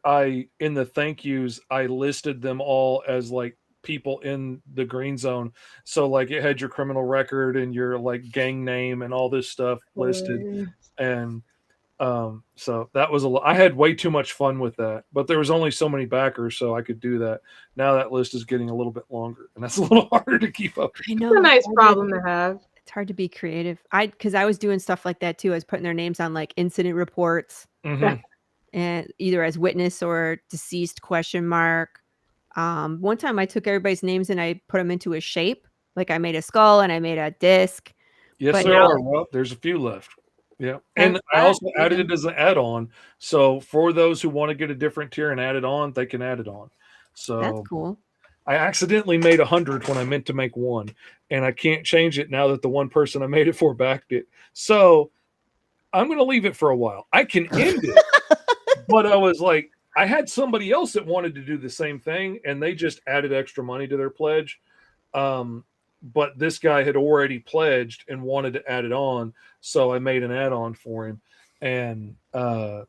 in the thank yous, I listed them all as like people in the green zone. So like it had your criminal record and your like gang name and all this stuff listed. And so that was I had way too much fun with that, but there was only so many backers, so I could do that. Now that list is getting a little bit longer, and that's a little harder to keep up. I know. It's a nice problem to have. It's hard to be creative. Because I was doing stuff like that too. I was putting their names on like incident reports, Mhm. and either as witness or deceased ? One time I took everybody's names and I put them into a shape. Like I made a skull and I made a disc. Yes, But there now- are. Well, there's a few left. Yeah, That's and I also fine. added it as an add-on. So for those who want to get a different tier and add it on, they can add it on. So That's cool. I accidentally made 100 when I meant to make 1, and I can't change it now that the one person I made it for backed it. So I'm going to leave it for a while. I can end it, but I was like, I had somebody else that wanted to do the same thing, and they just added extra money to their pledge. But this guy had already pledged and wanted to add it on, so I made an add-on for him, and now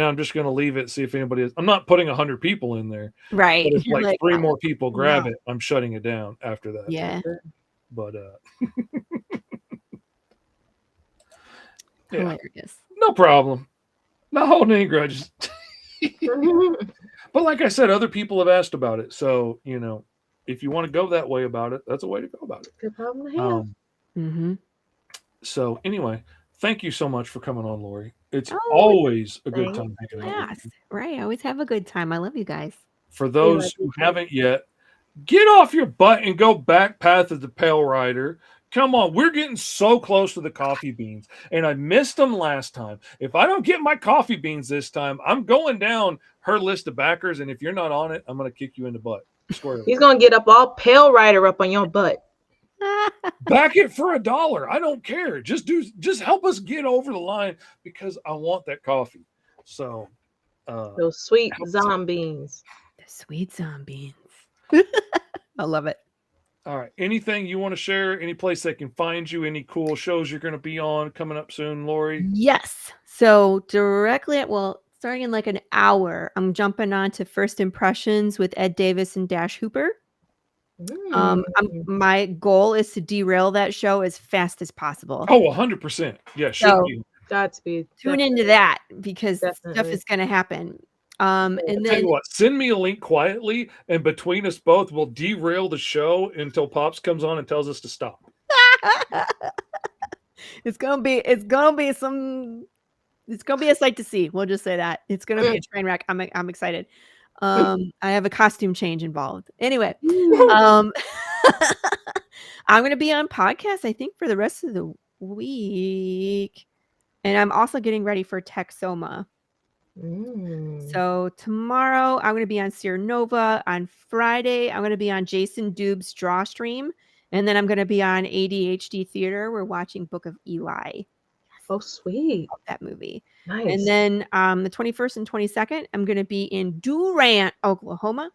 I'm just going to leave it, see if anybody is. I'm not putting 100 people in there, Right. but if You're like 3 "Oh, more people grab no." it, I'm shutting it down after that. Yeah. But yeah, Hilarious. no problem. Not holding any grudges. But like I said, other people have asked about it, so if you want to go that way about it, that's a way to go about it. Good problem to have. Mm-hmm. So anyway, thank you so much for coming on, Lori. It's Oh, always a good thanks. time hanging out with Yes. you. Right. I always have a good time. I love you guys. For those who haven't yet, get off your butt and go back Path of the Pale Rider. Come on, we're getting so close to the coffee beans, and I missed them last time. If I don't get my coffee beans this time, I'm going down her list of backers, and if you're not on it, I'm going to kick you in the butt. Squarely. He's gonna get up all pale rider up on your butt. Back it for $1. I don't care. Just help us get over the line because I want that coffee. So Those sweet zombies. The sweet zombies. I love it. all right. Anything you want to share? Any place they can find you? Any cool shows you're going to be on coming up soon, Lori? Yes. So starting in like an hour, I'm jumping on to First Impressions with Ed Davis and Dash Hooper. My goal is to derail that show as fast as possible. Oh, 100%. Yeah, should So- be. Godspeed. Tune into that because stuff Definitely. is going to happen. And Tell then you what, send me a link quietly, and between us both, we'll derail the show until Pops comes on and tells us to stop. it's gonna be a sight to see. We'll just say that it's gonna be a train wreck. I'm excited. I have a costume change involved. Anyway, I'm gonna be on podcast, I think, for the rest of the week, and I'm also getting ready for Texoma. So tomorrow I'm going to be on Sierra Nova. On Friday, I'm going to be on Jason Dube's Draw Stream. And then I'm going to be on ADHD Theater. We're watching Book of Eli. Oh, sweet. Love that movie. Nice. And then the 21st and 22nd, I'm going to be in Durant, Oklahoma.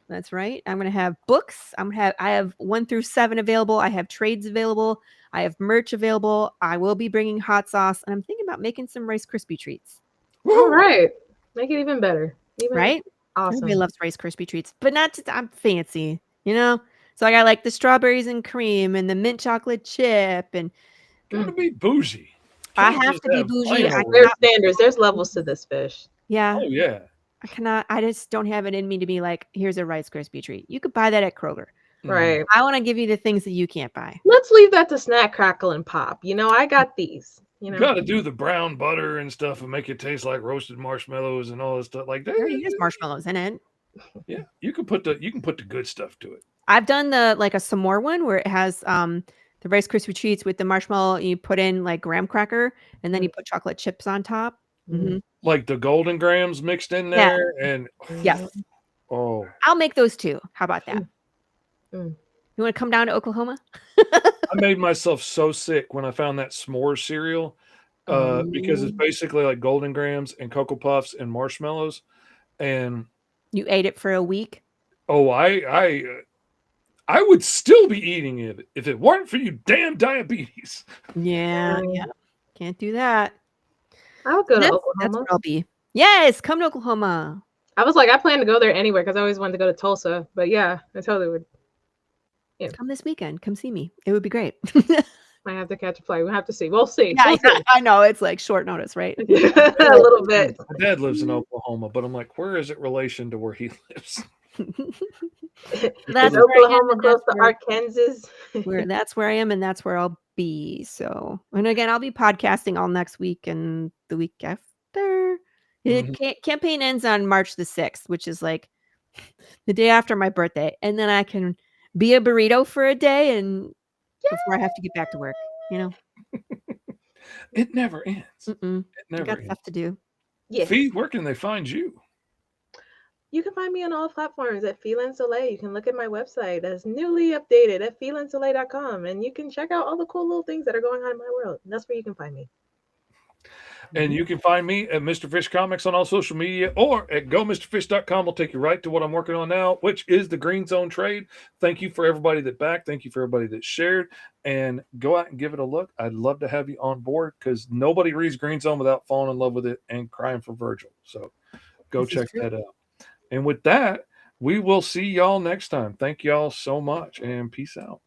That's right. I'm going to have books. I have 1 through 7 available. I have trades available. I have merch available. I will be bringing hot sauce. And I'm thinking about making some Rice Krispie treats. All right. Make it even better. Right? Awesome. Everybody loves Rice Krispie treats, but I'm fancy, So I got like the strawberries and cream and the mint chocolate chip, and Gotta be bougie. I Can't have just to be have bougie. plain I old There's rice. standards. There's levels to this fish. Yeah, Oh yeah. I just don't have it in me to be like, here's a Rice Krispie treat. You could buy that at Kroger. Right. I want to give you the things that you can't buy. Let's leave that to Snack, Crackle, and Pop. I got these. You got to do the brown butter and stuff and make it taste like roasted marshmallows and all this stuff like that. There is marshmallows in it. Yeah, you can put the good stuff to it. I've done a s'more one where it has the Rice Krispie treats with the marshmallow. You put in like graham cracker and then you put chocolate chips on top. Mm-hmm. Like the golden grams mixed in there, and yes. Oh, I'll make those too. How about that? You want to come down to Oklahoma? I made myself so sick when I found that s'mores cereal because it's basically like golden grams and Cocoa Puffs and marshmallows. And you ate it for a week? Oh, I would still be eating it if it weren't for you damn diabetes. Yeah. Can't do that. I would go to Oklahoma. That's where I'll be. Yes, come to Oklahoma. I was like, I plan to go there anywhere because I always wanted to go to Tulsa. But yeah, I totally would. Yeah. Come this weekend. Come see me. It would be great. Might have to catch a flight. We'll have to see. We'll see. Yeah, we'll see. I know. It's like short notice, right? A little bit. My dad lives in Oklahoma, but I'm like, where is it relation to where he lives? That's Oklahoma close to Arkansas. That's where I am, and that's where I'll be. So, and again, I'll be podcasting all next week and the week after. Campaign ends on March the 6th, which is like the day after my birthday, and then I can be a burrito for a day and before I have to get back to work. It never ends. It never got stuff to do. Yes. Fee, where can they find you? You can find me on all platforms at Feline Soleil. You can look at my website that's newly updated at felinesoleil.com, and you can check out all the cool little things that are going on in my world. And that's where you can find me. And you can find me at Mr. Fish Comics on all social media or at gomrfish.com. We'll take you right to what I'm working on now, which is the Green Zone trade. Thank you for everybody that backed. Thank you for everybody that shared. And go out and give it a look. I'd love to have you on board because nobody reads Green Zone without falling in love with it and crying for Virgil. So go check that out. And with that, we will see y'all next time. Thank y'all so much and peace out.